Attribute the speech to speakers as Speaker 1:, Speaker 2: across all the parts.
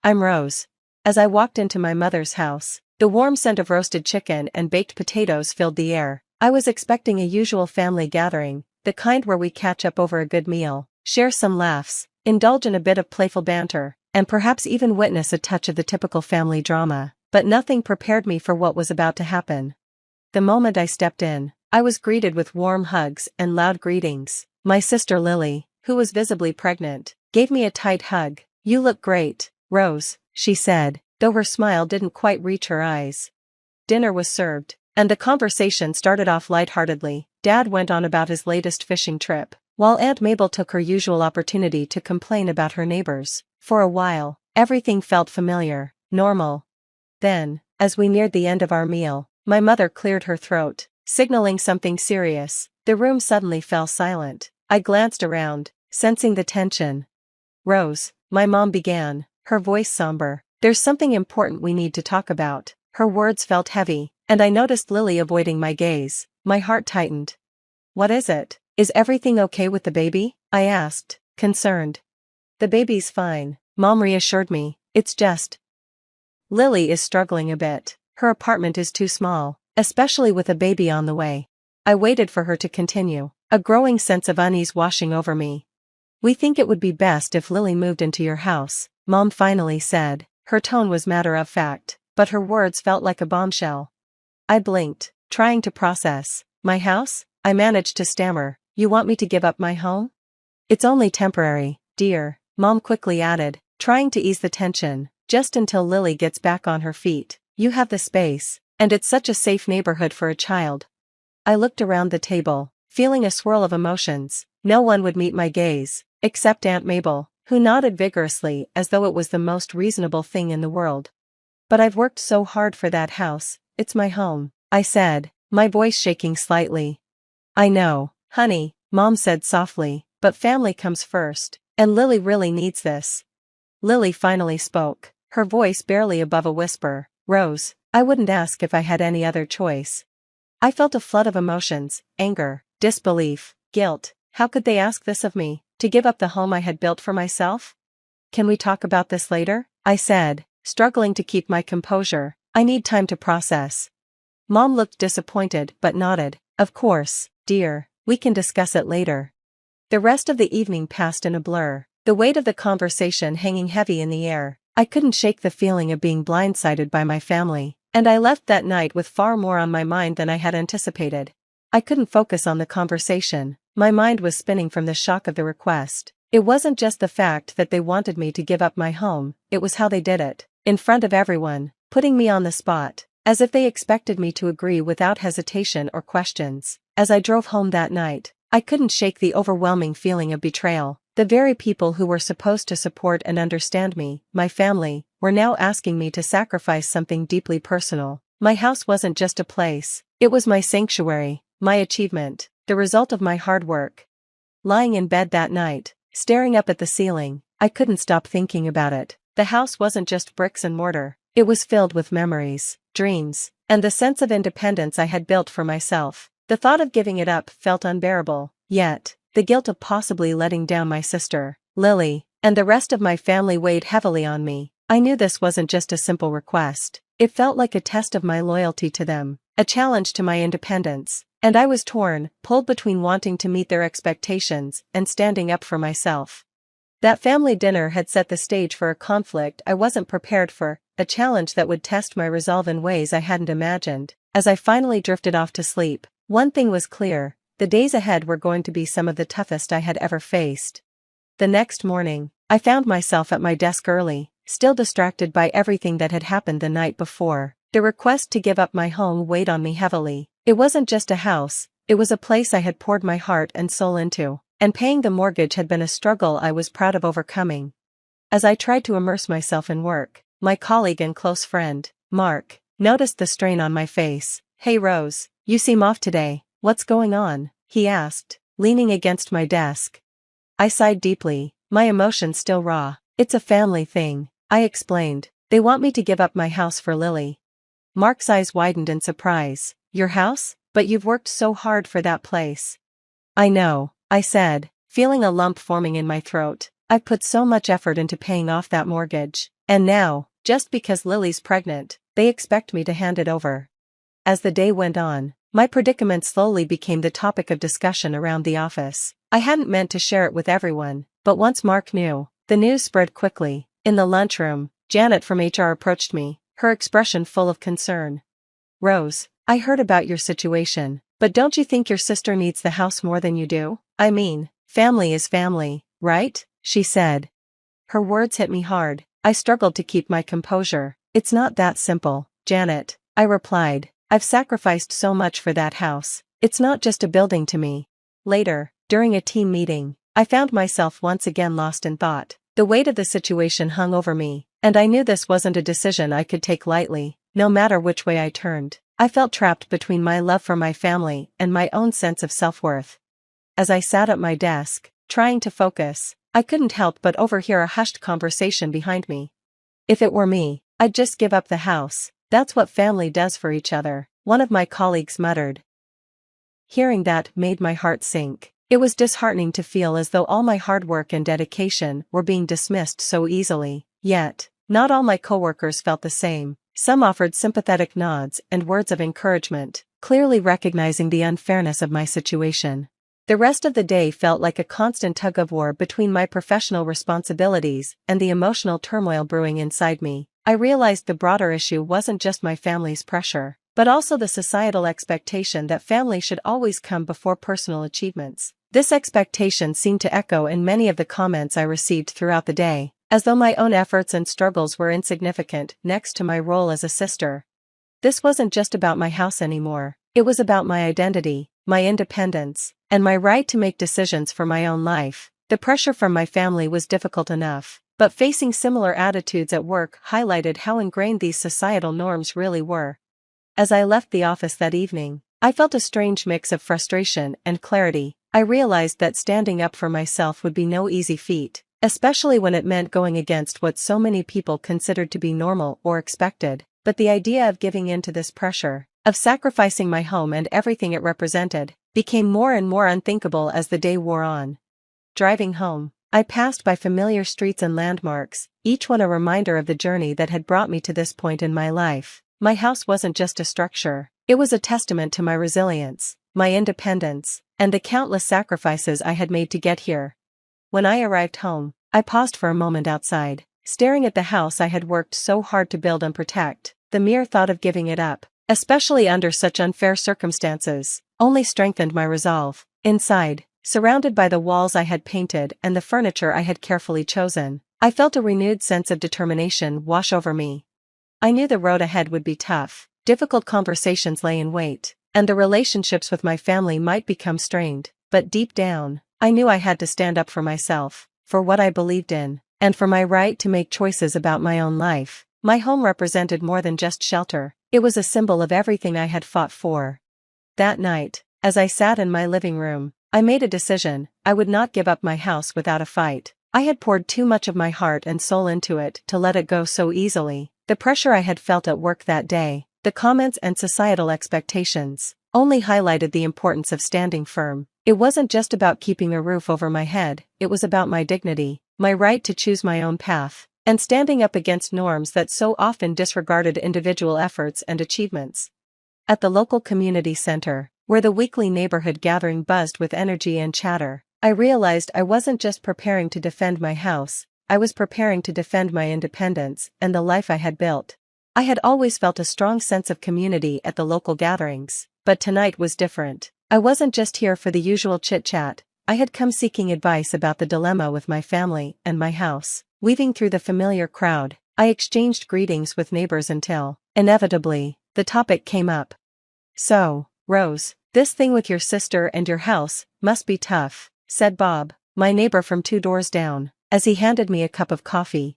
Speaker 1: I'm Rose. As I walked into my mother's house, the warm scent of roasted chicken and baked potatoes filled the air. I was expecting a usual family gathering, the kind where we catch up over a good meal, share some laughs, indulge in a bit of playful banter, and perhaps even witness a touch of the typical family drama. But nothing prepared me for what was about to happen. The moment I stepped in, I was greeted with warm hugs and loud greetings. My sister Lily, who was visibly pregnant, gave me a tight hug. "You look great, Rose," she said, though her smile didn't quite reach her eyes. Dinner was served, and the conversation started off lightheartedly. Dad went on about his latest fishing trip, while Aunt Mabel took her usual opportunity to complain about her neighbors. For a while, everything felt familiar, normal. Then, as we neared the end of our meal, my mother cleared her throat, signaling something serious. The room suddenly fell silent. I glanced around, sensing the tension. "Rose," my mom began, her voice somber, "there's something important we need to talk about." Her words felt heavy, and I noticed Lily avoiding my gaze. My heart tightened. "What is it? Is everything okay with the baby?" I asked, concerned. "The baby's fine," Mom reassured me. "It's just Lily is struggling a bit. Her apartment is too small, especially with a baby on the way." I waited for her to continue, a growing sense of unease washing over me. "We think it would be best if Lily moved into your house," Mom finally said. Her tone was matter-of-fact, but her words felt like a bombshell. I blinked, trying to process. "My house?" I managed to stammer. "You want me to give up my home?" "It's only temporary, dear," Mom quickly added, trying to ease the tension. "Just until Lily gets back on her feet. You have the space, and it's such a safe neighborhood for a child." I looked around the table, feeling a swirl of emotions. No one would meet my gaze, except Aunt Mabel, who nodded vigorously as though it was the most reasonable thing in the world. "But I've worked so hard for that house, it's my home," I said, my voice shaking slightly. "I know, honey," Mom said softly, "but family comes first, and Lily really needs this." Lily finally spoke, her voice barely above a whisper. "Rose, I wouldn't ask if I had any other choice." I felt a flood of emotions, anger, disbelief, guilt. How could they ask this of me, to give up the home I had built for myself? "Can we talk about this later?" I said, struggling to keep my composure. "I need time to process." Mom looked disappointed but nodded. "Of course, dear, we can discuss it later." The rest of the evening passed in a blur, the weight of the conversation hanging heavy in the air. I couldn't shake the feeling of being blindsided by my family, and I left that night with far more on my mind than I had anticipated. I couldn't focus on the conversation. My mind was spinning from the shock of the request. It wasn't just the fact that they wanted me to give up my home, it was how they did it. In front of everyone, putting me on the spot, as if they expected me to agree without hesitation or questions. As I drove home that night, I couldn't shake the overwhelming feeling of betrayal. The very people who were supposed to support and understand me, my family, were now asking me to sacrifice something deeply personal. My house wasn't just a place, it was my sanctuary, my achievement, the result of my hard work. Lying in bed that night, staring up at the ceiling, I couldn't stop thinking about it. The house wasn't just bricks and mortar, it was filled with memories, dreams, and the sense of independence I had built for myself. The thought of giving it up felt unbearable, yet the guilt of possibly letting down my sister, Lily, and the rest of my family weighed heavily on me. I knew this wasn't just a simple request. It felt like a test of my loyalty to them, a challenge to my independence, and I was torn, pulled between wanting to meet their expectations and standing up for myself. That family dinner had set the stage for a conflict I wasn't prepared for, a challenge that would test my resolve in ways I hadn't imagined. As I finally drifted off to sleep, one thing was clear. The days ahead were going to be some of the toughest I had ever faced. The next morning, I found myself at my desk early, still distracted by everything that had happened the night before. The request to give up my home weighed on me heavily. It wasn't just a house, it was a place I had poured my heart and soul into, and paying the mortgage had been a struggle I was proud of overcoming. As I tried to immerse myself in work, my colleague and close friend, Mark, noticed the strain on my face. "Hey Rose, you seem off today. What's going on?" he asked, leaning against my desk. I sighed deeply, my emotions still raw. "It's a family thing," I explained. "They want me to give up my house for Lily." Mark's eyes widened in surprise. "Your house? But you've worked so hard for that place." "I know," I said, feeling a lump forming in my throat. "I've put so much effort into paying off that mortgage. And now, just because Lily's pregnant, they expect me to hand it over. As the day went on, my predicament slowly became the topic of discussion around the office. I hadn't meant to share it with everyone, but once Mark knew, the news spread quickly. In the lunchroom, Janet from HR approached me, her expression full of concern. "Rose, I heard about your situation, but don't you think your sister needs the house more than you do? I mean, family is family, right?" she said. Her words hit me hard. I struggled to keep my composure. "It's not that simple, Janet," I replied. "I've sacrificed so much for that house. It's not just a building to me." Later, during a team meeting, I found myself once again lost in thought. The weight of the situation hung over me, and I knew this wasn't a decision I could take lightly, no matter which way I turned. I felt trapped between my love for my family and my own sense of self-worth. As I sat at my desk, trying to focus, I couldn't help but overhear a hushed conversation behind me. "If it were me, I'd just give up the house. That's what family does for each other," one of my colleagues muttered. Hearing that made my heart sink. It was disheartening to feel as though all my hard work and dedication were being dismissed so easily. Yet, not all my coworkers felt the same. Some offered sympathetic nods and words of encouragement, clearly recognizing the unfairness of my situation. The rest of the day felt like a constant tug-of-war between my professional responsibilities and the emotional turmoil brewing inside me. I realized the broader issue wasn't just my family's pressure, but also the societal expectation that family should always come before personal achievements. This expectation seemed to echo in many of the comments I received throughout the day, as though my own efforts and struggles were insignificant next to my role as a sister. This wasn't just about my house anymore. It was about my identity, my independence, and my right to make decisions for my own life. The pressure from my family was difficult enough, but facing similar attitudes at work highlighted how ingrained these societal norms really were. As I left the office that evening, I felt a strange mix of frustration and clarity. I realized that standing up for myself would be no easy feat, especially when it meant going against what so many people considered to be normal or expected. But the idea of giving in to this pressure, of sacrificing my home and everything it represented, became more and more unthinkable as the day wore on. Driving home, I passed by familiar streets and landmarks, each one a reminder of the journey that had brought me to this point in my life. My house wasn't just a structure, it was a testament to my resilience, my independence, and the countless sacrifices I had made to get here. When I arrived home, I paused for a moment outside, staring at the house I had worked so hard to build and protect. The mere thought of giving it up, especially under such unfair circumstances, only strengthened my resolve. Inside, surrounded by the walls I had painted and the furniture I had carefully chosen, I felt a renewed sense of determination wash over me. I knew the road ahead would be tough, difficult conversations lay in wait, and the relationships with my family might become strained, but deep down, I knew I had to stand up for myself, for what I believed in, and for my right to make choices about my own life. My home represented more than just shelter, it was a symbol of everything I had fought for. That night, as I sat in my living room, I made a decision. I would not give up my house without a fight. I had poured too much of my heart and soul into it to let it go so easily. The pressure I had felt at work that day, the comments and societal expectations, only highlighted the importance of standing firm. It wasn't just about keeping a roof over my head, it was about my dignity, my right to choose my own path, and standing up against norms that so often disregarded individual efforts and achievements. At the local community center, where the weekly neighborhood gathering buzzed with energy and chatter, I realized I wasn't just preparing to defend my house, I was preparing to defend my independence and the life I had built. I had always felt a strong sense of community at the local gatherings, but tonight was different. I wasn't just here for the usual chit-chat, I had come seeking advice about the dilemma with my family and my house. Weaving through the familiar crowd, I exchanged greetings with neighbors until, inevitably, the topic came up. "So, Rose, this thing with your sister and your house must be tough," said Bob, my neighbor from 2 doors down, as he handed me a cup of coffee.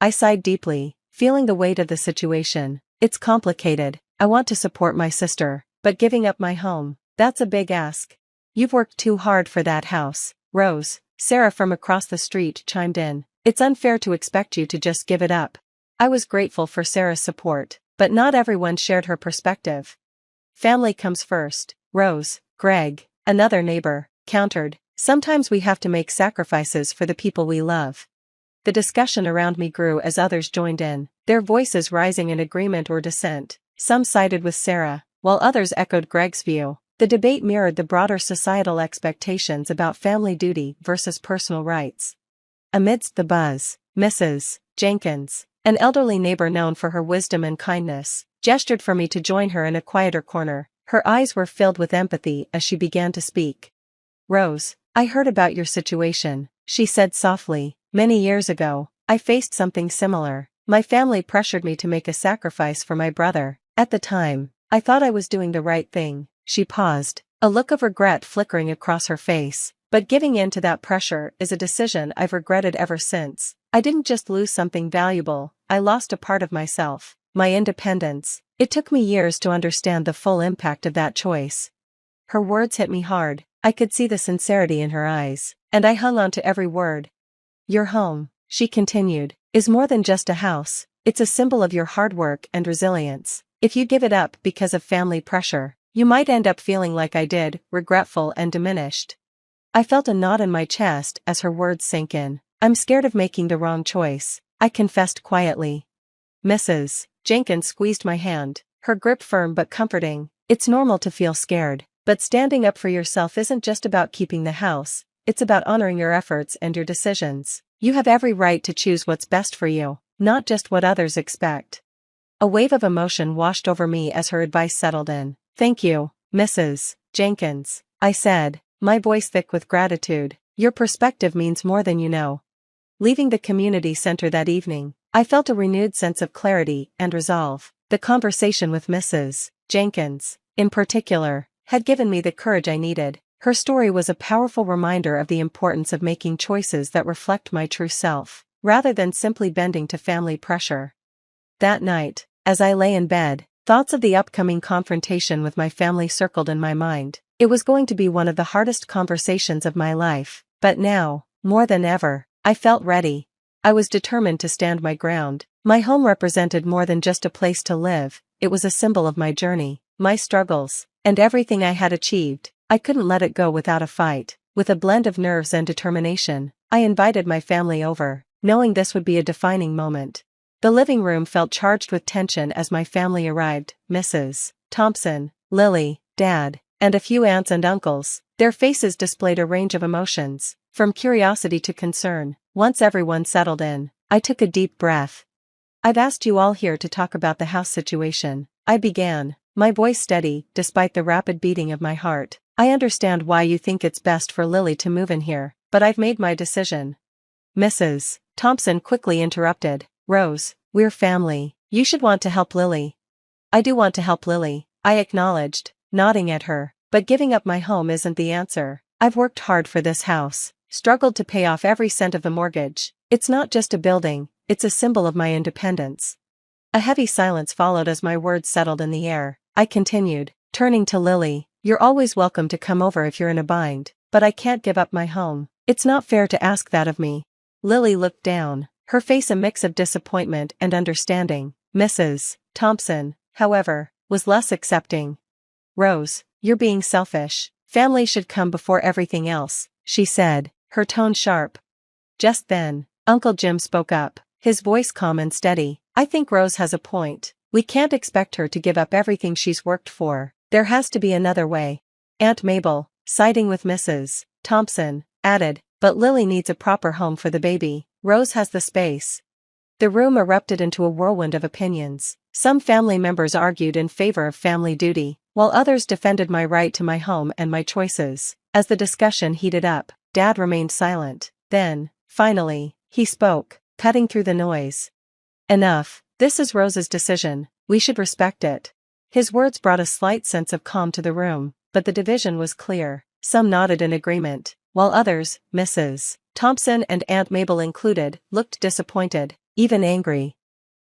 Speaker 1: I sighed deeply, feeling the weight of the situation. "It's complicated. I want to support my sister, but giving up my home, that's a big ask." "You've worked too hard for that house, Rose," Sarah from across the street chimed in. "It's unfair to expect you to just give it up." I was grateful for Sarah's support, but not everyone shared her perspective. "Family comes first, Rose," Greg, another neighbor, countered. "Sometimes we have to make sacrifices for the people we love." The discussion around me grew as others joined in, their voices rising in agreement or dissent. Some sided with Sarah, while others echoed Greg's view. The debate mirrored the broader societal expectations about family duty versus personal rights. Amidst the buzz, Mrs. Jenkins, an elderly neighbor known for her wisdom and kindness, gestured for me to join her in a quieter corner. Her eyes were filled with empathy as she began to speak. "Rose, I heard about your situation," she said softly. "Many years ago, I faced something similar. My family pressured me to make a sacrifice for my brother. At the time, I thought I was doing the right thing." She paused, a look of regret flickering across her face. "But giving in to that pressure is a decision I've regretted ever since. I didn't just lose something valuable, I lost a part of myself, my independence. It took me years to understand the full impact of that choice." Her words hit me hard. I could see the sincerity in her eyes, and I hung on to every word. "Your home," she continued, "is more than just a house, it's a symbol of your hard work and resilience. If you give it up because of family pressure, you might end up feeling like I did, regretful and diminished." I felt a knot in my chest as her words sank in. "I'm scared of making the wrong choice," I confessed quietly. Mrs. Jenkins squeezed my hand, her grip firm but comforting. "It's normal to feel scared, but standing up for yourself isn't just about keeping the house, it's about honoring your efforts and your decisions. You have every right to choose what's best for you, not just what others expect." A wave of emotion washed over me as her advice settled in. "Thank you, Mrs. Jenkins," I said, my voice thick with gratitude. "Your perspective means more than you know." Leaving the community center that evening, I felt a renewed sense of clarity and resolve. The conversation with Mrs. Jenkins, in particular, had given me the courage I needed. Her story was a powerful reminder of the importance of making choices that reflect my true self, rather than simply bending to family pressure. That night, as I lay in bed, thoughts of the upcoming confrontation with my family circled in my mind. It was going to be one of the hardest conversations of my life, but now, more than ever, I felt ready. I was determined to stand my ground. My home represented more than just a place to live, it was a symbol of my journey, my struggles, and everything I had achieved. I couldn't let it go without a fight. With a blend of nerves and determination, I invited my family over, knowing this would be a defining moment. The living room felt charged with tension as my family arrived. Mrs. Thompson, Lily, Dad, and a few aunts and uncles. Their faces displayed a range of emotions, from curiosity to concern. Once everyone settled in, I took a deep breath. "I've asked you all here to talk about the house situation," I began, my voice steady despite the rapid beating of my heart. "I understand why you think it's best for Lily to move in here, but I've made my decision." Mrs. Thompson quickly interrupted. "Rose, we're family. You should want to help Lily." "I do want to help Lily," I acknowledged, nodding at her, "but giving up my home isn't the answer. I've worked hard for this house, struggled to pay off every cent of the mortgage. It's not just a building, it's a symbol of my independence." A heavy silence followed as my words settled in the air. I continued, turning to Lily. "You're always welcome to come over if you're in a bind, but I can't give up my home. It's not fair to ask that of me." Lily looked down, her face a mix of disappointment and understanding. Mrs. Thompson, however, was less accepting. "Rose, you're being selfish. Family should come before everything else," she said, her tone sharp. Just then, Uncle Jim spoke up, his voice calm and steady. "I think Rose has a point. We can't expect her to give up everything she's worked for. There has to be another way." Aunt Mabel, siding with Mrs. Thompson, added, "But Lily needs a proper home for the baby. Rose has the space." The room erupted into a whirlwind of opinions. Some family members argued in favor of family duty, while others defended my right to my home and my choices. As the discussion heated up, Dad remained silent. Then, finally, he spoke, cutting through the noise. "Enough. This is Rose's decision. We should respect it." His words brought a slight sense of calm to the room, but the division was clear. Some nodded in agreement, while others, Mrs. Thompson and Aunt Mabel included, looked disappointed, even angry.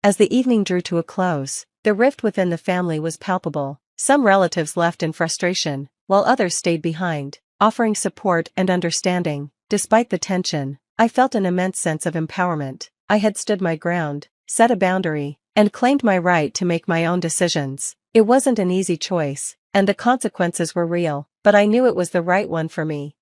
Speaker 1: As the evening drew to a close, the rift within the family was palpable. Some relatives left in frustration, while others stayed behind, offering support and understanding. Despite the tension, I felt an immense sense of empowerment. I had stood my ground, set a boundary, and claimed my right to make my own decisions. It wasn't an easy choice, and the consequences were real, but I knew it was the right one for me.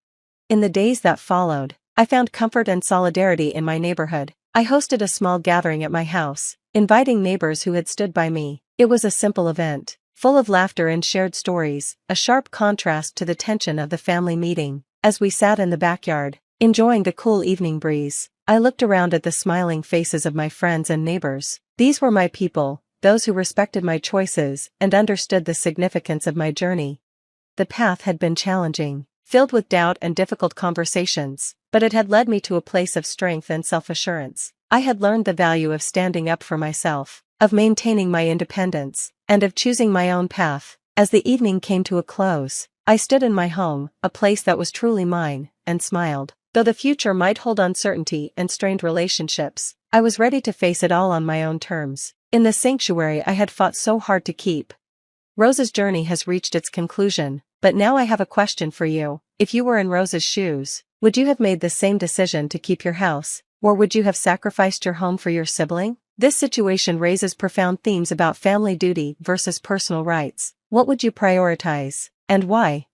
Speaker 1: In the days that followed, I found comfort and solidarity in my neighborhood. I hosted a small gathering at my house, inviting neighbors who had stood by me. It was a simple event, full of laughter and shared stories, a sharp contrast to the tension of the family meeting. As we sat in the backyard, enjoying the cool evening breeze, I looked around at the smiling faces of my friends and neighbors. These were my people, those who respected my choices and understood the significance of my journey. The path had been challenging, filled with doubt and difficult conversations, but it had led me to a place of strength and self-assurance. I had learned the value of standing up for myself, of maintaining my independence, and of choosing my own path. As the evening came to a close, I stood in my home, a place that was truly mine, and smiled. Though the future might hold uncertainty and strained relationships, I was ready to face it all on my own terms, in the sanctuary I had fought so hard to keep. Rose's journey has reached its conclusion, but now I have a question for you. If you were in Rose's shoes, would you have made the same decision to keep your house, or would you have sacrificed your home for your sibling? This situation raises profound themes about family duty versus personal rights. What would you prioritize, and why?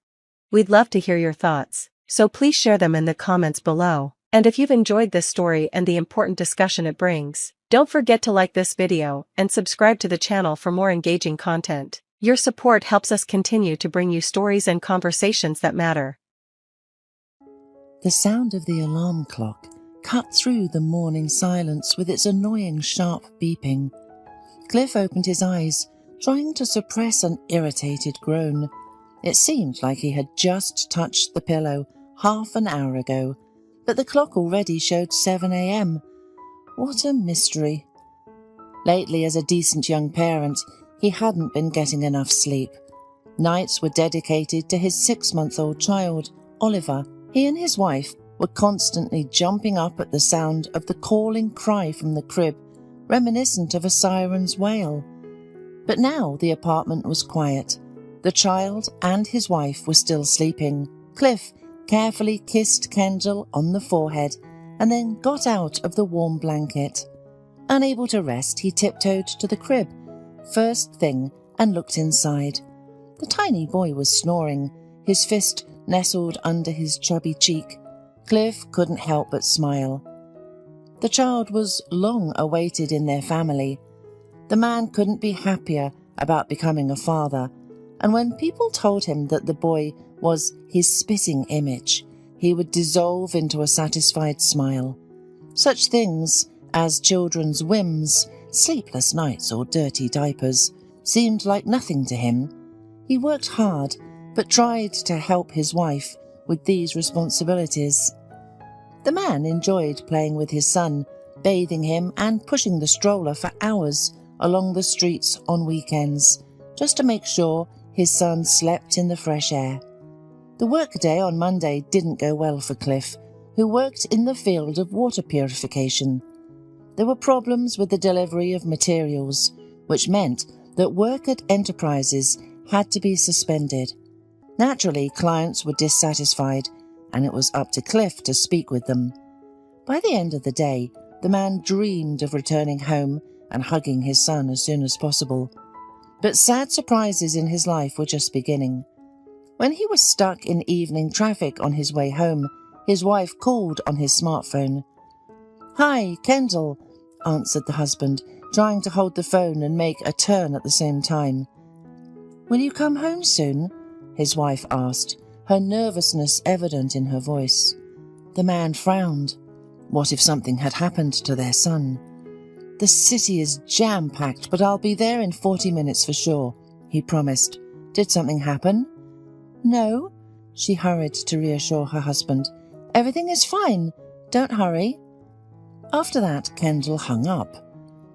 Speaker 1: We'd love to hear your thoughts, so please share them in the comments below. And if you've enjoyed this story and the important discussion it brings, don't forget to like this video and subscribe to the channel for more engaging content. Your support helps us continue to bring you stories and conversations that matter.
Speaker 2: The sound of the alarm clock cut through the morning silence with its annoying sharp beeping. Cliff opened his eyes, trying to suppress an irritated groan. It seemed like he had just touched the pillow half an hour ago, but the clock already showed 7 a.m. What a mystery. Lately, as a decent young parent, he hadn't been getting enough sleep. Nights were dedicated to his 6-month-old child, Oliver. He and his wife were constantly jumping up at the sound of the calling cry from the crib, reminiscent of a siren's wail. But now the apartment was quiet. The child and his wife were still sleeping. Cliff carefully kissed Kendall on the forehead and then got out of the warm blanket. Unable to rest, he tiptoed to the crib, first thing, and looked inside. The tiny boy was snoring, his fist nestled under his chubby cheek. Cliff couldn't help but smile. The child was long awaited in their family. The man couldn't be happier about becoming a father, and when people told him that the boy was his spitting image, he would dissolve into a satisfied smile. Such things as children's whims, sleepless nights or dirty diapers, seemed like nothing to him. He worked hard, but tried to help his wife with these responsibilities. The man enjoyed playing with his son, bathing him and pushing the stroller for hours along the streets on weekends, just to make sure his son slept in the fresh air. The workday on Monday didn't go well for Cliff, who worked in the field of water purification. There were problems with the delivery of materials, which meant that work at enterprises had to be suspended. Naturally, clients were dissatisfied, and it was up to Cliff to speak with them. By the end of the day, the man dreamed of returning home and hugging his son as soon as possible. But sad surprises in his life were just beginning. When he was stuck in evening traffic on his way home, his wife called on his smartphone. "Hi, Kendall," answered the husband, trying to hold the phone and make a turn at the same time. "Will you come home soon?" his wife asked, her nervousness evident in her voice. The man frowned. What if something had happened to their son? "The city is jam-packed, but I'll be there in 40 minutes for sure," he promised. "Did something happen?" "No," she hurried to reassure her husband. "Everything is fine. Don't hurry." After that, Kendall hung up.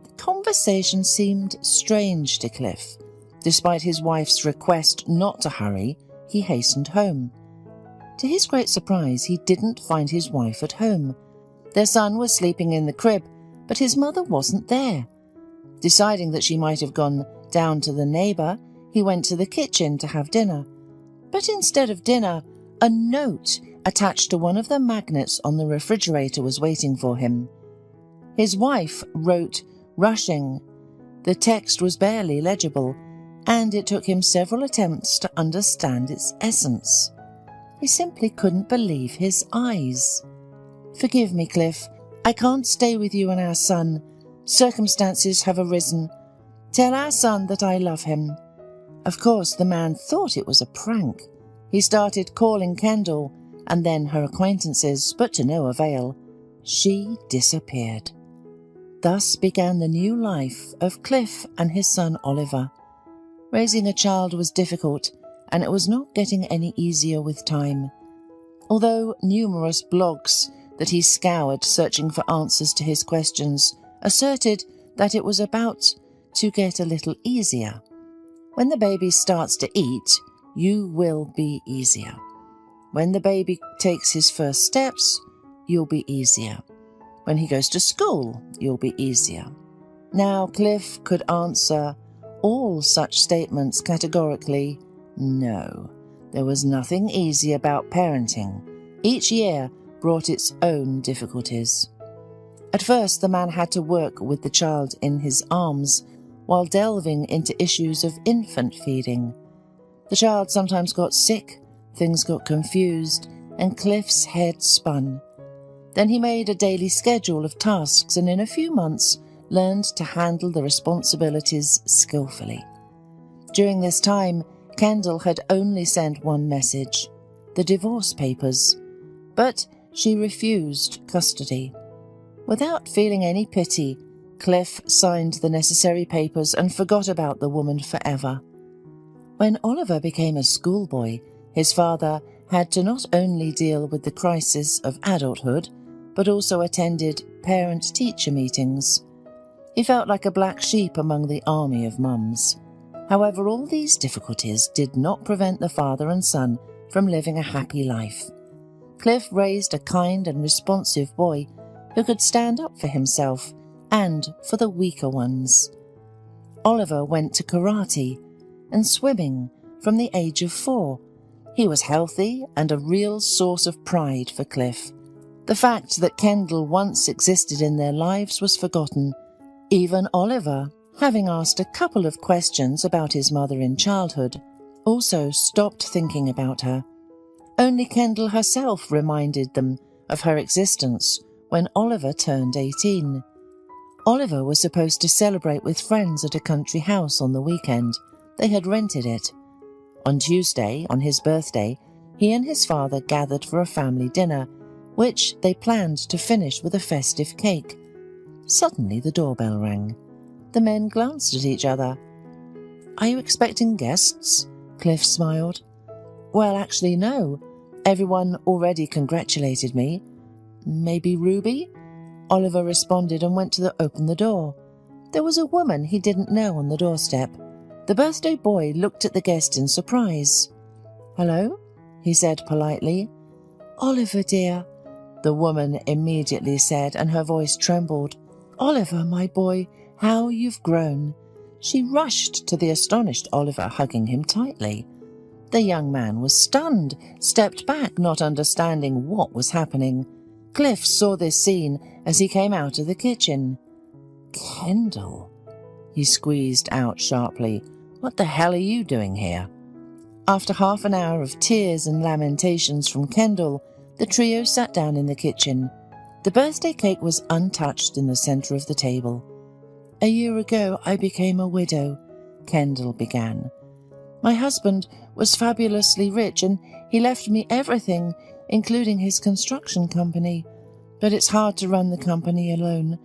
Speaker 2: The conversation seemed strange to Cliff. Despite his wife's request not to hurry, he hastened home. To his great surprise, he didn't find his wife at home. Their son was sleeping in the crib, but his mother wasn't there. Deciding that she might have gone down to the neighbour, he went to the kitchen to have dinner. But instead of dinner, a note attached to one of the magnets on the refrigerator was waiting for him. His wife wrote, "Rushing." The text was barely legible, and it took him several attempts to understand its essence. He simply couldn't believe his eyes. "Forgive me, Cliff. I can't stay with you and our son. Circumstances have arisen. Tell our son that I love him." Of course, the man thought it was a prank. He started calling Kendall and then her acquaintances, but to no avail. She disappeared. Thus began the new life of Cliff and his son Oliver. Raising a child was difficult, and it was not getting any easier with time. Although numerous blogs that he scoured searching for answers to his questions asserted that it was about to get a little easier. When the baby starts to eat, you will be easier. When the baby takes his first steps, you'll be easier. When he goes to school, you'll be easier. Now Cliff could answer all such statements categorically. No, there was nothing easy about parenting. Each year brought its own difficulties. At first, the man had to work with the child in his arms while delving into issues of infant feeding. The child sometimes got sick, things got confused, and Cliff's head spun. Then he made a daily schedule of tasks and in a few months learned to handle the responsibilities skillfully. During this time, Kendall had only sent one message, the divorce papers, but she refused custody. Without feeling any pity, Cliff signed the necessary papers and forgot about the woman forever. When Oliver became a schoolboy, his father had to not only deal with the crisis of adulthood, but also attended parent-teacher meetings. He felt like a black sheep among the army of mums. However, all these difficulties did not prevent the father and son from living a happy life. Cliff raised a kind and responsive boy who could stand up for himself and for the weaker ones. Oliver went to karate and swimming from the age of 4. He was healthy and a real source of pride for Cliff. The fact that Kendall once existed in their lives was forgotten. Even Oliver, having asked a couple of questions about his mother in childhood, also stopped thinking about her. Only Kendall herself reminded them of her existence when Oliver turned 18. Oliver was supposed to celebrate with friends at a country house on the weekend. They had rented it. On Tuesday, on his birthday, he and his father gathered for a family dinner, which they planned to finish with a festive cake. Suddenly the doorbell rang. The men glanced at each other. "Are you expecting guests?" Cliff smiled. "Well, actually, no. Everyone already congratulated me." "Maybe Ruby?" Oliver responded and went to open the door. There was a woman he didn't know on the doorstep. The birthday boy looked at the guest in surprise. "Hello?" he said politely. "Oliver, dear," the woman immediately said, and her voice trembled. "Oliver, my boy, how you've grown." She rushed to the astonished Oliver, hugging him tightly. The young man was stunned, stepped back, not understanding what was happening. Cliff saw this scene as he came out of the kitchen. "Kendall," he squeezed out sharply. "What the hell are you doing here?" After half an hour of tears and lamentations from Kendall, the trio sat down in the kitchen. The birthday cake was untouched in the center of the table. "A year ago I became a widow," Kendall began. "My husband was fabulously rich and he left me everything, including his construction company. But it's hard to run the company alone.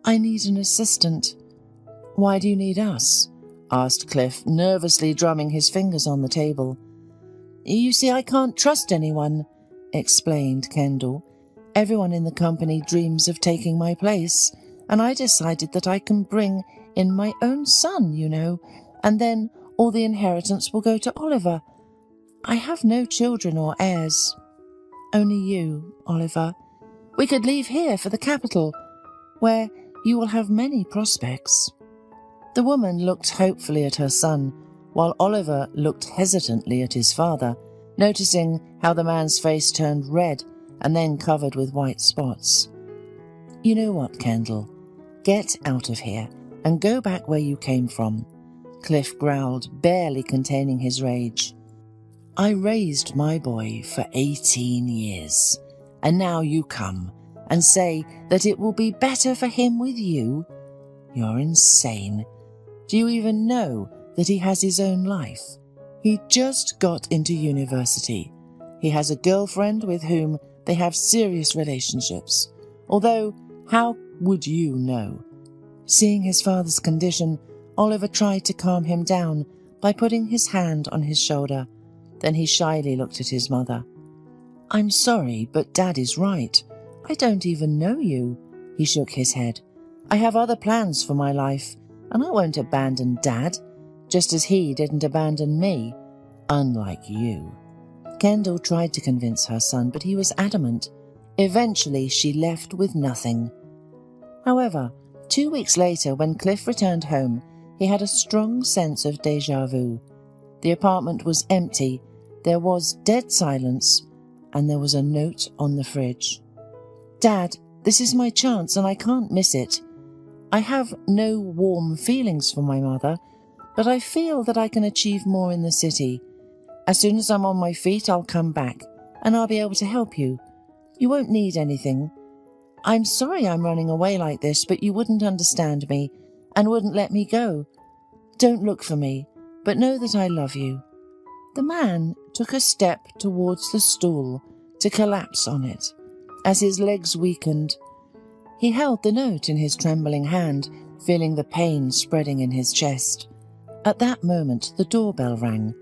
Speaker 2: I need an assistant." "Why do you need us?" asked Cliff, nervously drumming his fingers on the table. "You see, I can't trust anyone," explained Kendall. "Everyone in the company dreams of taking my place, and I decided that I can bring in my own son, and then all the inheritance will go to Oliver. I have no children or heirs. Only you, Oliver. We could leave here for the capital, where you will have many prospects." The woman looked hopefully at her son, while Oliver looked hesitantly at his father, noticing how the man's face turned red and then covered with white spots. "You know what, Kendall? Get out of here and go back where you came from," Cliff growled, barely containing his rage. "I raised my boy for 18 years, and now you come and say that it will be better for him with you? You're insane. Do you even know that he has his own life? He just got into university. He has a girlfriend with whom they have serious relationships. Although, how would you know? Seeing his father's condition, Oliver tried to calm him down by putting his hand on his shoulder. Then he shyly looked at his mother. I'm sorry, but Dad is right. I don't even know you. He shook his head. I have other plans for my life, and I won't abandon Dad, just as he didn't abandon me, unlike you. Kendall tried to convince her son, but he was adamant. Eventually, she left with nothing. However, 2 weeks later, when Cliff returned home, he had a strong sense of déjà vu. The apartment was empty, there was dead silence, and there was a note on the fridge. Dad, this is my chance and I can't miss it. I have no warm feelings for my mother, but I feel that I can achieve more in the city. As soon as I'm on my feet, I'll come back, and I'll be able to help you. You won't need anything. I'm sorry I'm running away like this, but you wouldn't understand me, and wouldn't let me go. Don't look for me, but know that I love you. The man took a step towards the stool to collapse on it. As his legs weakened, he held the note in his trembling hand, feeling the pain spreading in his chest. At that moment, the doorbell rang.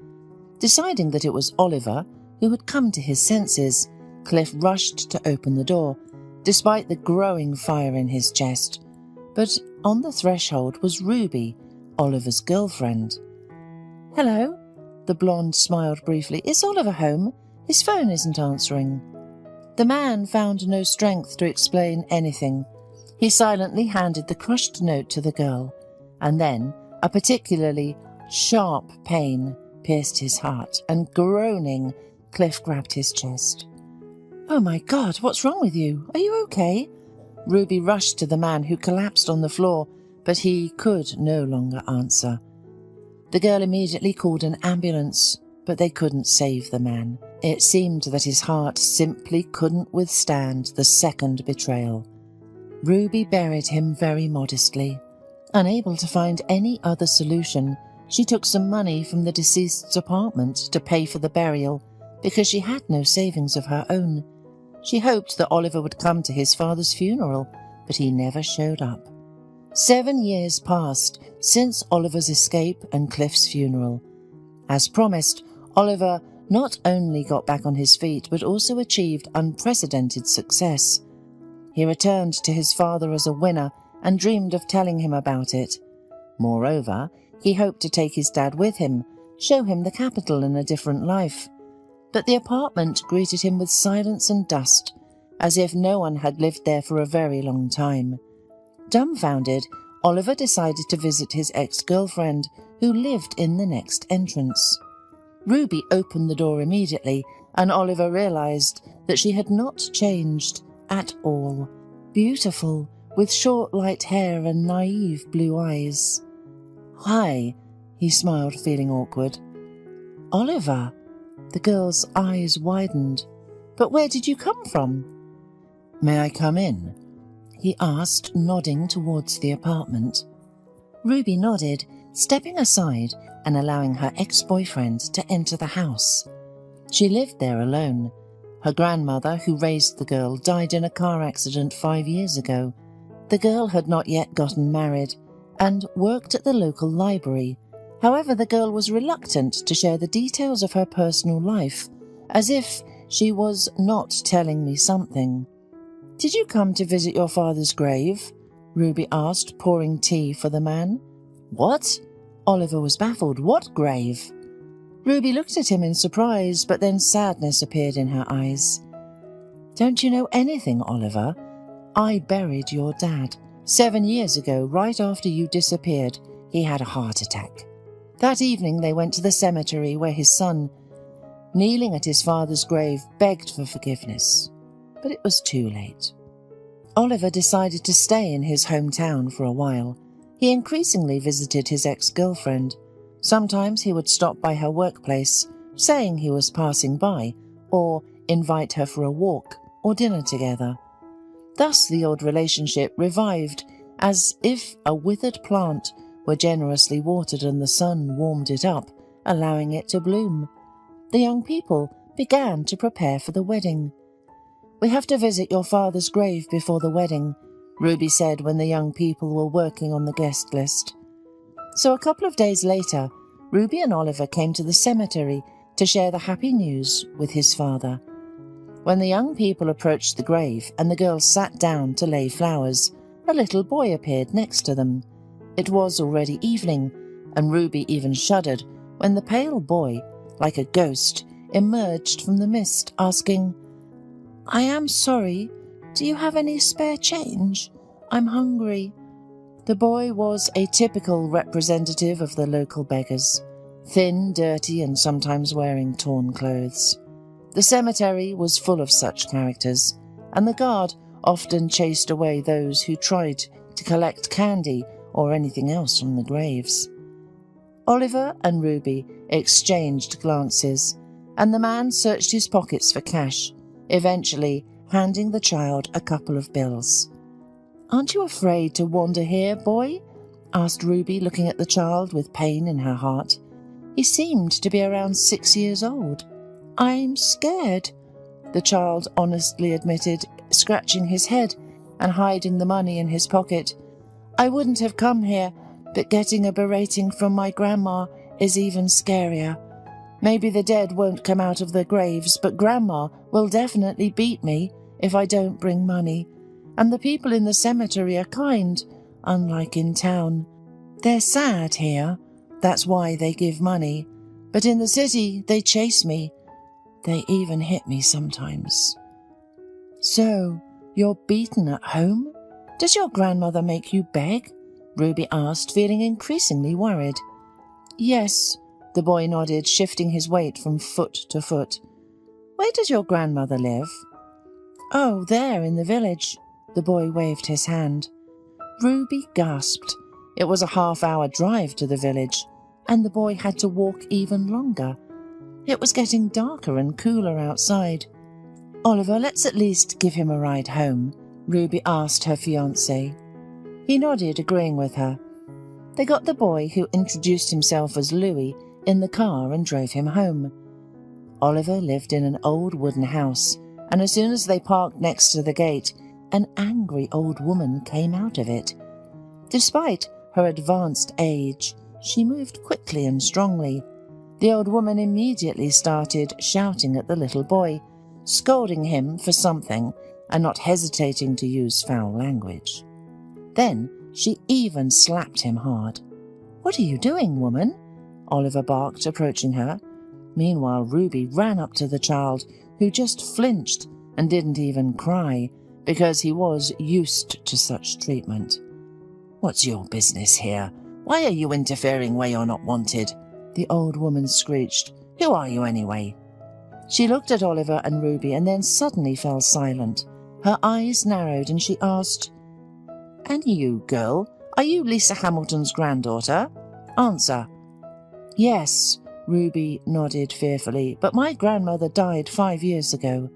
Speaker 2: Deciding that it was Oliver, who had come to his senses, Cliff rushed to open the door, despite the growing fire in his chest. But on the threshold was Ruby, Oliver's girlfriend. Hello, the blonde smiled briefly. Is Oliver home? His phone isn't answering. The man found no strength to explain anything. He silently handed the crushed note to the girl, and then a particularly sharp pain pierced his heart, and groaning, Cliff grabbed his chest. Oh my God, what's wrong with you? Are you okay? Ruby rushed to the man, who collapsed on the floor, but he could no longer answer. The girl immediately called an ambulance, but they couldn't save the man. It seemed that his heart simply couldn't withstand the second betrayal. Ruby buried him very modestly. Unable to find any other solution, she took some money from the deceased's apartment to pay for the burial, because she had no savings of her own. She hoped that Oliver would come to his father's funeral, but he never showed up. 7 years passed since Oliver's escape and Cliff's funeral. As promised, Oliver not only got back on his feet, but also achieved unprecedented success. He returned to his father as a winner and dreamed of telling him about it. Moreover, he hoped to take his dad with him, show him the capital in a different life. But the apartment greeted him with silence and dust, as if no one had lived there for a very long time. Dumbfounded, Oliver decided to visit his ex-girlfriend, who lived in the next entrance. Ruby opened the door immediately, and Oliver realized that she had not changed at all. Beautiful, with short light hair and naive blue eyes. Hi, he smiled, feeling awkward. Oliver. The girl's eyes widened. But where did you come from? May I come in? He asked, nodding towards the apartment. Ruby nodded, stepping aside and allowing her ex-boyfriend to enter the house. She lived there alone. Her grandmother, who raised the girl, died in a car accident 5 years ago. The girl had not yet gotten married and worked at the local library. However, the girl was reluctant to share the details of her personal life, as if she was not telling me something. Did you come to visit your father's grave? Ruby asked, pouring tea for the man. What? Oliver was baffled. What grave? Ruby looked at him in surprise, but then sadness appeared in her eyes. Don't you know anything, Oliver? I buried your dad. 7 years ago, right after you disappeared, he had a heart attack. That evening they went to the cemetery where his son, kneeling at his father's grave, begged for forgiveness. But it was too late. Oliver decided to stay in his hometown for a while. He increasingly visited his ex-girlfriend. Sometimes he would stop by her workplace, saying he was passing by, or invite her for a walk or dinner together. Thus the old relationship revived, as if a withered plant were generously watered and the sun warmed it up, allowing it to bloom. The young people began to prepare for the wedding. "We have to visit your father's grave before the wedding," Ruby said when the young people were working on the guest list. So a couple of days later, Ruby and Oliver came to the cemetery to share the happy news with his father. When the young people approached the grave and the girls sat down to lay flowers, a little boy appeared next to them. It was already evening, and Ruby even shuddered when the pale boy, like a ghost, emerged from the mist, asking, "I am sorry, do you have any spare change? I'm hungry." The boy was a typical representative of the local beggars, thin, dirty, and sometimes wearing torn clothes. The cemetery was full of such characters, and the guard often chased away those who tried to collect candy or anything else from the graves. Oliver and Ruby exchanged glances, and the man searched his pockets for cash, eventually handing the child a couple of bills. "Aren't you afraid to wander here, boy?" asked Ruby, looking at the child with pain in her heart. He seemed to be around 6 years old. "I'm scared," the child honestly admitted, scratching his head and hiding the money in his pocket. "I wouldn't have come here, but getting a berating from my grandma is even scarier. Maybe the dead won't come out of their graves, but Grandma will definitely beat me if I don't bring money. And the people in the cemetery are kind, unlike in town. They're sad here, that's why they give money. But in the city, they chase me. They even hit me sometimes." "So, you're beaten at home? Does your grandmother make you beg?" Ruby asked, feeling increasingly worried. "Yes," the boy nodded, shifting his weight from foot to foot. "Where does your grandmother live?" "Oh, there in the village." The boy waved his hand. Ruby gasped. It was a half-hour drive to the village, and the boy had to walk even longer. It was getting darker and cooler outside. "Oliver, let's at least give him a ride home," Ruby asked her fiancé. He nodded, agreeing with her. They got the boy, who introduced himself as Louis, in the car and drove him home. Oliver lived in an old wooden house, and as soon as they parked next to the gate, an angry old woman came out of it. Despite her advanced age, she moved quickly and strongly. The old woman immediately started shouting at the little boy, scolding him for something and not hesitating to use foul language. Then she even slapped him hard. "What are you doing, woman?" Oliver barked, approaching her. Meanwhile, Ruby ran up to the child, who just flinched and didn't even cry, because he was used to such treatment. "What's your business here? Why are you interfering where you're not wanted?" the old woman screeched. "Who are you anyway?" She looked at Oliver and Ruby and then suddenly fell silent. Her eyes narrowed and she asked, "And you, girl, are you Lisa Hamilton's granddaughter? Answer." "Yes," Ruby nodded fearfully, "but my grandmother died 5 years ago."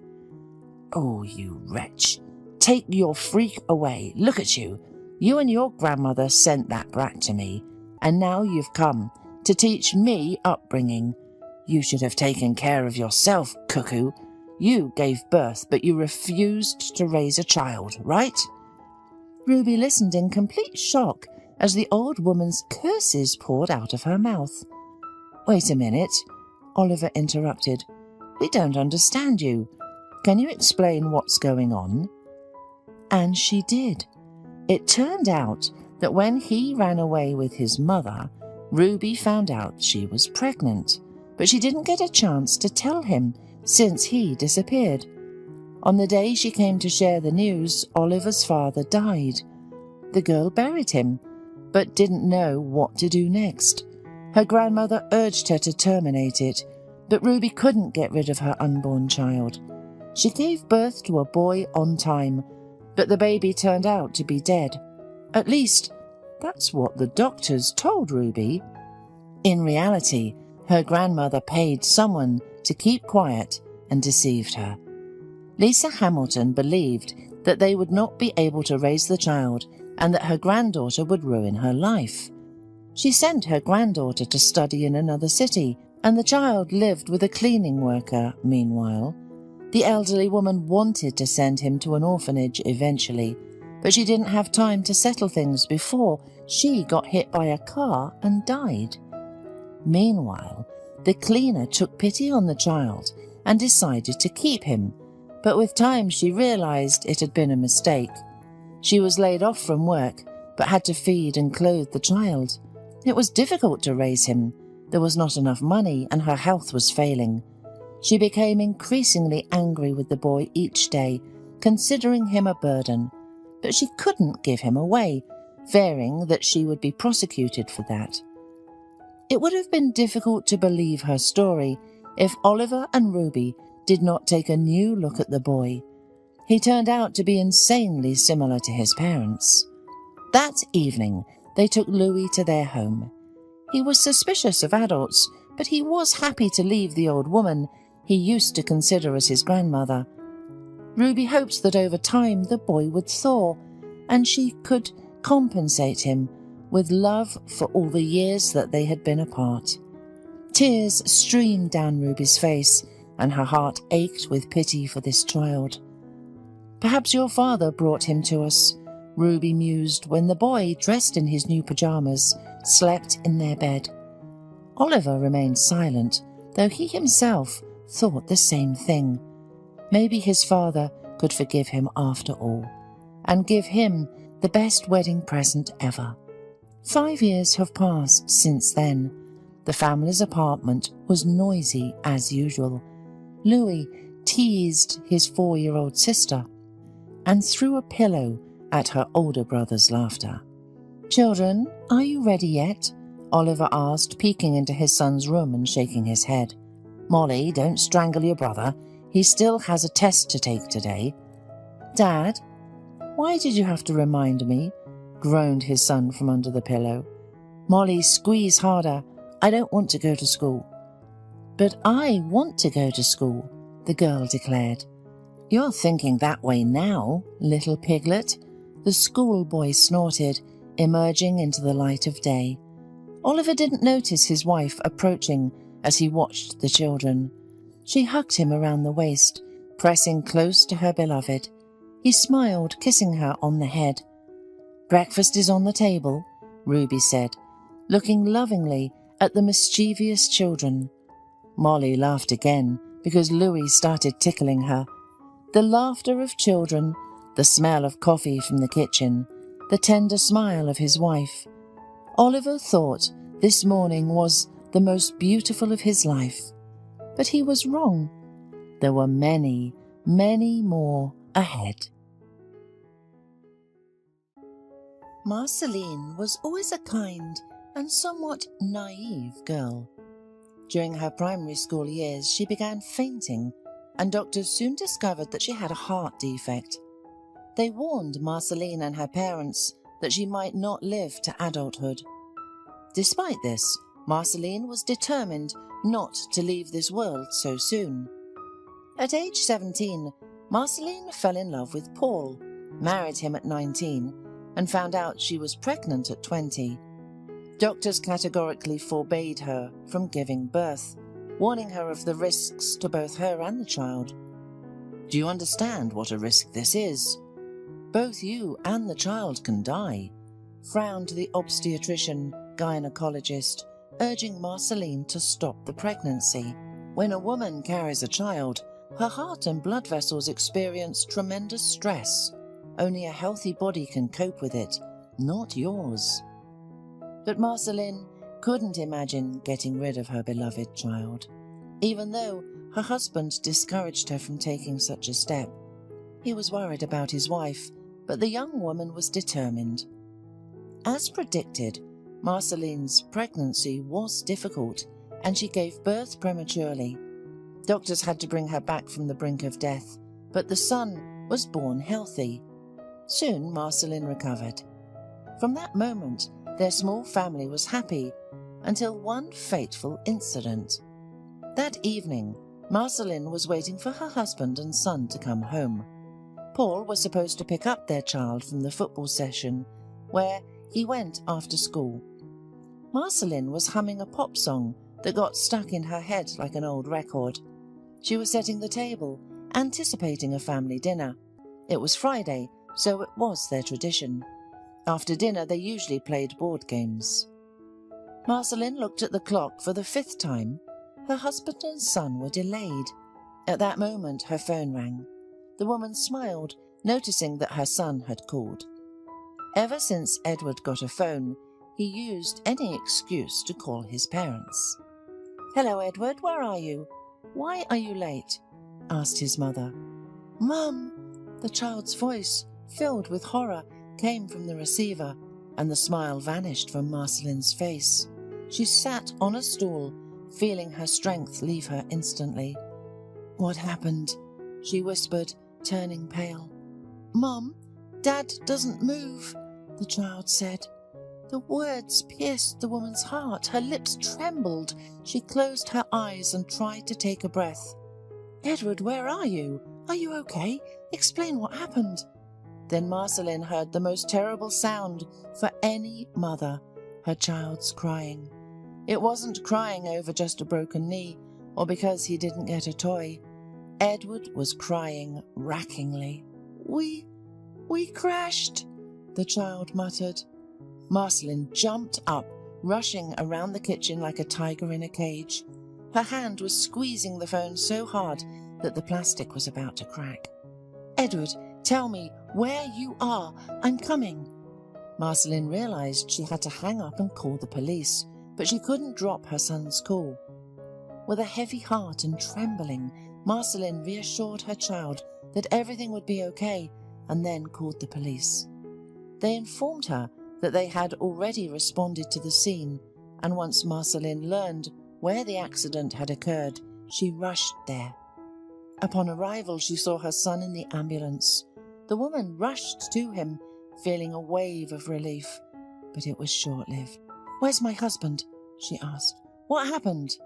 Speaker 2: "Oh, you wretch. Take your freak away. Look at you. You and your grandmother sent that brat to me, and now you've come to teach me upbringing. You should have taken care of yourself, cuckoo. You gave birth, but you refused to raise a child, right?" Ruby listened in complete shock as the old woman's curses poured out of her mouth. "Wait a minute," Oliver interrupted. "We don't understand you. Can you explain what's going on?" And she did. It turned out that when he ran away with his mother, Ruby found out she was pregnant, but she didn't get a chance to tell him since he disappeared. On the day she came to share the news, Oliver's father died. The girl buried him, but didn't know what to do next. Her grandmother urged her to terminate it, but Ruby couldn't get rid of her unborn child. She gave birth to a boy on time, but the baby turned out to be dead. At least, that's what the doctors told Ruby. In reality, her grandmother paid someone to keep quiet and deceived her. Lisa Hamilton believed that they would not be able to raise the child and that her granddaughter would ruin her life. She sent her granddaughter to study in another city, and the child lived with a cleaning worker meanwhile. The elderly woman wanted to send him to an orphanage eventually, but she didn't have time to settle things before she got hit by a car and died. Meanwhile, the cleaner took pity on the child and decided to keep him, but with time she realized it had been a mistake. She was laid off from work, but had to feed and clothe the child. It was difficult to raise him. There was not enough money and her health was failing. She became increasingly angry with the boy each day, considering him a burden, but she couldn't give him away, fearing that she would be prosecuted for that. It would have been difficult to believe her story if Oliver and Ruby did not take a new look at the boy. He turned out to be insanely similar to his parents. That evening, they took Louis to their home. He was suspicious of adults, but he was happy to leave the old woman he used to consider as his grandmother. Ruby hoped that over time the boy would thaw, and she could compensate him with love for all the years that they had been apart. Tears streamed down Ruby's face, and her heart ached with pity for this child. "Perhaps your father brought him to us," Ruby mused when the boy, dressed in his new pajamas, slept in their bed. Oliver remained silent, though he himself thought the same thing. Maybe his father could forgive him after all, and give him the best wedding present ever. 5 years have passed since then. The family's apartment was noisy as usual. Louis teased his 4-year-old sister and threw a pillow at her older brother's laughter. "Children, are you ready yet?" Oliver asked, peeking into his son's room and shaking his head. "Molly, don't strangle your brother. He still has a test to take today." "Dad, why did you have to remind me?" groaned his son from under the pillow. "Molly, squeeze harder. I don't want to go to school." "But I want to go to school," the girl declared. "You're thinking that way now, little piglet," the schoolboy snorted, emerging into the light of day. Oliver didn't notice his wife approaching as he watched the children. She hugged him around the waist, pressing close to her beloved. He smiled, kissing her on the head. "Breakfast is on the table," Ruby said, looking lovingly at the mischievous children. Molly laughed again because Louis started tickling her. The laughter of children, the smell of coffee from the kitchen, the tender smile of his wife. Oliver thought this morning was the most beautiful of his life. But he was wrong. There were many, many more ahead. Marceline was always a kind and somewhat naive girl. During her primary school years, she began fainting, and doctors soon discovered that she had a heart defect. They warned Marceline and her parents that she might not live to adulthood. Despite this, Marceline was determined not to leave this world so soon. At age 17, Marceline fell in love with Paul, married him at 19, and found out she was pregnant at 20. Doctors categorically forbade her from giving birth, warning her of the risks to both her and the child. "Do you understand what a risk this is? Both you and the child can die," frowned the obstetrician-gynecologist, urging Marceline to stop the pregnancy. When a woman carries a child, her heart and blood vessels experience tremendous stress. Only a healthy body can cope with it, not yours. But Marceline couldn't imagine getting rid of her beloved child, even though her husband discouraged her from taking such a step. He was worried about his wife, but the young woman was determined. As predicted, Marceline's pregnancy was difficult, and she gave birth prematurely. Doctors had to bring her back from the brink of death, but the son was born healthy. Soon Marceline recovered. From that moment, their small family was happy, until one fateful incident. That evening, Marceline was waiting for her husband and son to come home. Paul was supposed to pick up their child from the football session, where he went after school. Marceline was humming a pop song that got stuck in her head like an old record. She was setting the table, anticipating a family dinner. It was Friday, so it was their tradition. After dinner, they usually played board games. Marceline looked at the clock for the 5th time. Her husband and son were delayed. At that moment, her phone rang. The woman smiled, noticing that her son had called. Ever since Edward got a phone, he used any excuse to call his parents. "Hello, Edward, where are you? Why are you late?" asked his mother. "Mum!" The child's voice, filled with horror, came from the receiver, and the smile vanished from Marceline's face. She sat on a stool, feeling her strength leave her instantly. "What happened?" she whispered, turning pale. "Mum, Dad doesn't move," the child said. The words pierced the woman's heart. Her lips trembled. She closed her eyes and tried to take a breath. "Edward, where are you? Are you okay? Explain what happened." Then Marceline heard the most terrible sound for any mother, her child's crying. It wasn't crying over just a broken knee or because he didn't get a toy. Edward was crying rackingly. We crashed," the child muttered. Marceline jumped up, rushing around the kitchen like a tiger in a cage. Her hand was squeezing the phone so hard that the plastic was about to crack. "Edward, tell me where you are. I'm coming." Marceline realized she had to hang up and call the police, but she couldn't drop her son's call. With a heavy heart and trembling, Marceline reassured her child that everything would be okay and then called the police. They informed her that they had already responded to the scene, and once Marceline learned where the accident had occurred, she rushed there. Upon arrival, she saw her son in the ambulance. The woman rushed to him, feeling a wave of relief, but it was short-lived. "Where's my husband?" she asked. "What happened?"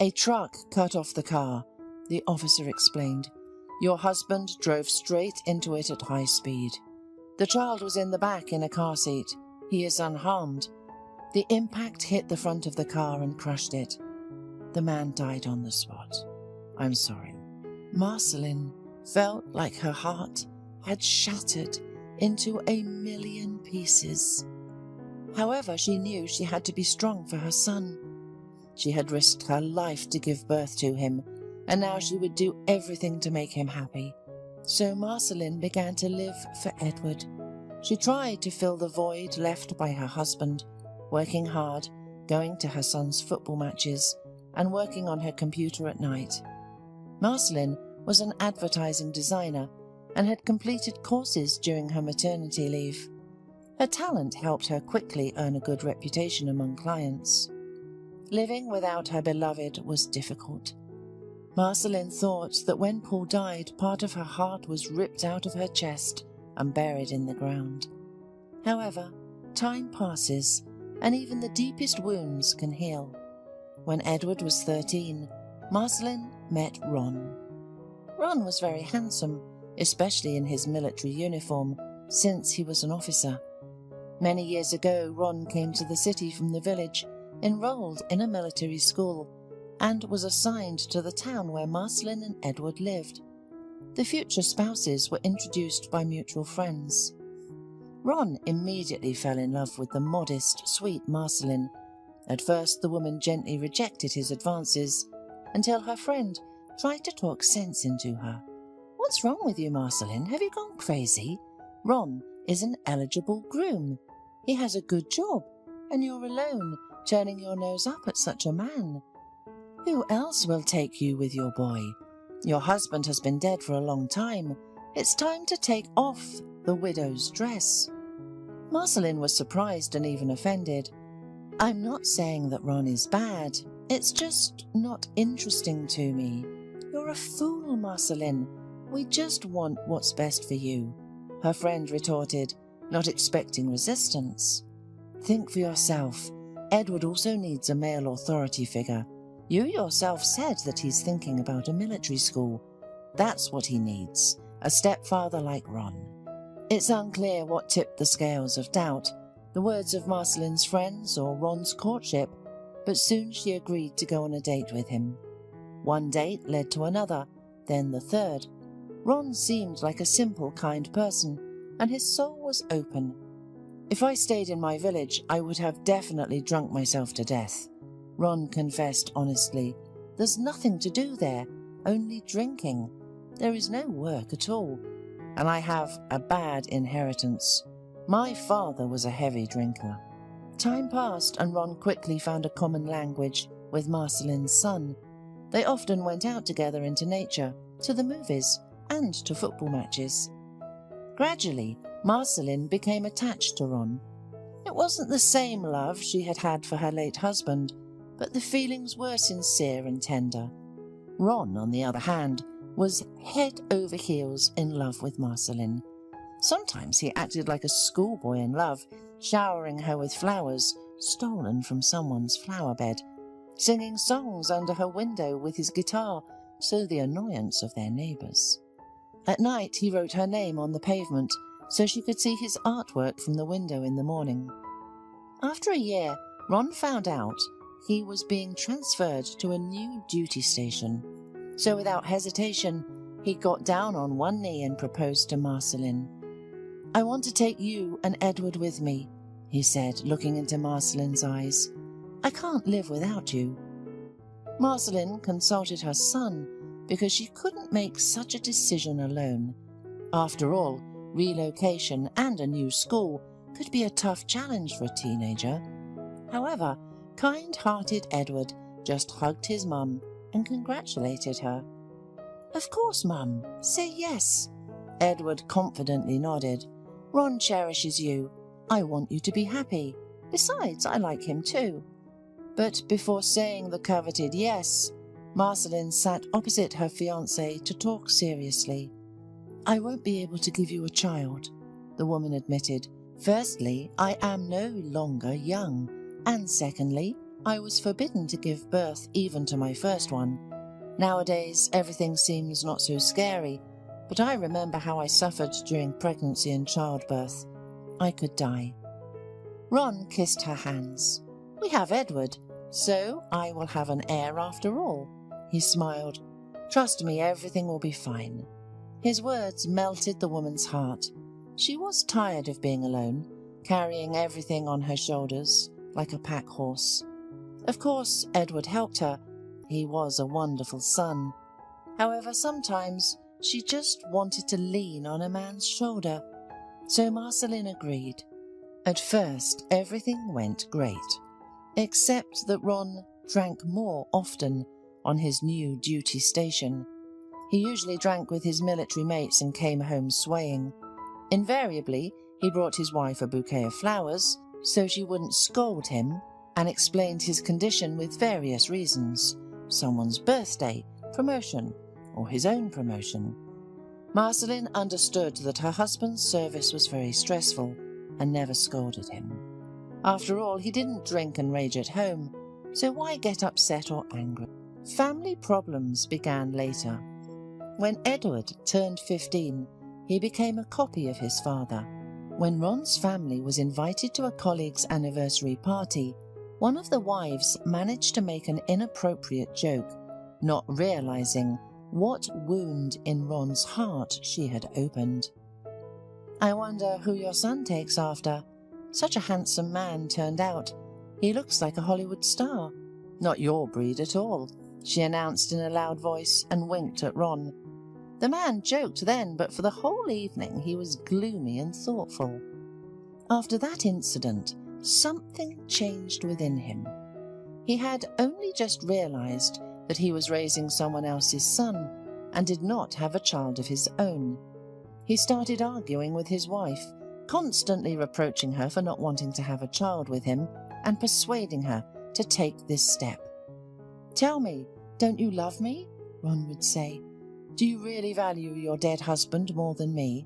Speaker 2: "A truck cut off the car," the officer explained. "Your husband drove straight into it at high speed. The child was in the back in a car seat. He is unharmed. The impact hit the front of the car and crushed it. The man died on the spot. I'm sorry." Marceline felt like her heart had shattered into a million pieces. However, she knew she had to be strong for her son. She had risked her life to give birth to him, and now she would do everything to make him happy. So Marceline began to live for Edward. She tried to fill the void left by her husband, working hard, going to her son's football matches, and working on her computer at night. Marceline was an advertising designer and had completed courses during her maternity leave. Her talent helped her quickly earn a good reputation among clients. Living without her beloved was difficult. Marceline thought that when Paul died, part of her heart was ripped out of her chest and buried in the ground. However, time passes, and even the deepest wounds can heal. When Edward was 13, Marceline met Ron. Ron was very handsome, especially in his military uniform, since he was an officer. Many years ago, Ron came to the city from the village, enrolled in a military school, and was assigned to the town where Marceline and Edward lived. The future spouses were introduced by mutual friends. Ron immediately fell in love with the modest, sweet Marceline. At first, the woman gently rejected his advances, until her friend tried to talk sense into her. "What's wrong with you, Marceline? Have you gone crazy? Ron is an eligible groom. He has a good job, and you're alone, turning your nose up at such a man. Who else will take you with your boy? Your husband has been dead for a long time. It's time to take off the widow's dress." Marceline was surprised and even offended. "I'm not saying that Ron is bad. It's just not interesting to me." "You're a fool, Marceline. We just want what's best for you," her friend retorted, not expecting resistance. "Think for yourself. Edward also needs a male authority figure. You yourself said that he's thinking about a military school. That's what he needs. a stepfather like Ron. It's unclear what tipped the scales of doubt, the words of Marceline's friends or Ron's courtship, but soon she agreed to go on a date with him. One date led to another, then the third. Ron seemed like a simple, kind person, and his soul was open. If I stayed in my village, I would have definitely drunk myself to death. Ron confessed honestly. There's nothing to do there, only drinking. There is no work at all. And I have a bad inheritance. My father was a heavy drinker. Time passed and Ron quickly found a common language with Marceline's son. They often went out together into nature, to the movies, and to football matches. Gradually, Marceline became attached to Ron. It wasn't the same love she had had for her late husband, but the feelings were sincere and tender. Ron, on the other hand, was head over heels in love with Marceline. Sometimes he acted like a schoolboy in love, showering her with flowers stolen from someone's flower bed, singing songs under her window with his guitar, to the annoyance of their neighbours. At night he wrote her name on the pavement so she could see his artwork from the window in the morning. After a year, Ron found out he was being transferred to a new duty station. So without hesitation, he got down on one knee and proposed to Marceline. "I want to take you and Edward with me," he said, looking into Marceline's eyes. "I can't live without you." Marceline consulted her son because she couldn't make such a decision alone. After all, relocation and a new school could be a tough challenge for a teenager. However, kind-hearted Edward just hugged his mum and congratulated her. "Of course, Mum, say yes." Edward confidently nodded. "Ron cherishes you. I want you to be happy. Besides, I like him too." But before saying the coveted yes, Marceline sat opposite her fiancé to talk seriously. "I won't be able to give you a child," the woman admitted. "Firstly, I am no longer young, and secondly, I was forbidden to give birth even to my first one. Nowadays, everything seems not so scary, but I remember how I suffered during pregnancy and childbirth. I could die." Ron kissed her hands. "We have Edward, so I will have an heir after all." He smiled. "Trust me, everything will be fine." His words melted the woman's heart. She was tired of being alone, carrying everything on her shoulders like a pack horse. Of course, Edward helped her. He was a wonderful son. However, sometimes she just wanted to lean on a man's shoulder. So Marceline agreed. At first, everything went great, except that Ron drank more often on his new duty station. He usually drank with his military mates and came home swaying. Invariably, he brought his wife a bouquet of flowers so she wouldn't scold him, and explained his condition with various reasons: someone's birthday, promotion, or his own promotion. Marceline understood that her husband's service was very stressful and never scolded him. After all, he didn't drink and rage at home, so why get upset or angry? Family problems began later. When Edward turned 15, he became a copy of his father. When Ron's family was invited to a colleague's anniversary party, one of the wives managed to make an inappropriate joke, not realizing what wound in Ron's heart she had opened. "I wonder who your son takes after. Such a handsome man turned out. He looks like a Hollywood star." "Not your breed at all," she announced in a loud voice and winked at Ron. The man joked then, but for the whole evening he was gloomy and thoughtful. After that incident, something changed within him. He had only just realized that he was raising someone else's son and did not have a child of his own. He started arguing with his wife, constantly reproaching her for not wanting to have a child with him and persuading her to take this step. "Tell me, don't you love me?" Ron would say. "Do you really value your dead husband more than me?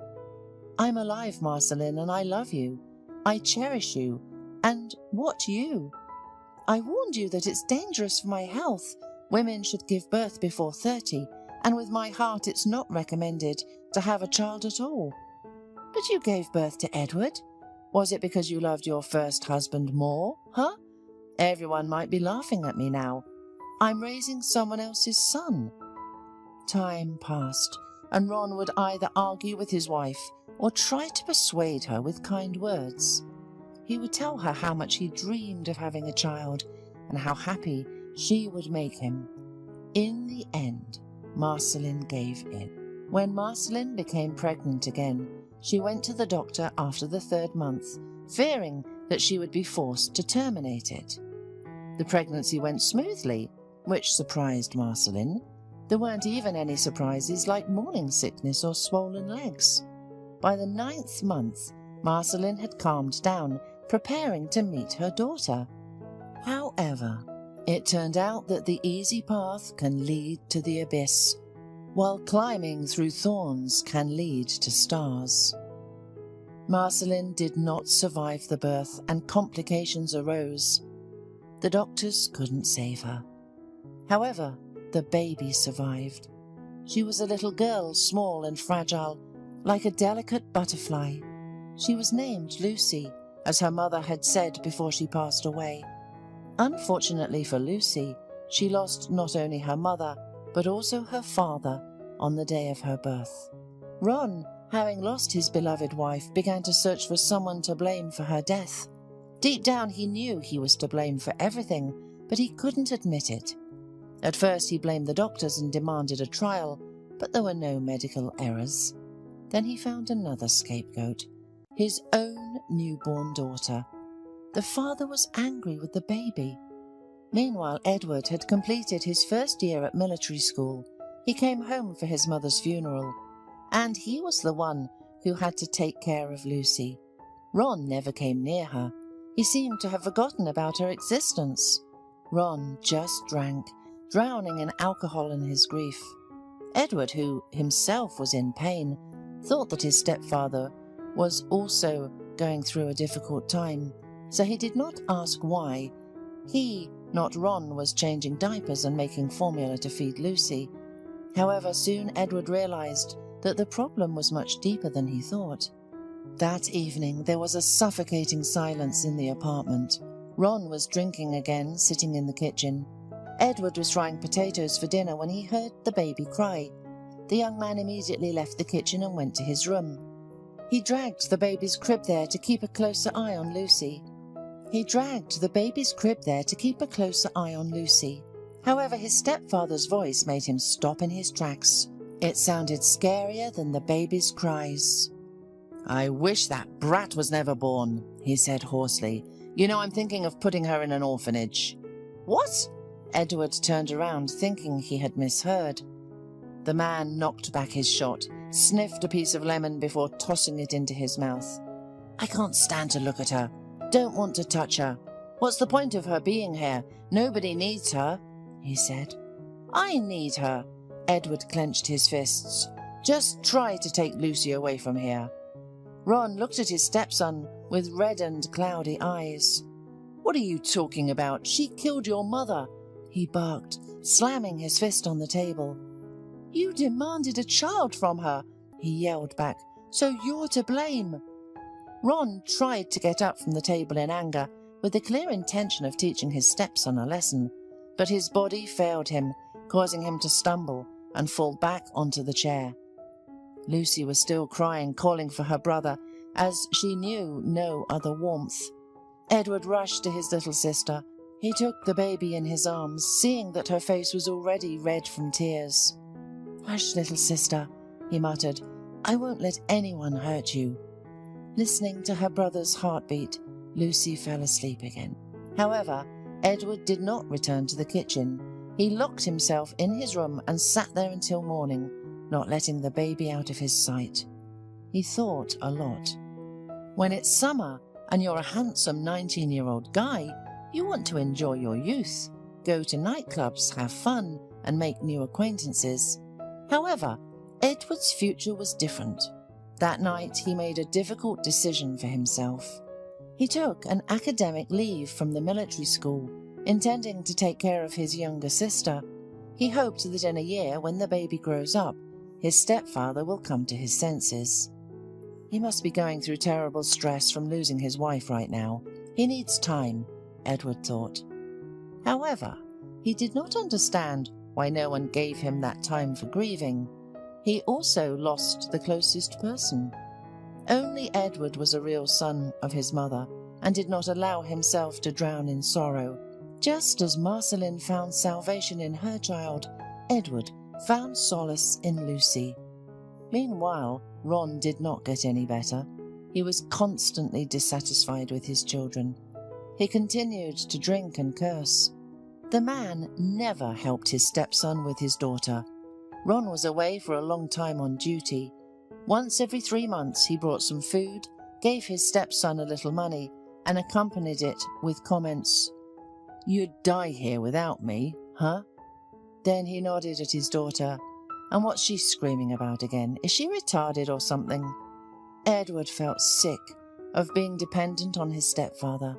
Speaker 2: I'm alive, Marceline, and I love you. I cherish you. And what you? I warned you that it's dangerous for my health. Women should give birth before 30, and with my heart it's not recommended to have a child at all. But you gave birth to Edward. Was it because you loved your first husband more, huh? Everyone might be laughing at me now. I'm raising someone else's son." Time passed, and Ron would either argue with his wife or try to persuade her with kind words. He would tell her how much he dreamed of having a child and how happy she would make him. In the end, Marceline gave in. When Marceline became pregnant again, she went to the doctor after the 3rd month, fearing that she would be forced to terminate it. The pregnancy went smoothly, which surprised Marceline. There weren't even any surprises like morning sickness or swollen legs. By the 9th month, Marceline had calmed down, preparing to meet her daughter. However, it turned out that the easy path can lead to the abyss, while climbing through thorns can lead to stars. Marceline did not survive the birth and complications arose. The doctors couldn't save her. However, the baby survived. She was a little girl, small and fragile, like a delicate butterfly. She was named Lucy, as her mother had said before she passed away. Unfortunately for Lucy, she lost not only her mother, but also her father on the day of her birth. Ron, having lost his beloved wife, began to search for someone to blame for her death. Deep down he knew he was to blame for everything, but he couldn't admit it. At first he blamed the doctors and demanded a trial, but there were no medical errors. Then he found another scapegoat, his own newborn daughter. The father was angry with the baby. Meanwhile, Edward had completed his 1st year at military school. He came home for his mother's funeral, and he was the one who had to take care of Lucy. Ron never came near her. He seemed to have forgotten about her existence. Ron just drank, drowning in alcohol in his grief. Edward, who himself was in pain, thought that his stepfather was also going through a difficult time, so he did not ask why. He, not Ron, was changing diapers and making formula to feed Lucy. However, soon Edward realized that the problem was much deeper than he thought. That evening there was a suffocating silence in the apartment. Ron was drinking again, sitting in the kitchen. Edward was frying potatoes for dinner when he heard the baby cry. The young man immediately left the kitchen and went to his room. He dragged the baby's crib there to keep a closer eye on Lucy. However, his stepfather's voice made him stop in his tracks. It sounded scarier than the baby's cries. "I wish that brat was never born," he said hoarsely. "You know, I'm thinking of putting her in an orphanage." "What?" Edward turned around, thinking he had misheard. The man knocked back his shot, sniffed a piece of lemon before tossing it into his mouth. "I can't stand to look at her. Don't want to touch her. What's the point of her being here? Nobody needs her," he said. "I need her." Edward clenched his fists. "Just try to take Lucy away from here." Ron looked at his stepson with reddened, cloudy eyes. "What are you talking about? She killed your mother," he barked, slamming his fist on the table. "You demanded a child from her," he yelled back, "so you're to blame." Ron tried to get up from the table in anger, with the clear intention of teaching his stepson a lesson, but his body failed him, causing him to stumble and fall back onto the chair. Lucy was still crying, calling for her brother, as she knew no other warmth. Edward rushed to his little sister. He took the baby in his arms, seeing that her face was already red from tears. "Hush, little sister," he muttered. "I won't let anyone hurt you." Listening to her brother's heartbeat, Lucy fell asleep again. However, Edward did not return to the kitchen. He locked himself in his room and sat there until morning, not letting the baby out of his sight. He thought a lot. When it's summer and you're a handsome 19-year-old guy, you want to enjoy your youth, go to nightclubs, have fun, and make new acquaintances. However, Edward's future was different. That night he made a difficult decision for himself. He took an academic leave from the military school, intending to take care of his younger sister. He hoped that in a year, when the baby grows up, his stepfather will come to his senses. He must be going through terrible stress from losing his wife right now. He needs time, Edward thought. However, he did not understand why no one gave him that time for grieving. He also lost the closest person. Only Edward was a real son of his mother and did not allow himself to drown in sorrow. Just as Marceline found salvation in her child, Edward found solace in Lucy. Meanwhile, Ron did not get any better. He was constantly dissatisfied with his children. He continued to drink and curse. The man never helped his stepson with his daughter. Ron was away for a long time on duty. Once every 3 months he brought some food, gave his stepson a little money, and accompanied it with comments, "You'd die here without me, huh?" Then he nodded at his daughter. "And what's she screaming about again? Is she retarded or something?" Edward felt sick of being dependent on his stepfather.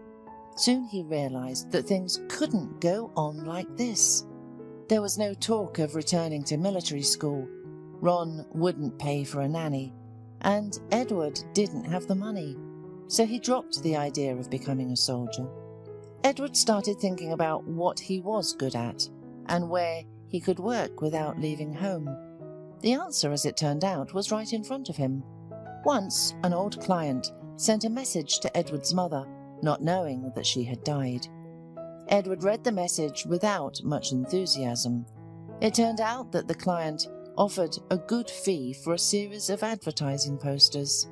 Speaker 2: Soon he realized that things couldn't go on like this. There was no talk of returning to military school. Ron wouldn't pay for a nanny, and Edward didn't have the money. So he dropped the idea of becoming a soldier. Edward started thinking about what he was good at and where he could work without leaving home. The answer, as it turned out, was right in front of him. Once, an old client sent a message to Edward's mother, not knowing that she had died. Edward read the message without much enthusiasm. It turned out that the client offered a good fee for a series of advertising posters.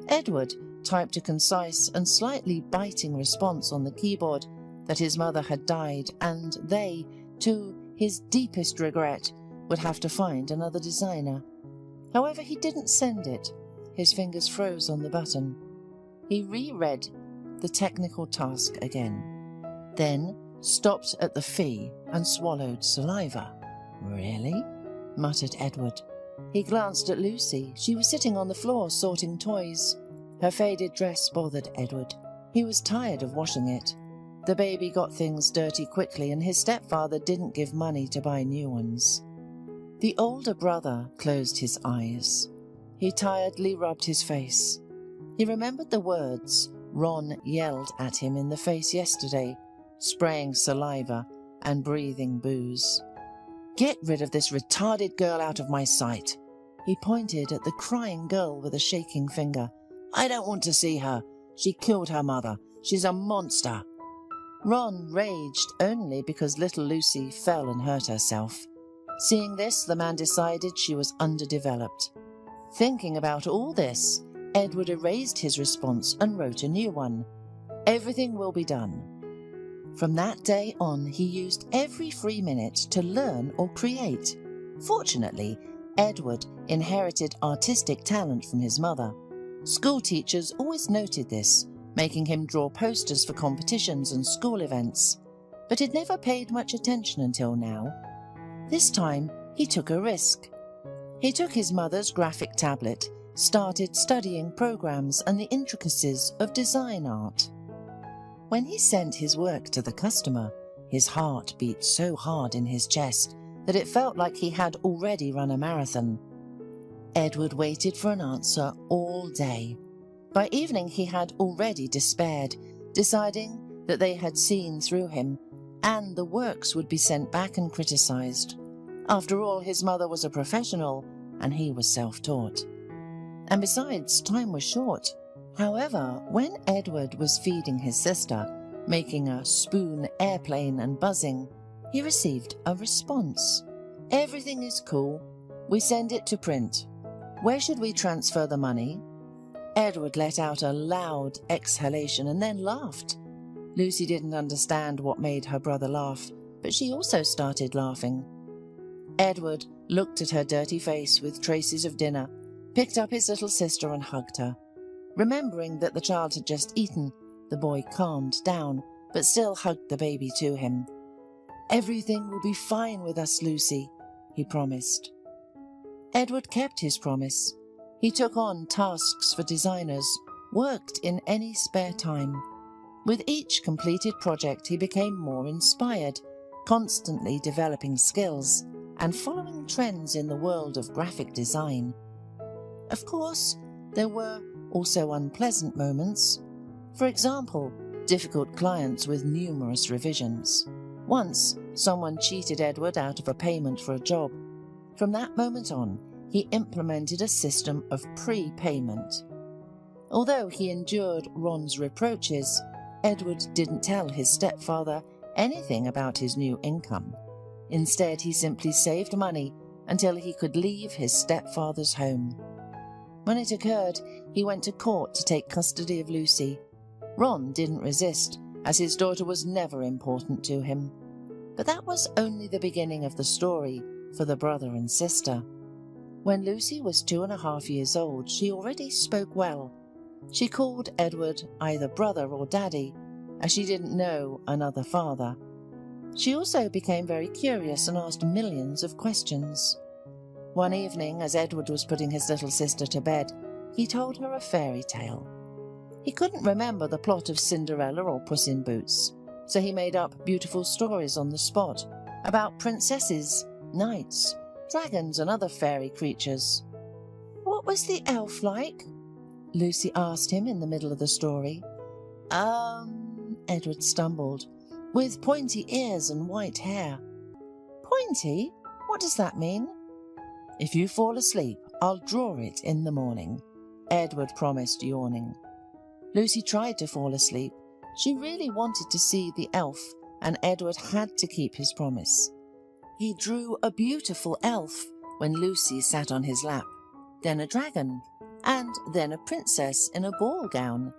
Speaker 2: Edward typed a concise and slightly biting response on the keyboard that his mother had died and they, to his deepest regret, would have to find another designer. However, he didn't send it. His fingers froze on the button. He reread the technical task again, then stopped at the fee and swallowed saliva. "Really?" muttered Edward. He glanced at Lucy. She was sitting on the floor sorting toys. Her faded dress bothered Edward. He was tired of washing it. The baby got things dirty quickly, and his stepfather didn't give money to buy new ones. The older brother closed his eyes. He tiredly rubbed his face. He remembered the words Ron yelled at him in the face yesterday, spraying saliva and breathing booze. "Get rid of this retarded girl out of my sight." He pointed at the crying girl with a shaking finger. "I don't want to see her. She killed her mother. She's a monster." Ron raged only because little Lucy fell and hurt herself. Seeing this, the man decided she was underdeveloped. Thinking about all this, Edward erased his response and wrote a new one. "Everything will be done." From that day on, he used every free minute to learn or create. Fortunately, Edward inherited artistic talent from his mother. School teachers always noted this, making him draw posters for competitions and school events. But he'd never paid much attention until now. This time, he took a risk. He took his mother's graphic tablet, started studying programs and the intricacies of design art. When he sent his work to the customer, his heart beat so hard in his chest that it felt like he had already run a marathon. Edward waited for an answer all day. By evening he had already despaired, deciding that they had seen through him, and the works would be sent back and criticized. After all, his mother was a professional, and he was self-taught. And besides, time was short. However, when Edward was feeding his sister, making a spoon airplane and buzzing, he received a response. "Everything is cool. We send it to print. Where should we transfer the money?" Edward let out a loud exhalation and then laughed. Lucy didn't understand what made her brother laugh, but she also started laughing. Edward looked at her dirty face with traces of dinner, picked up his little sister and hugged her. Remembering that the child had just eaten, the boy calmed down, but still hugged the baby to him. "Everything will be fine with us, Lucy," he promised. Edward kept his promise. He took on tasks for designers, worked in any spare time. With each completed project, he became more inspired, constantly developing skills and following trends in the world of graphic design. Of course, there were also unpleasant moments. For example, difficult clients with numerous revisions. Once, someone cheated Edward out of a payment for a job. From that moment on, he implemented a system of prepayment. Although he endured Ron's reproaches, Edward didn't tell his stepfather anything about his new income. Instead, he simply saved money until he could leave his stepfather's home. When it occurred, he went to court to take custody of Lucy. Ron didn't resist, as his daughter was never important to him. But that was only the beginning of the story for the brother and sister. When Lucy was 2.5 years old, she already spoke well. She called Edward either brother or daddy, as she didn't know another father. She also became very curious and asked millions of questions. One evening, as Edward was putting his little sister to bed, he told her a fairy tale. He couldn't remember the plot of Cinderella or Puss in Boots, so he made up beautiful stories on the spot about princesses, knights, dragons and other fairy creatures. "What was the elf like?" Lucy asked him in the middle of the story. Edward stumbled. "With pointy ears and white hair." "Pointy? What does that mean?" "If you fall asleep, I'll draw it in the morning," Edward promised, yawning. Lucy tried to fall asleep. She really wanted to see the elf, and Edward had to keep his promise. He drew a beautiful elf when Lucy sat on his lap, then a dragon, and then a princess in a ball gown.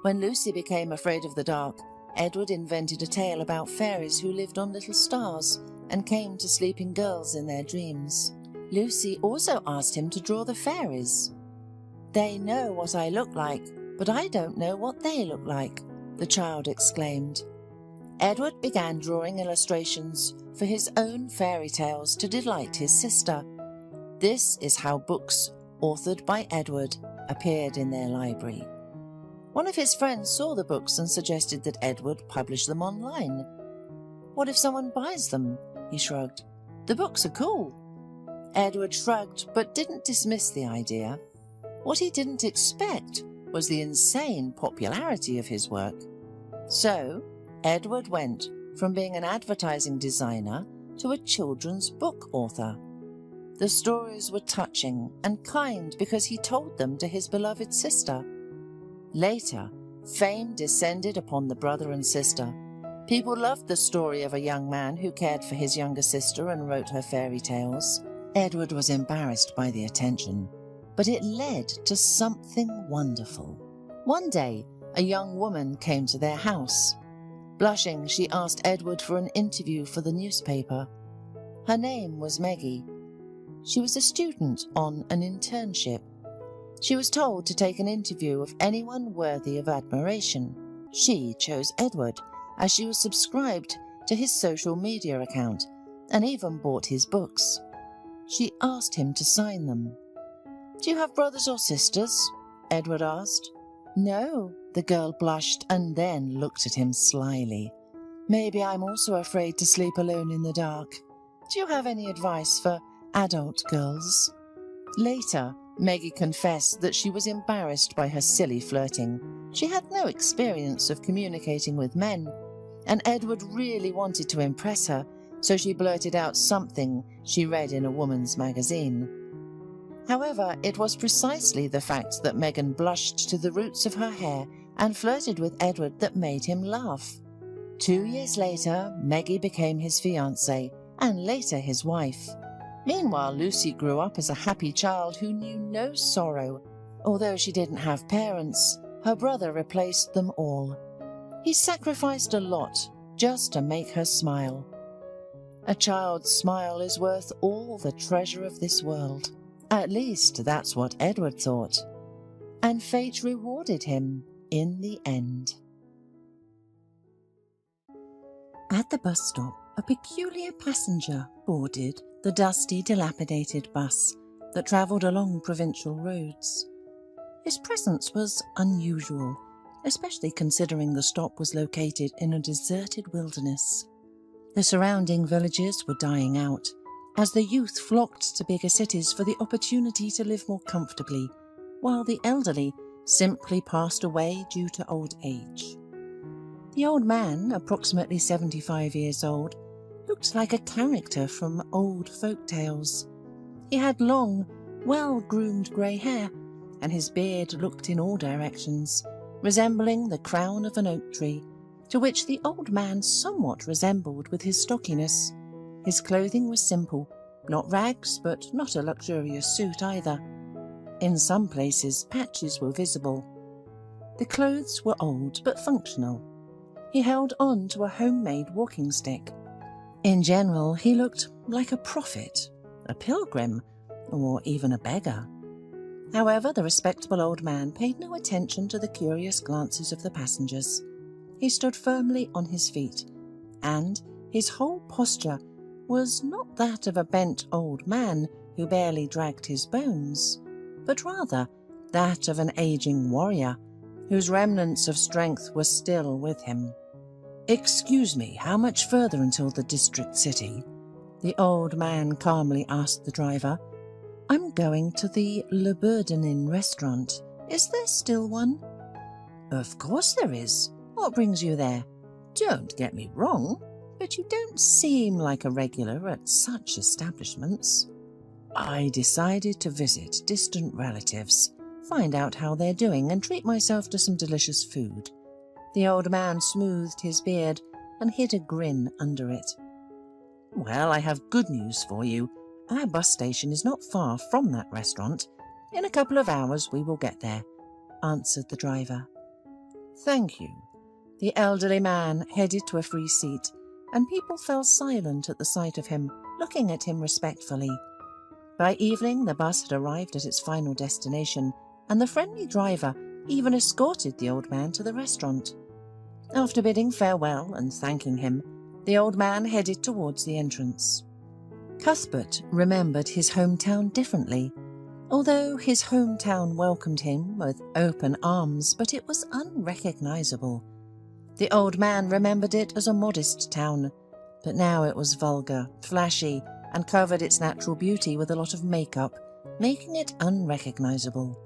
Speaker 2: When Lucy became afraid of the dark, Edward invented a tale about fairies who lived on little stars and came to sleeping girls in their dreams. Lucy also asked him to draw the fairies. "They know what I look like, but I don't know what they look like," the child exclaimed. Edward began drawing illustrations for his own fairy tales to delight his sister. This is how books authored by Edward appeared in their library. One of his friends saw the books and suggested that Edward publish them online. "What if someone buys them?" he shrugged. "The books are cool." Edward shrugged but didn't dismiss the idea. What he didn't expect was the insane popularity of his work. So, Edward went from being an advertising designer to a children's book author. The stories were touching and kind because he told them to his beloved sister. Later, fame descended upon the brother and sister. People loved the story of a young man who cared for his younger sister and wrote her fairy tales. Edward was embarrassed by the attention, but it led to something wonderful. One day, a young woman came to their house. Blushing, she asked Edward for an interview for the newspaper. Her name was Maggie. She was a student on an internship. She was told to take an interview of anyone worthy of admiration. She chose Edward, as she was subscribed to his social media account and even bought his books. She asked him to sign them. "Do you have brothers or sisters?" Edward asked. "No," the girl blushed and then looked at him slyly. "Maybe I'm also afraid to sleep alone in the dark. Do you have any advice for adult girls?" Later, Maggie confessed that she was embarrassed by her silly flirting. She had no experience of communicating with men, and Edward really wanted to impress her, so she blurted out something she read in a woman's magazine. However, it was precisely the fact that Megan blushed to the roots of her hair and flirted with Edward that made him laugh. 2 years later, Maggie became his fiancée, and later his wife. Meanwhile, Lucy grew up as a happy child who knew no sorrow. Although she didn't have parents, her brother replaced them all. He sacrificed a lot just to make her smile. A child's smile is worth all the treasure of this world. At least that's what Edward thought. And fate rewarded him in the end. At the bus stop, a peculiar passenger boarded the dusty, dilapidated bus that travelled along provincial roads. His presence was unusual, especially considering the stop was located in a deserted wilderness. The surrounding villages were dying out, as the youth flocked to bigger cities for the opportunity to live more comfortably, while the elderly simply passed away due to old age. The old man, approximately 75 years old, looked like a character from old folk tales. He had long, well-groomed grey hair, and his beard looked in all directions, resembling the crown of an oak tree, to which the old man somewhat resembled with his stockiness. His clothing was simple, not rags, but not a luxurious suit either. In some places, patches were visible. The clothes were old but functional. He held on to a homemade walking stick. In general, he looked like a prophet, a pilgrim, or even a beggar. However, the respectable old man paid no attention to the curious glances of the passengers. He stood firmly on his feet, and his whole posture was not that of a bent old man who barely dragged his bones, but rather that of an aging warrior whose remnants of strength were still with him. "Excuse me, how much further until the district city?" the old man calmly asked the driver. "I'm going to the Le Bourdanin restaurant. Is there still one?" "Of course there is. What brings you there? Don't get me wrong, but you don't seem like a regular at such establishments." "I decided to visit distant relatives, find out how they're doing, and treat myself to some delicious food." The old man smoothed his beard and hid a grin under it. "Well, I have good news for you. Our bus station is not far from that restaurant. In a couple of hours we will get there," answered the driver. "Thank you." The elderly man headed to a free seat, and people fell silent at the sight of him, looking at him respectfully. By evening, the bus had arrived at its final destination, and the friendly driver even escorted the old man to the restaurant. After bidding farewell and thanking him, the old man headed towards the entrance. Cuthbert remembered his hometown differently. Although his hometown welcomed him with open arms, but it was unrecognizable. The old man remembered it as a modest town, but now it was vulgar, flashy, and covered its natural beauty with a lot of makeup, making it unrecognizable.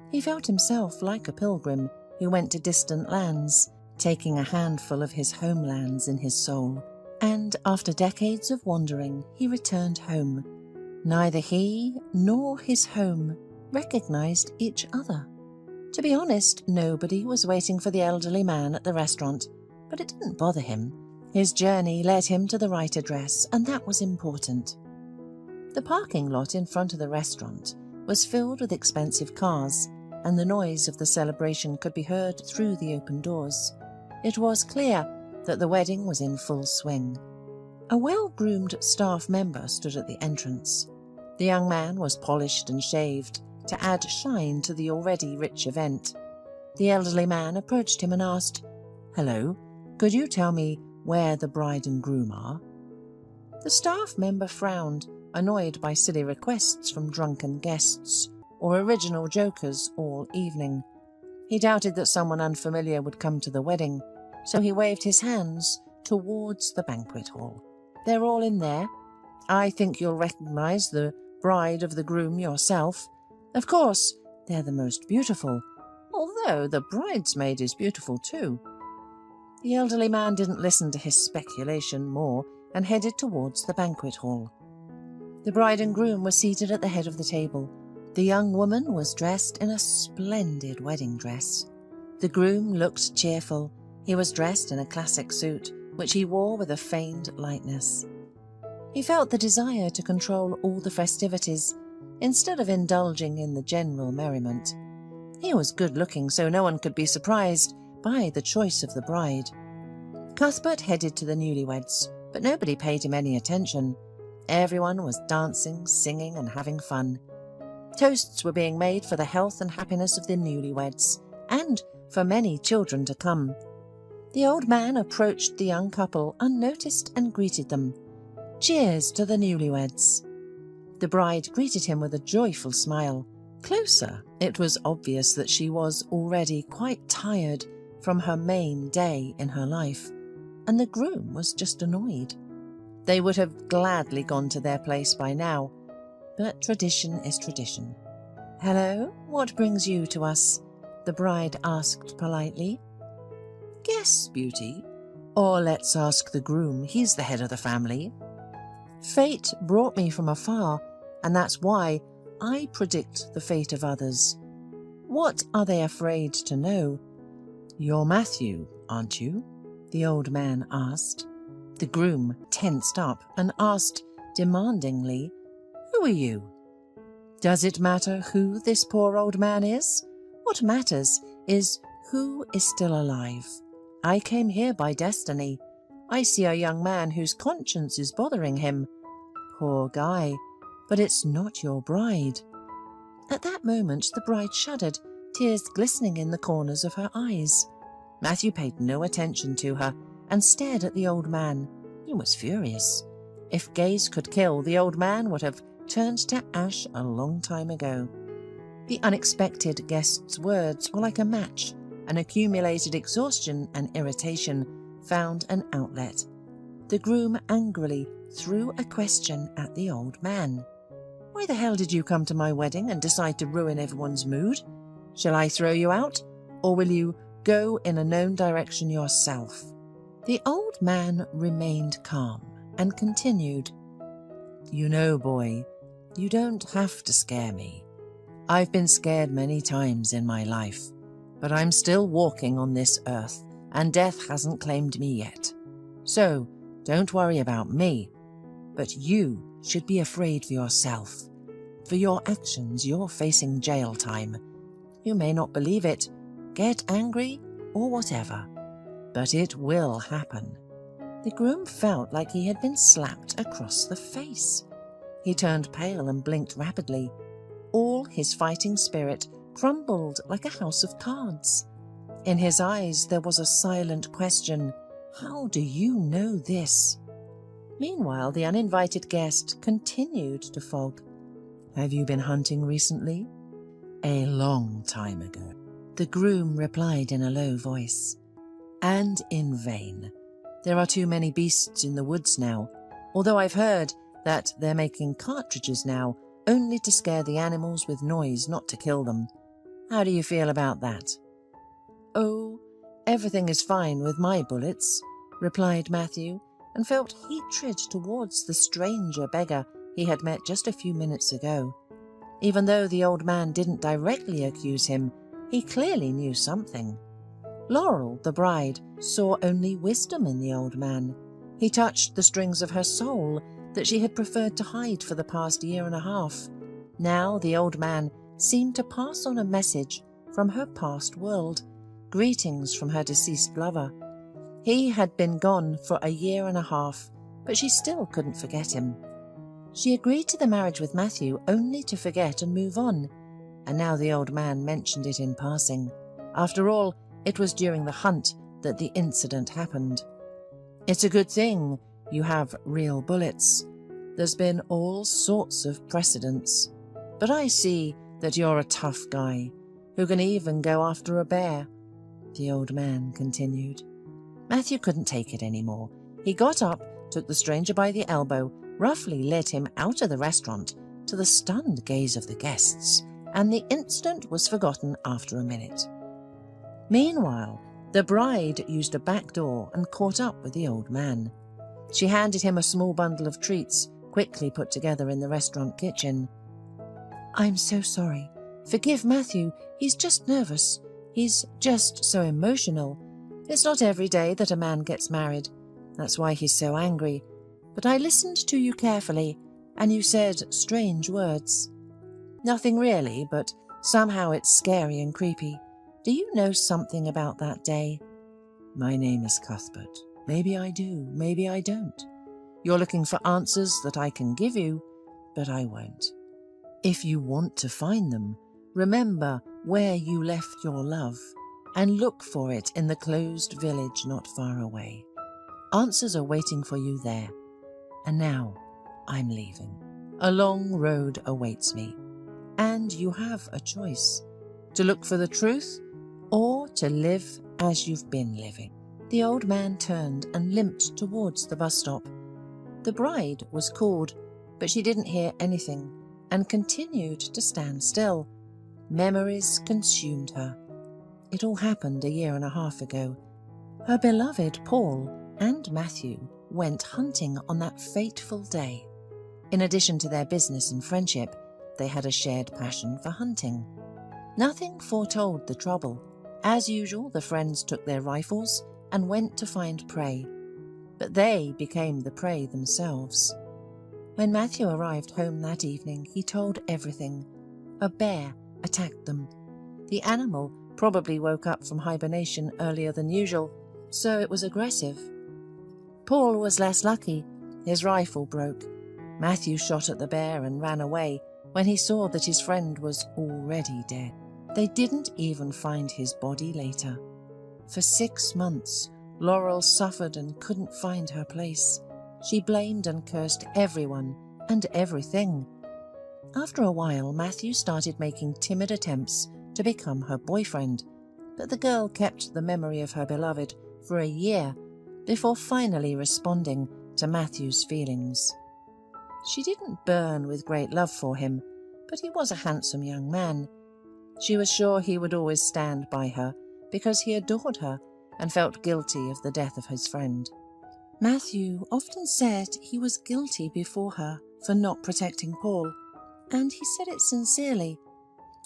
Speaker 2: He felt himself like a pilgrim who went to distant lands, taking a handful of his homelands in his soul, and after decades of wandering, he returned home. Neither he nor his home recognized each other. To be honest, nobody was waiting for the elderly man at the restaurant, but it didn't bother him. His journey led him to the right address, and that was important. The parking lot in front of the restaurant was filled with expensive cars, and the noise of the celebration could be heard through the open doors. It was clear that the wedding was in full swing. A well-groomed staff member stood at the entrance. The young man was polished and shaved to add shine to the already rich event. The elderly man approached him and asked, "Hello, could you tell me where the bride and groom are?" The staff member frowned, annoyed by silly requests from drunken guests or original jokers all evening. He doubted that someone unfamiliar would come to the wedding, so he waved his hands towards the banquet hall. "They're all in there. I think you'll recognize the bride of the groom yourself. Of course, they're the most beautiful, although the bridesmaid is beautiful too." The elderly man didn't listen to his speculation more and headed towards the banquet hall. The bride and groom were seated at the head of the table. The young woman was dressed in a splendid wedding dress. The groom looked cheerful. He was dressed in a classic suit, which he wore with a feigned lightness. He felt the desire to control all the festivities, instead of indulging in the general merriment. He was good-looking, so no one could be surprised by the choice of the bride. Cuthbert headed to the newlyweds, but nobody paid him any attention. Everyone was dancing, singing, and having fun. Toasts were being made for the health and happiness of the newlyweds, and for many children to come. The old man approached the young couple unnoticed and greeted them. "Cheers to the newlyweds." The bride greeted him with a joyful smile. Closer, it was obvious that she was already quite tired from her main day in her life, and the groom was just annoyed. They would have gladly gone to their place by now, but tradition is tradition. "Hello, what brings you to us?" the bride asked politely. "Guess, beauty. Or let's ask the groom, he's the head of the family. Fate brought me from afar, and that's why I predict the fate of others. What are they afraid to know?" "You're Matthew, aren't you?" the old man asked. The groom tensed up and asked demandingly, "Who are you?" "Does it matter who this poor old man is? What matters is who is still alive. I came here by destiny. I see a young man whose conscience is bothering him. Poor guy, but it's not your bride." At that moment the bride shuddered, tears glistening in the corners of her eyes. Matthew paid no attention to her and stared at the old man. He was furious. If gaze could kill, the old man would have turned to ash a long time ago. The unexpected guest's words were like a match. An accumulated exhaustion and irritation found an outlet. The groom angrily threw a question at the old man. "Why the hell did you come to my wedding and decide to ruin everyone's mood? Shall I throw you out, or will you go in a known direction yourself?" The old man remained calm and continued, "You know, boy, you don't have to scare me. I've been scared many times in my life, but I'm still walking on this earth, and death hasn't claimed me yet. So don't worry about me, but you should be afraid for yourself. For your actions, you're facing jail time. You may not believe it, get angry, or whatever, but it will happen." The groom felt like he had been slapped across the face. He turned pale and blinked rapidly. All his fighting spirit crumbled like a house of cards. In his eyes there was a silent question. "How do you know this?" Meanwhile, the uninvited guest continued to fog. "Have you been hunting recently?" "A long time ago," the groom replied in a low voice. "And in vain. There are too many beasts in the woods now, although I've heard that they're making cartridges now only to scare the animals with noise, not to kill them. How do you feel about that?" "Oh, everything is fine with my bullets," replied Matthew, and felt hatred towards the stranger beggar he had met just a few minutes ago. Even though the old man didn't directly accuse him, he clearly knew something. Laurel, the bride, saw only wisdom in the old man. He touched the strings of her soul that she had preferred to hide for the past year and a half. Now the old man seemed to pass on a message from her past world, greetings from her deceased lover. He had been gone for a year and a half, but she still couldn't forget him. She agreed to the marriage with Matthew only to forget and move on, and now the old man mentioned it in passing. After all, it was during the hunt that the incident happened. "It's a good thing you have real bullets. There's been all sorts of precedents. But I see that you're a tough guy, who can even go after a bear," the old man continued. Matthew couldn't take it anymore. He got up, took the stranger by the elbow, roughly led him out of the restaurant to the stunned gaze of the guests, and the incident was forgotten after a minute. Meanwhile, the bride used a back door and caught up with the old man. She handed him a small bundle of treats, quickly put together in the restaurant kitchen. "I'm so sorry. Forgive Matthew. He's just nervous. He's just so emotional. It's not every day that a man gets married. That's why he's so angry. But I listened to you carefully, and you said strange words. Nothing really, but somehow it's scary and creepy. Do you know something about that day?" "My name is Cuthbert. Maybe I do, maybe I don't. You're looking for answers that I can give you, but I won't. If you want to find them, remember where you left your love, and look for it in the closed village not far away. Answers are waiting for you there. And now, I'm leaving. A long road awaits me, and you have a choice, to look for the truth or to live as you've been living." The old man turned and limped towards the bus stop. The bride was called, but she didn't hear anything and continued to stand still. Memories consumed her. It all happened 1.5 years ago. Her beloved Paul and Matthew went hunting on that fateful day. In addition to their business and friendship, they had a shared passion for hunting. Nothing foretold the trouble. As usual, the friends took their rifles and went to find prey. But they became the prey themselves. When Matthew arrived home that evening, he told everything. A bear attacked them. The animal probably woke up from hibernation earlier than usual, so it was aggressive. Paul was less lucky. His rifle broke. Matthew shot at the bear and ran away when he saw that his friend was already dead. They didn't even find his body later. For 6 months, Laurel suffered and couldn't find her place. She blamed and cursed everyone and everything. After a while, Matthew started making timid attempts to become her boyfriend, but the girl kept the memory of her beloved for 1 year before finally responding to Matthew's feelings. She didn't burn with great love for him, but he was a handsome young man. She was sure he would always stand by her because he adored her and felt guilty of the death of his friend. Matthew often said he was guilty before her for not protecting Paul, and he said it sincerely.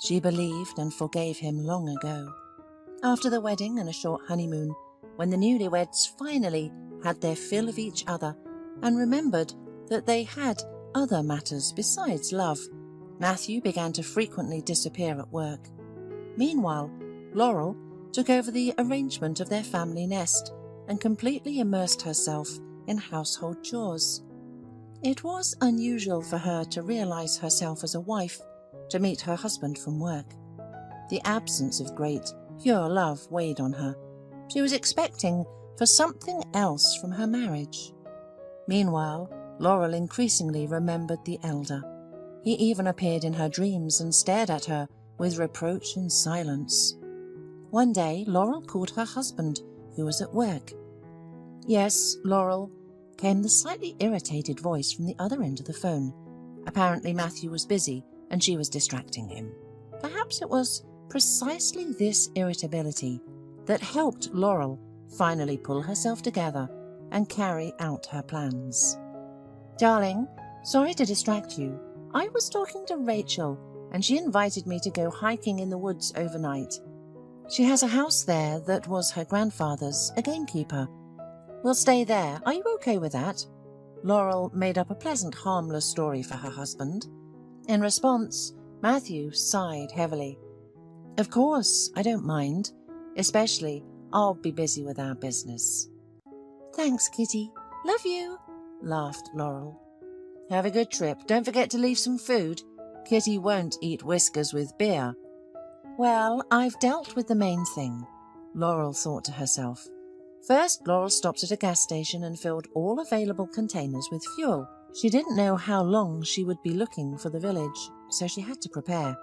Speaker 2: She believed and forgave him long ago. After the wedding and a short honeymoon, when the newlyweds finally had their fill of each other and remembered that they had other matters besides love, Matthew began to frequently disappear at work. Meanwhile, Laurel took over the arrangement of their family nest and completely immersed herself in household chores. It was unusual for her to realize herself as a wife to meet her husband from work. The absence of great, pure love weighed on her. She was expecting for something else from her marriage. Meanwhile, Laurel increasingly remembered the elder. He even appeared in her dreams and stared at her with reproach and silence. One day, Laurel called her husband, who was at work. "Yes, Laurel," came the slightly irritated voice from the other end of the phone. Apparently Matthew was busy and she was distracting him. Perhaps it was precisely this irritability that helped Laurel finally pull herself together and carry out her plans. "Darling, sorry to distract you. I was talking to Rachel and she invited me to go hiking in the woods overnight. She has a house there that was her grandfather's, a gamekeeper. We'll stay there. Are you okay with that?" Laurel made up a pleasant, harmless story for her husband. In response, Matthew sighed heavily. "Of course, I don't mind. Especially, I'll be busy with our business." "Thanks, Kitty. Love you," laughed Laurel. "Have a good trip. Don't forget to leave some food. Kitty won't eat Whiskers with beer." "Well, I've dealt with the main thing," Laurel thought to herself. First, Laurel stopped at a gas station and filled all available containers with fuel. She didn't know how long she would be looking for the village, so she had to prepare.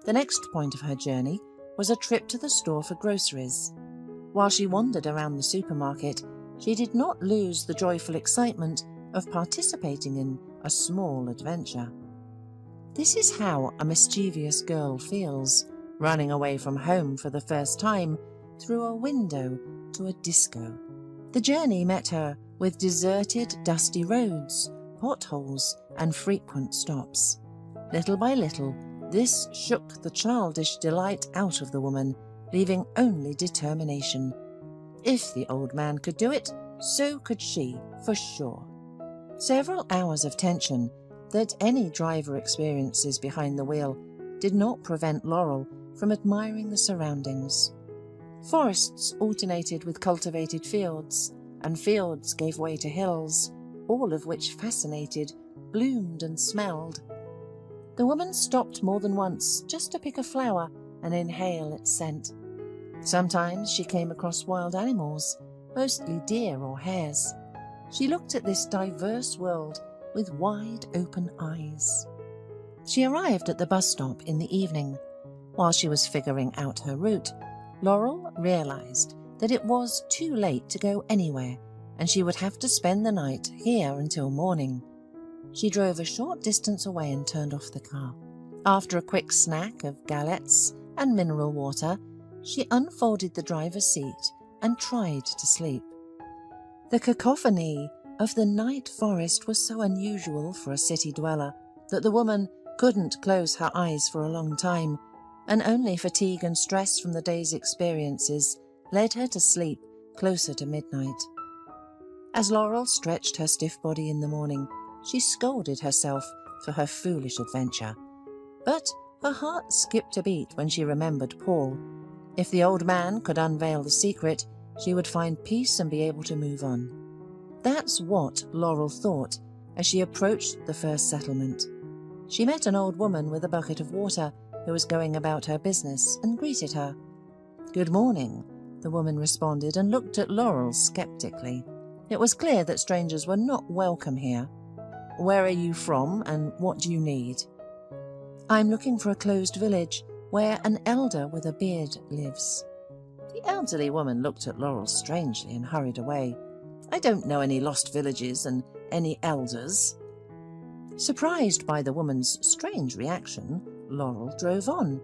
Speaker 2: The next point of her journey was a trip to the store for groceries. While she wandered around the supermarket, she did not lose the joyful excitement of participating in a small adventure. This is how a mischievous girl feels, running away from home for the first time through a window to a disco. The journey met her with deserted, dusty roads, potholes, and frequent stops. Little by little, this shook the childish delight out of the woman, leaving only determination. If the old man could do it, so could she, for sure. Several hours of tension that any driver experiences behind the wheel did not prevent Laurel from admiring the surroundings. Forests alternated with cultivated fields, and fields gave way to hills, all of which fascinated, bloomed and smelled. The woman stopped more than once just to pick a flower and inhale its scent. Sometimes she came across wild animals, mostly deer or hares. She looked at this diverse world with wide open eyes. She arrived at the bus stop in the evening. While she was figuring out her route, Laurel realized that it was too late to go anywhere, and she would have to spend the night here until morning. She drove a short distance away and turned off the car. After a quick snack of galettes and mineral water, she unfolded the driver's seat and tried to sleep. The cacophony of the night forest was so unusual for a city dweller that the woman couldn't close her eyes for a long time, and only fatigue and stress from the day's experiences led her to sleep closer to midnight. As Laurel stretched her stiff body in the morning, she scolded herself for her foolish adventure. But her heart skipped a beat when she remembered Paul. If the old man could unveil the secret, she would find peace and be able to move on. That's what Laurel thought as she approached the first settlement. She met an old woman with a bucket of water who was going about her business and greeted her. "Good morning," the woman responded and looked at Laurel skeptically. It was clear that strangers were not welcome here. "Where are you from and what do you need?" "I'm looking for a closed village where an elder with a beard lives." The elderly woman looked at Laurel strangely and hurried away. "I don't know any lost villages and any elders." Surprised by the woman's strange reaction, Laurel drove on.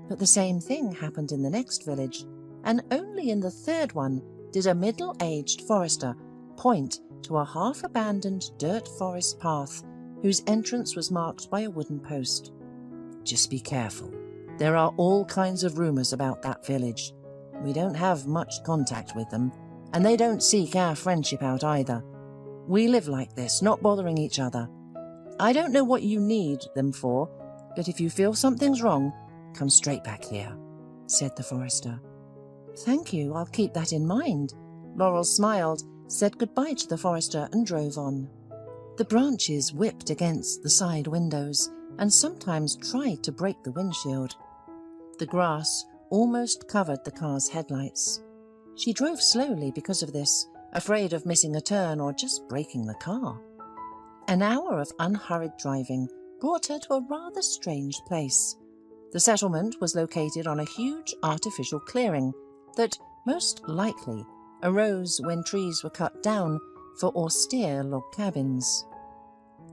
Speaker 2: But the same thing happened in the next village, and only in the third one did a middle-aged forester point to a half-abandoned dirt forest path whose entrance was marked by a wooden post. "Just be careful. There are all kinds of rumors about that village. We don't have much contact with them, and they don't seek our friendship out either. We live like this, not bothering each other. I don't know what you need them for, but if you feel something's wrong, come straight back here," said the forester. "Thank you, I'll keep that in mind." Laurel smiled, said goodbye to the forester and drove on. The branches whipped against the side windows and sometimes tried to break the windshield. The grass almost covered the car's headlights. She drove slowly because of this, afraid of missing a turn or just breaking the car. An hour of unhurried driving brought her to a rather strange place. The settlement was located on a huge artificial clearing that most likely arose when trees were cut down for austere log cabins.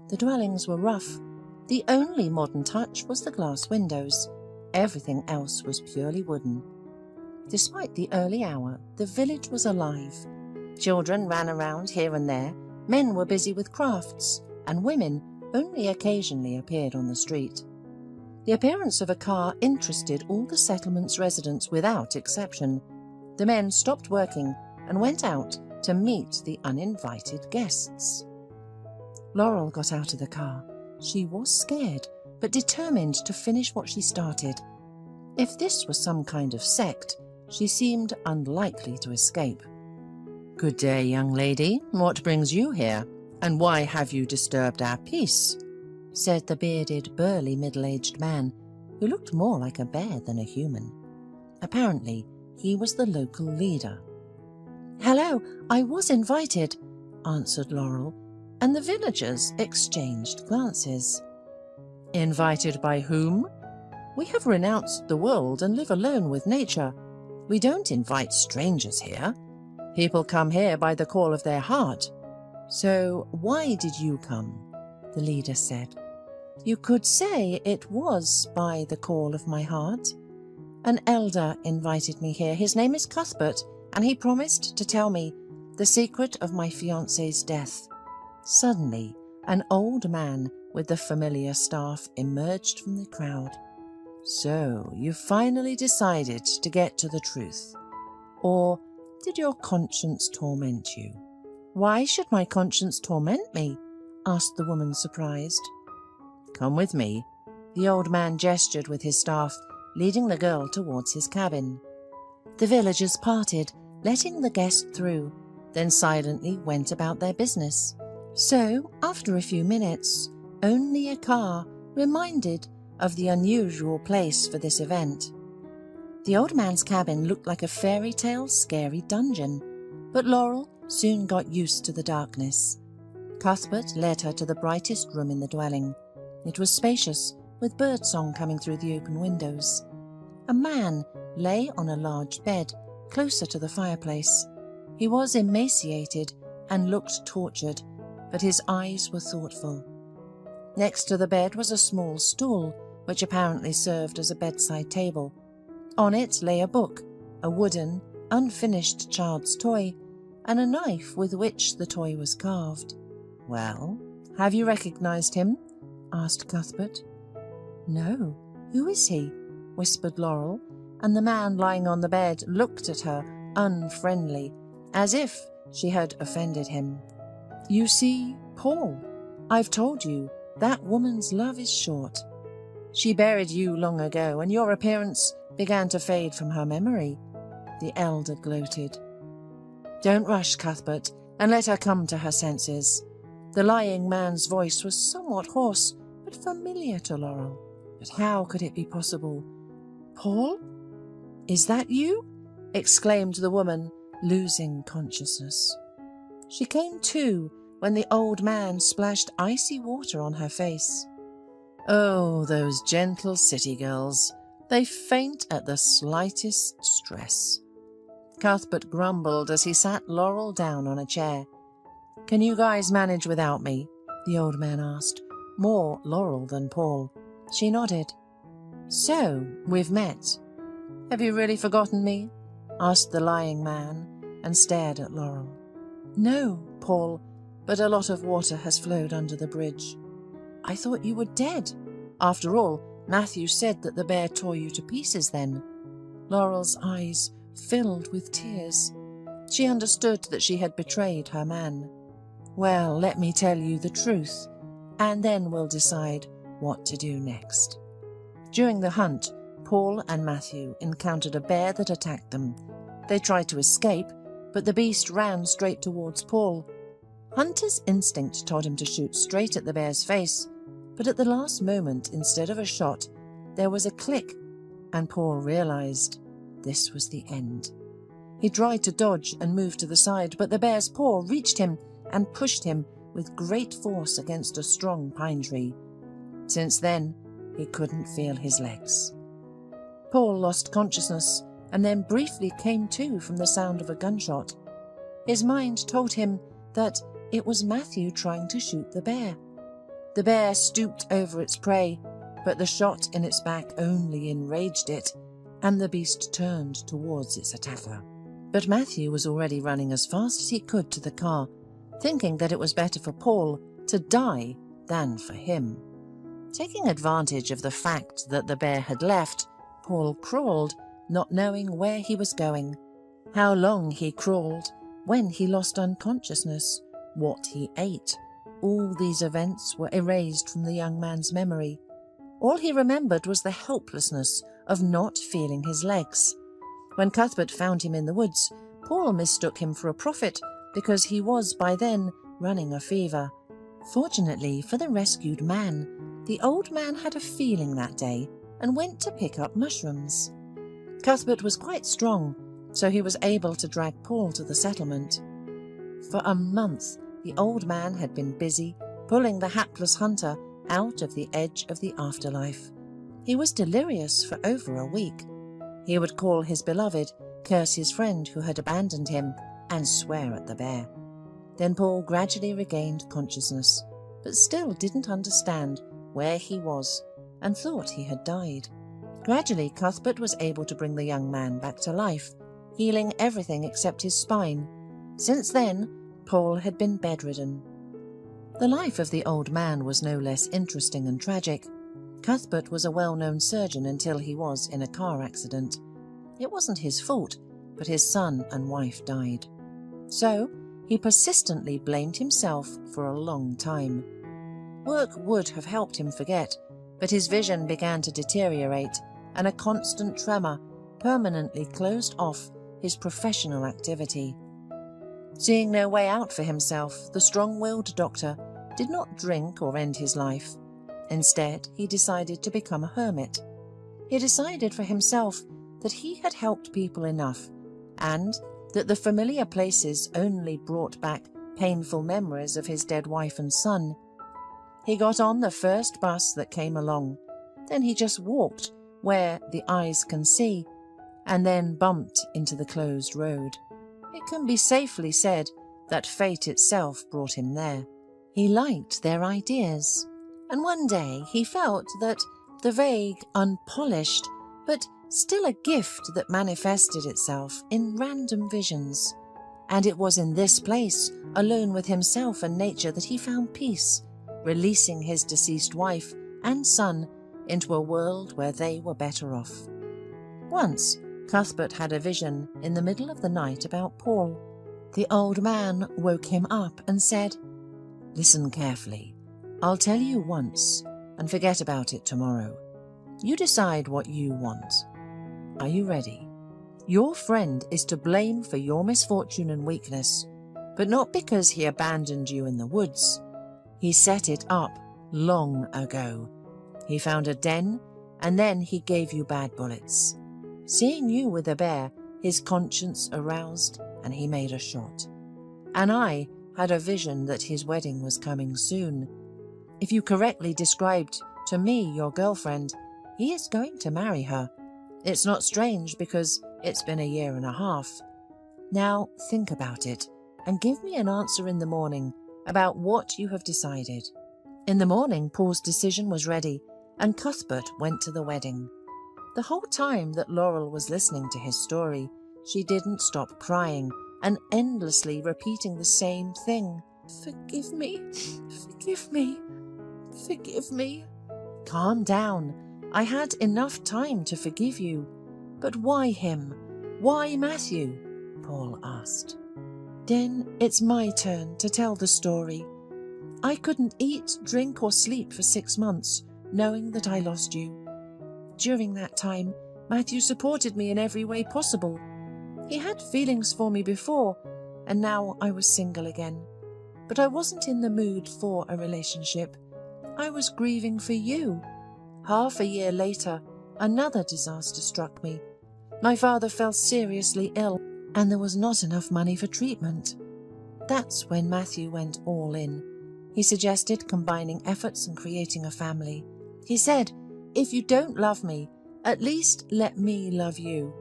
Speaker 2: The dwellings were rough. The only modern touch was the glass windows. Everything else was purely wooden. Despite the early hour, the village was alive. Children ran around here and there, men were busy with crafts, and women only occasionally appeared on the street. The appearance of a car interested all the settlement's residents without exception. The men stopped working and went out to meet the uninvited guests. Laurel got out of the car. She was scared, but determined to finish what she started. If this was some kind of sect, she seemed unlikely to escape. "Good day, young lady. What brings you here? And why have you disturbed our peace?" said the bearded, burly, middle-aged man, who looked more like a bear than a human. Apparently, he was the local leader. "Hello, I was invited," answered Laurel, and the villagers exchanged glances. "Invited by whom?" "We have renounced the world and live alone with nature. We don't invite strangers here. People come here by the call of their heart." "So why did you come?" the leader said. "You could say it was by the call of my heart. An elder invited me here. His name is Cuthbert, and he promised to tell me the secret of my fiancé's death." Suddenly, an old man with the familiar staff emerged from the crowd. "So, you finally decided to get to the truth. Or did your conscience torment you?" "Why should my conscience torment me?" asked the woman, surprised. "Come with me." The old man gestured with his staff, leading the girl towards his cabin. The villagers parted, letting the guest through, then silently went about their business. So, after a few minutes, only a car reminded of the unusual place for this event. The old man's cabin looked like a fairy tale scary dungeon, but Laurel soon got used to the darkness. Cuthbert led her to the brightest room in the dwelling. It was spacious, with birdsong coming through the open windows. A man lay on a large bed closer to the fireplace. He was emaciated and looked tortured, but his eyes were thoughtful. Next to the bed was a small stool, which apparently served as a bedside table. On it lay a book, a wooden, unfinished child's toy, and a knife with which the toy was carved. "Well, have you recognized him?" asked Cuthbert. "No. Who is he?" whispered Laurel, and the man lying on the bed looked at her unfriendly, as if she had offended him. "You see, Paul, I've told you that woman's love is short. She buried you long ago, and your appearance began to fade from her memory," the elder gloated. "Don't rush, Cuthbert, and let her come to her senses." The lying man's voice was somewhat hoarse, but familiar to Laurel. But how could it be possible? "Paul? Is that you?" exclaimed the woman, losing consciousness. She came to when the old man splashed icy water on her face. Oh, those gentle city girls. They faint at the slightest stress. Cuthbert grumbled as he sat Laurel down on a chair. "Can you guys manage without me?" the old man asked, more Laurel than Paul. She nodded. "So, we've met. Have you really forgotten me?" asked the lying man, and stared at Laurel. "No, Paul, but a lot of water has flowed under the bridge. I thought you were dead. After all, Matthew said that the bear tore you to pieces then." Laurel's eyes filled with tears. She understood that she had betrayed her man. "Well, let me tell you the truth, and then we'll decide what to do next." During the hunt, Paul and Matthew encountered a bear that attacked them. They tried to escape, but the beast ran straight towards Paul. Hunter's instinct told him to shoot straight at the bear's face, but at the last moment, instead of a shot, there was a click, and Paul realized this was the end. He tried to dodge and move to the side, but the bear's paw reached him and pushed him with great force against a strong pine tree. Since then, he couldn't feel his legs. Paul lost consciousness and then briefly came to from the sound of a gunshot. His mind told him that it was Matthew trying to shoot the bear. The bear stooped over its prey, but the shot in its back only enraged it, and the beast turned towards its attacker. But Matthew was already running as fast as he could to the car, thinking that it was better for Paul to die than for him. Taking advantage of the fact that the bear had left, Paul crawled, not knowing where he was going, how long he crawled, when he lost unconsciousness, what he ate. All these events were erased from the young man's memory. All he remembered was the helplessness of not feeling his legs. When Cuthbert found him in the woods, Paul mistook him for a prophet because he was by then running a fever. Fortunately for the rescued man, the old man had a feeling that day and went to pick up mushrooms. Cuthbert was quite strong, so he was able to drag Paul to the settlement. For a month, the old man had been busy pulling the hapless hunter out of the edge of the afterlife. He was delirious for over a week. He would call his beloved, curse his friend who had abandoned him, and swear at the bear. Then Paul gradually regained consciousness, but still didn't understand where he was and thought he had died. Gradually, Cuthbert was able to bring the young man back to life, healing everything except his spine. Since then, Paul had been bedridden. The life of the old man was no less interesting and tragic. Cuthbert was a well-known surgeon until he was in a car accident. It wasn't his fault, but his son and wife died. So, he persistently blamed himself for a long time. Work would have helped him forget, but his vision began to deteriorate, and a constant tremor permanently closed off his professional activity. Seeing no way out for himself, the strong-willed doctor did not drink or end his life. Instead, he decided to become a hermit. He decided for himself that he had helped people enough, and that the familiar places only brought back painful memories of his dead wife and son. He got on the first bus that came along. Then he just walked where the eyes can see, and then bumped into the closed road. It can be safely said that fate itself brought him there. He liked their ideas, and one day he felt that the vague, unpolished, but still a gift that manifested itself in random visions. And it was in this place, alone with himself and nature, that he found peace, releasing his deceased wife and son into a world where they were better off. Once, Cuthbert had a vision in the middle of the night about Paul. The old man woke him up and said, "Listen carefully. I'll tell you once and forget about it tomorrow. You decide what you want. Are you ready? Your friend is to blame for your misfortune and weakness, but not because he abandoned you in the woods. He set it up long ago. He found a den, and then he gave you bad bullets. Seeing you with a bear, his conscience aroused, and he made a shot. And I had a vision that his wedding was coming soon. If you correctly described to me your girlfriend, he is going to marry her. It's not strange because it's been 1.5 years. Now think about it and give me an answer in the morning about what you have decided." In the morning, Paul's decision was ready, and Cuthbert went to the wedding. The whole time that Laurel was listening to his story, she didn't stop crying and endlessly repeating the same thing. "Forgive me, forgive me, forgive me." "Calm down. I had enough time to forgive you. But why him? Why Matthew?" Paul asked. "Then it's my turn to tell the story. I couldn't eat, drink or sleep for 6 months, knowing that I lost you. During that time, Matthew supported me in every way possible. He had feelings for me before, and now I was single again. But I wasn't in the mood for a relationship. I was grieving for you. Half a year later, another disaster struck me. My father fell seriously ill, and there was not enough money for treatment. That's when Matthew went all in. He suggested combining efforts and creating a family. He said, "If you don't love me, at least let me love you."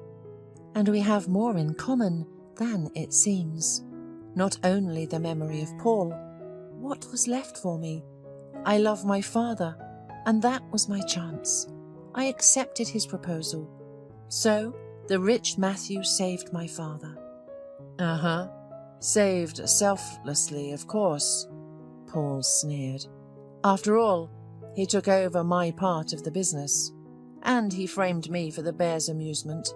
Speaker 2: And we have more in common than it seems. Not only the memory of Paul. What was left for me? I love my father, and that was my chance. I accepted his proposal. So, the rich Matthew saved my father. Saved selflessly, of course, Paul sneered. After all, he took over my part of the business, and he framed me for the bear's amusement.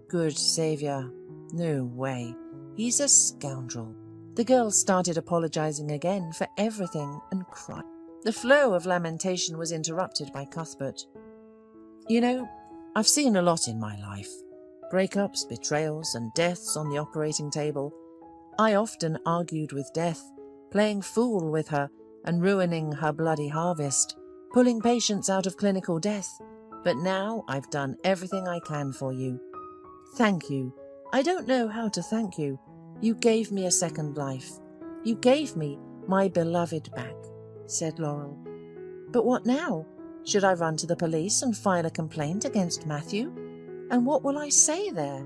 Speaker 2: Good saviour. No way. He's a scoundrel. The girl started apologizing again for everything and cried. The flow of lamentation was interrupted by Cuthbert. "You know, I've seen a lot in my life. Breakups, betrayals, and deaths on the operating table. I often argued with death, playing fool with her and ruining her bloody harvest, pulling patients out of clinical death. But now I've done everything I can for you. Thank you. I don't know how to thank you. You gave me a second life. You gave me my beloved back," said Laurel. "But what now? Should I run to the police and file a complaint against Matthew? And what will I say there?"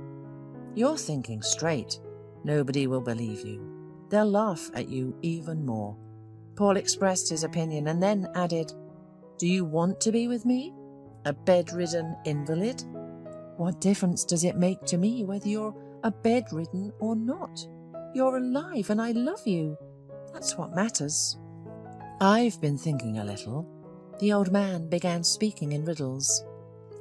Speaker 2: "You're thinking straight. Nobody will believe you. They'll laugh at you even more." Paul expressed his opinion and then added, "Do you want to be with me? A bedridden invalid? What difference does it make to me whether you're a bedridden or not? You're alive and I love you. That's what matters." "I've been thinking a little." The old man began speaking in riddles.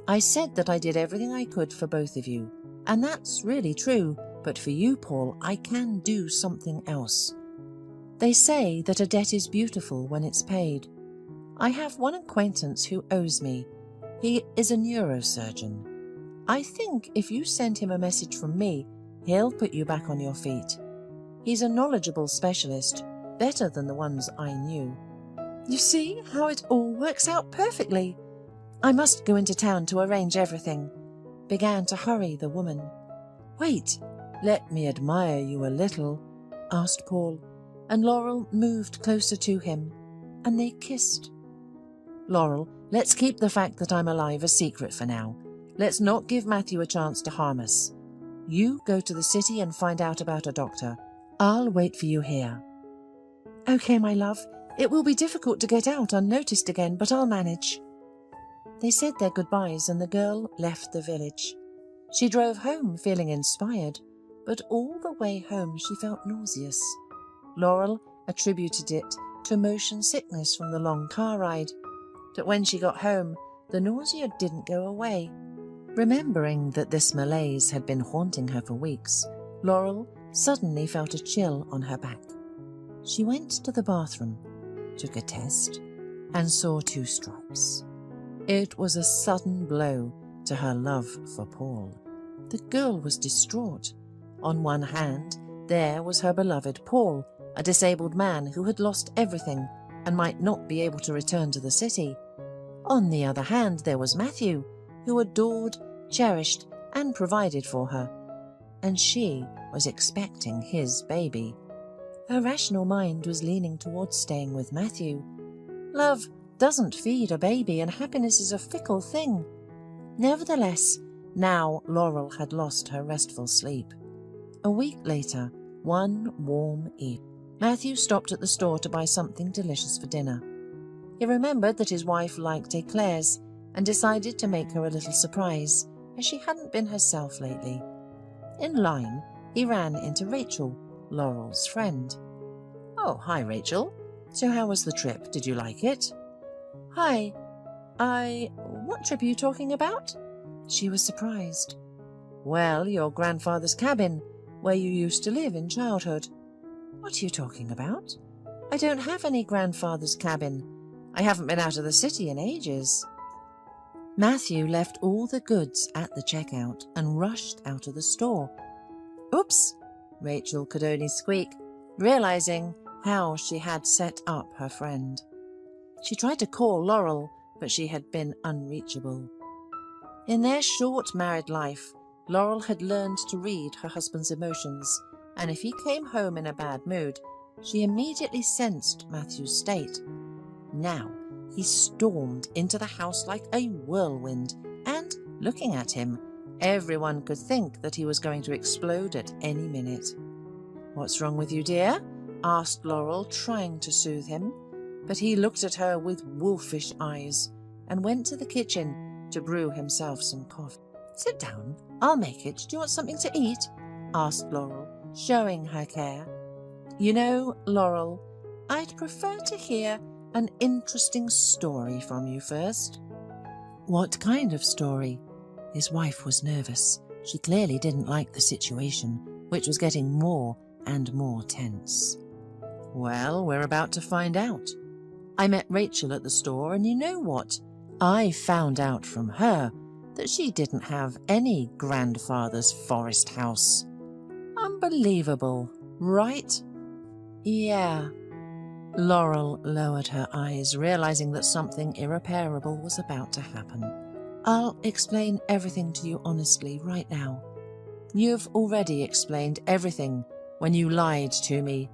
Speaker 2: "I said that I did everything I could for both of you, and that's really true, but for you, Paul, I can do something else. They say that a debt is beautiful when it's paid. I have one acquaintance who owes me. He is a neurosurgeon. I think if you send him a message from me, he'll put you back on your feet. He's a knowledgeable specialist, better than the ones I knew. You see how it all works out perfectly. I must go into town to arrange everything," began to hurry the woman. "Wait, let me admire you a little," asked Paul, and Laurel moved closer to him, and they kissed. "Laurel, let's keep the fact that I'm alive a secret for now. Let's not give Matthew a chance to harm us. You go to the city and find out about a doctor. I'll wait for you here. Okay, my love. It will be difficult to get out unnoticed again, but I'll manage. They said their goodbyes and the girl left the village. She drove home feeling inspired, but all the way home she felt nauseous. Laurel attributed it to motion sickness from the long car ride, but when she got home, the nausea didn't go away. Remembering that this malaise had been haunting her for weeks, Laurel suddenly felt a chill on her back. She went to the bathroom, took a test, and saw 2 stripes. It was a sudden blow to her love for Paul. The girl was distraught. On one hand, there was her beloved Paul, a disabled man who had lost everything and might not be able to return to the city. On the other hand, there was Matthew, who adored, cherished, and provided for her. And she was expecting his baby. Her rational mind was leaning towards staying with Matthew. Love doesn't feed a baby, and happiness is a fickle thing. Nevertheless, now Laurel had lost her restful sleep. A week later, one warm evening, Matthew stopped at the store to buy something delicious for dinner. He remembered that his wife liked eclairs and decided to make her a little surprise, as she hadn't been herself lately. In line, he ran into Rachel, Laurel's friend. "Oh, hi, Rachel. So how was the trip? Did you like it?" "Hi. What trip are you talking about?" She was surprised. "Well, your grandfather's cabin, where you used to live in childhood." "What are you talking about? I don't have any grandfather's cabin. I haven't been out of the city in ages." Matthew left all the goods at the checkout and rushed out of the store. "Oops," Rachel could only squeak, realizing how she had set up her friend. She tried to call Laurel, but she had been unreachable. In their short married life, Laurel had learned to read her husband's emotions, and if he came home in a bad mood, she immediately sensed Matthew's state. Now he stormed into the house like a whirlwind, and, looking at him, everyone could think that he was going to explode at any minute. "What's wrong with you, dear?" asked Laurel, trying to soothe him, but he looked at her with wolfish eyes and went to the kitchen to brew himself some coffee. "Sit down, I'll make it. Do you want something to eat?" asked Laurel, showing her care. "You know, Laurel, I'd prefer to hear an interesting story from you first." "What kind of story?" His wife was nervous. She clearly didn't like the situation, which was getting more and more tense. "Well, we're about to find out. I met Rachel at the store, and you know what? I found out from her that she didn't have any grandfather's forest house. Unbelievable, right?" "Yeah." Laurel lowered her eyes, realizing that something irreparable was about to happen. "I'll explain everything to you honestly right now. You've already explained everything when you lied to me.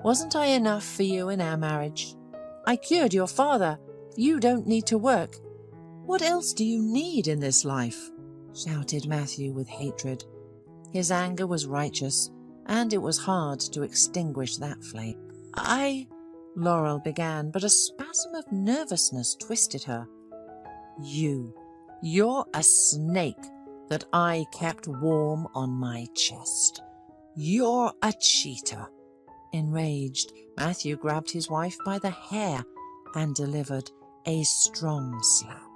Speaker 2: Wasn't I enough for you in our marriage? I cured your father. You don't need to work. What else do you need in this life?" shouted Matthew with hatred. His anger was righteous, and it was hard to extinguish that flame. Laurel began, but a spasm of nervousness twisted her. You're a snake that I kept warm on my chest. You're a cheater." Enraged, Matthew grabbed his wife by the hair and delivered a strong slap.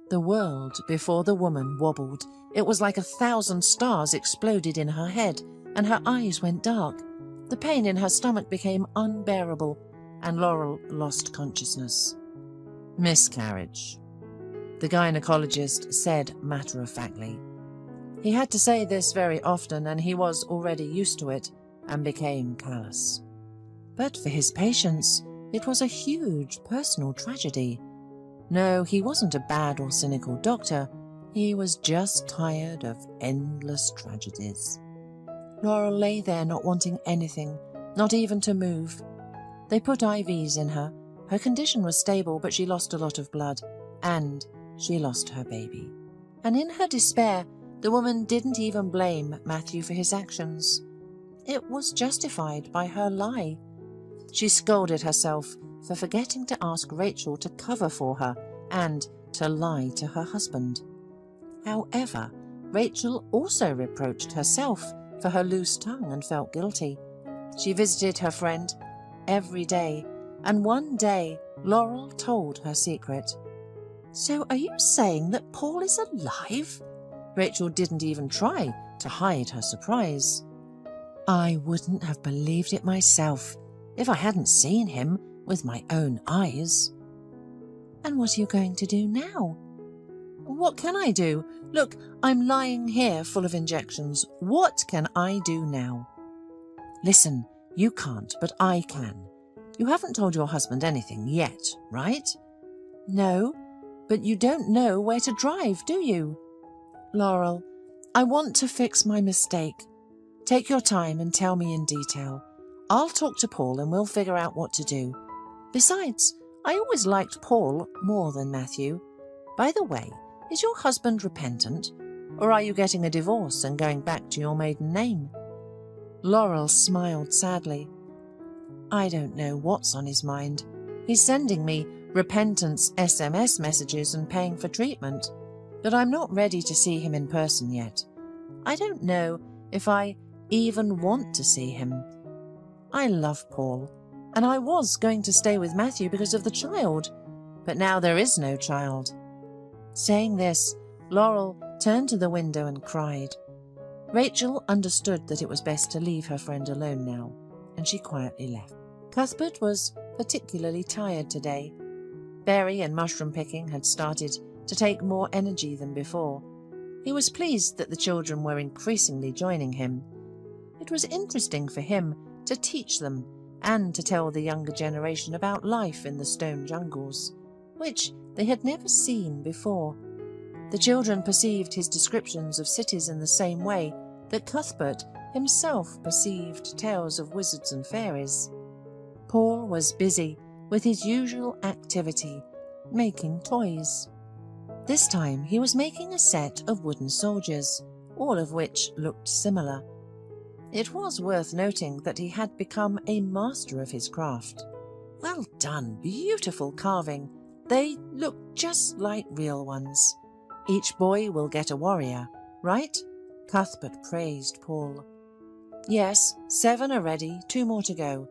Speaker 2: The world before the woman wobbled. It was like 1,000 stars exploded in her head, and her eyes went dark. The pain in her stomach became unbearable, and Laurel lost consciousness. "Miscarriage," the gynecologist said matter-of-factly. He had to say this very often, and he was already used to it and became callous. But for his patients, it was a huge personal tragedy. No, he wasn't a bad or cynical doctor. He was just tired of endless tragedies. Laurel lay there not wanting anything, not even to move. They put IVs in her. Her condition was stable, but she lost a lot of blood, and she lost her baby. And in her despair, the woman didn't even blame Matthew for his actions. It was justified by her lie. She scolded herself for forgetting to ask Rachel to cover for her and to lie to her husband. However, Rachel also reproached herself for her loose tongue and felt guilty. She visited her friend every day, and one day Laurel told her secret. "So are you saying that Paul is alive?" Rachel didn't even try to hide her surprise. "I wouldn't have believed it myself if I hadn't seen him with my own eyes." "And what are you going to do now?" "What can I do? Look, I'm lying here full of injections. What can I do now?" "Listen, you can't, but I can. You haven't told your husband anything yet, right?" "No, but you don't know where to drive, do you?" "Laurel, I want to fix my mistake. Take your time and tell me in detail. I'll talk to Paul and we'll figure out what to do. Besides, I always liked Paul more than Matthew. By the way, is your husband repentant, or are you getting a divorce and going back to your maiden name?" Laurel smiled sadly. "I don't know what's on his mind. He's sending me repentance SMS messages and paying for treatment, but I'm not ready to see him in person yet. I don't know if I even want to see him. I love Paul, and I was going to stay with Matthew because of the child, but now there is no child." Saying this, Laurel turned to the window and cried. Rachel understood that it was best to leave her friend alone now, and she quietly left. Cuthbert was particularly tired today. Berry and mushroom picking had started to take more energy than before. He was pleased that the children were increasingly joining him. It was interesting for him to teach them and to tell the younger generation about life in the stone jungles, which they had never seen before. The children perceived his descriptions of cities in the same way that Cuthbert himself perceived tales of wizards and fairies. Paul was busy with his usual activity, making toys. This time he was making a set of wooden soldiers, all of which looked similar. It was worth noting that he had become a master of his craft. "Well done, beautiful carving. They look just like real ones. Each boy will get a warrior, right?" Cuthbert praised Paul. "Yes, 7 are ready, 2 more to go.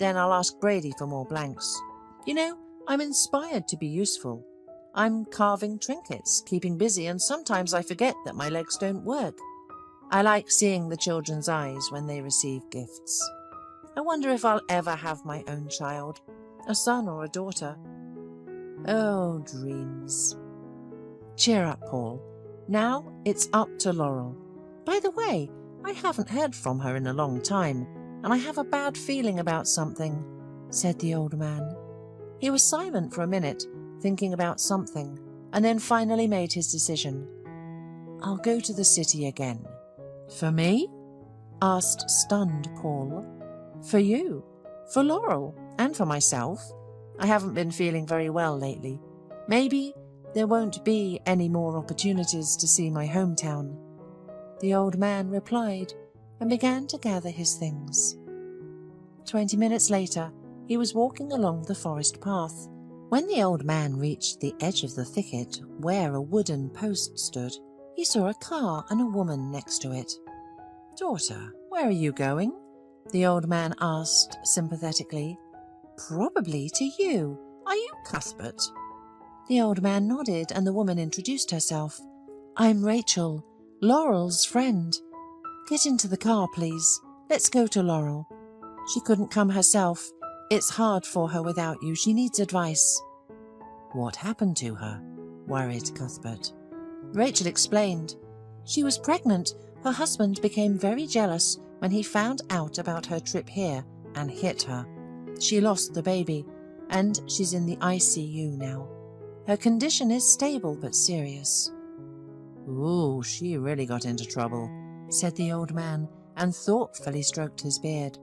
Speaker 2: Then I'll ask Brady for more blanks. You know, I'm inspired to be useful. I'm carving trinkets, keeping busy, and sometimes I forget that my legs don't work. I like seeing the children's eyes when they receive gifts. I wonder if I'll ever have my own child, a son or a daughter. Oh, dreams." "Cheer up, Paul. Now it's up to Laurel. By the way, I haven't heard from her in a long time, and I have a bad feeling about something," said the old man. He was silent for a minute, thinking about something, and then finally made his decision. "I'll go to the city again." "For me?" asked stunned Paul. "For you, for Laurel, and for myself. I haven't been feeling very well lately. Maybe there won't be any more opportunities to see my hometown." The old man replied and began to gather his things. 20 minutes later, he was walking along the forest path. When the old man reached the edge of the thicket where a wooden post stood, he saw a car and a woman next to it. "Daughter, where are you going?" the old man asked sympathetically. "Probably to you. Are you Cuthbert?" The old man nodded and the woman introduced herself. "I'm Rachel, Laurel's friend. Get into the car, please. Let's go to Laurel. She couldn't come herself. It's hard for her without you. She needs advice." "What happened to her?" worried Cuthbert. Rachel explained. "She was pregnant. Her husband became very jealous when he found out about her trip here and hit her. She lost the baby, and she's in the ICU now. Her condition is stable but serious." "Ooh, she really got into trouble," said the old man, and thoughtfully stroked his beard.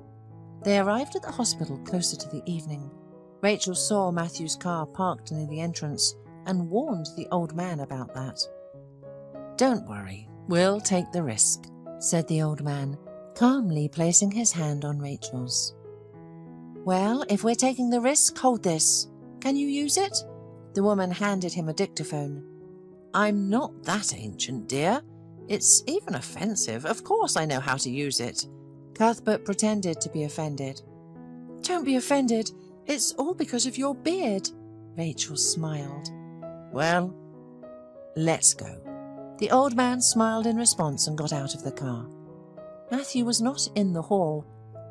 Speaker 2: They arrived at the hospital closer to the evening. Rachel saw Matthew's car parked near the entrance and warned the old man about that. "Don't worry, we'll take the risk," said the old man, calmly placing his hand on Rachel's. "Well, if we're taking the risk, hold this. Can you use it?" The woman handed him a dictaphone. "I'm not that ancient, dear. It's even offensive. Of course I know how to use it." Cuthbert pretended to be offended. "Don't be offended. It's all because of your beard." Rachel smiled. "Well, let's go." The old man smiled in response and got out of the car. Matthew was not in the hall.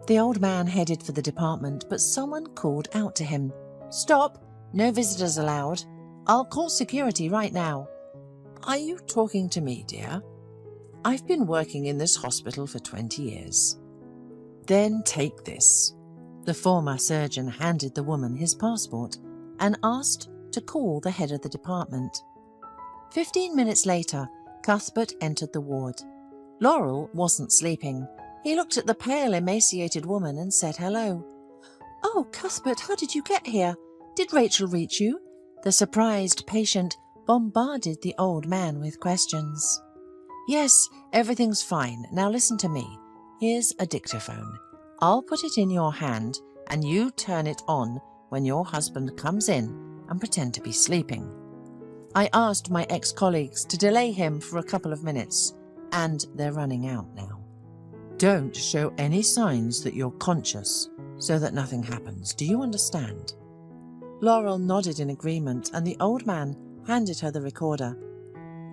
Speaker 2: The old man headed for the department, but someone called out to him. "Stop! No visitors allowed. I'll call security right now." "Are you talking to me, dear? I've been working in this hospital for 20 years. Then take this." The former surgeon handed the woman his passport and asked to call the head of the department. 15 minutes later, Cuthbert entered the ward. Laurel wasn't sleeping. He looked at the pale, emaciated woman and said hello. "Oh, Cuthbert, how did you get here? Did Rachel reach you?" The surprised patient bombarded the old man with questions. "Yes, everything's fine. Now listen to me. Here's a dictaphone. I'll put it in your hand and you turn it on when your husband comes in and pretend to be sleeping. I asked my ex-colleagues to delay him for a couple of minutes, and they're running out now. Don't show any signs that you're conscious so that nothing happens. Do you understand?" Laurel nodded in agreement, and the old man handed her the recorder.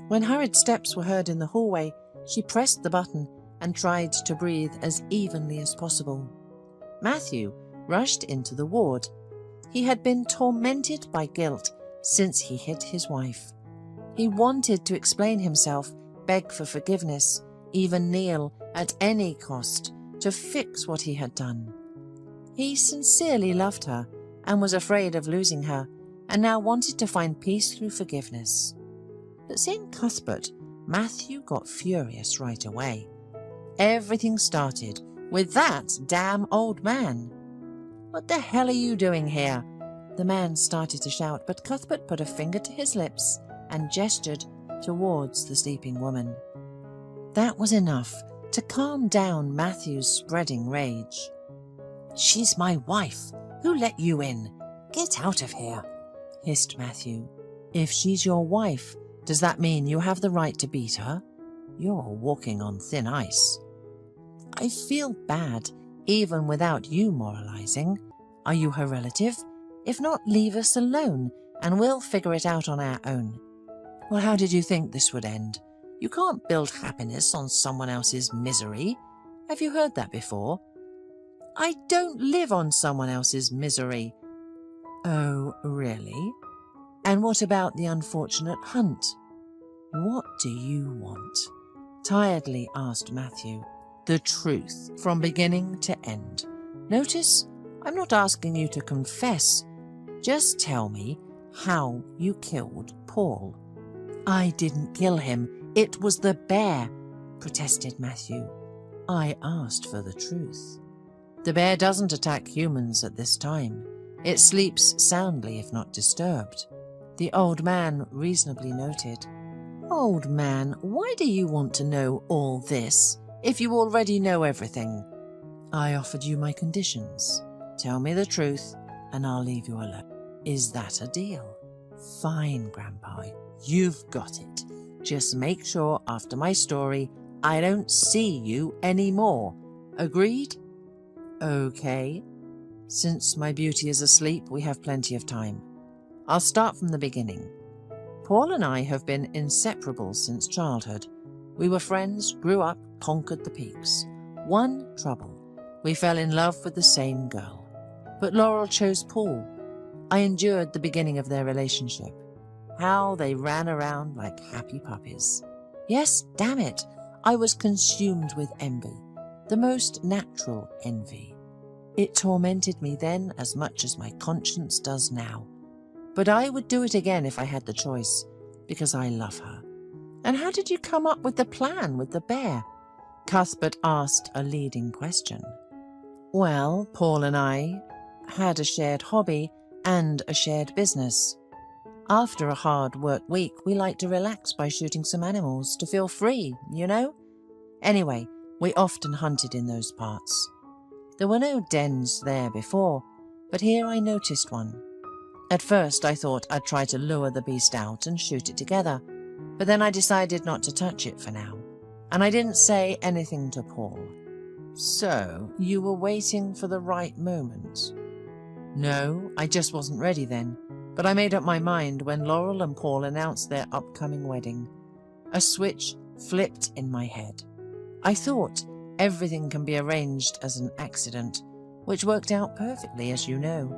Speaker 2: When hurried steps were heard in the hallway, she pressed the button and tried to breathe as evenly as possible. Matthew rushed into the ward. He had been tormented by guilt since he hit his wife. He wanted to explain himself, beg for forgiveness, even kneel at any cost to fix what he had done. He sincerely loved her and was afraid of losing her, and now wanted to find peace through forgiveness. But seeing Cuthbert, Matthew got furious right away. Everything started with that damn old man. "What the hell are you doing here?" The man started to shout, but Cuthbert put a finger to his lips and gestured towards the sleeping woman. That was enough to calm down Matthew's spreading rage. "She's my wife. Who let you in? Get out of here," hissed Matthew. "If she's your wife, does that mean you have the right to beat her? You're walking on thin ice." "I feel bad, even without you moralizing. Are you her relative? If not, leave us alone, and we'll figure it out on our own." "Well, how did you think this would end? You can't build happiness on someone else's misery. Have you heard that before?" "I don't live on someone else's misery." "Oh, really? And what about the unfortunate Hunt?" "What do you want?" tiredly asked Matthew. "The truth, from beginning to end. Notice, I'm not asking you to confess. Just tell me how you killed Paul." "I didn't kill him. It was the bear," protested Matthew. "I asked for the truth. The bear doesn't attack humans at this time. It sleeps soundly if not disturbed." The old man reasonably noted. "Old man, why do you want to know all this if you already know everything?" "I offered you my conditions. Tell me the truth and I'll leave you alone. Is that a deal?" "Fine, Grandpa. You've got it. Just make sure after my story I don't see you anymore. Agreed?" "Okay. Since my beauty is asleep, we have plenty of time. I'll start from the beginning. Paul and I have been inseparable since childhood. We were friends, grew up, conquered the peaks. One trouble. We fell in love with the same girl. But Laurel chose Paul. I endured the beginning of their relationship. How they ran around like happy puppies. Yes, damn it, I was consumed with envy. The most natural envy. It tormented me then as much as my conscience does now. But I would do it again if I had the choice, because I love her." "And how did you come up with the plan with the bear?" Cuthbert asked a leading question. "Well, Paul and I had a shared hobby and a shared business. After a hard work week, we like to relax by shooting some animals to feel free, you know? Anyway, We often hunted in those parts. There were no dens there before, but here I noticed one. At first I thought I'd try to lure the beast out and shoot it together, but then I decided not to touch it for now, and I didn't say anything to Paul. So, you were waiting for the right moment? No, I just wasn't ready then, but I made up my mind when Laurel and Paul announced their upcoming wedding. A switch flipped in my head. I thought everything can be arranged as an accident, which worked out perfectly, as you know.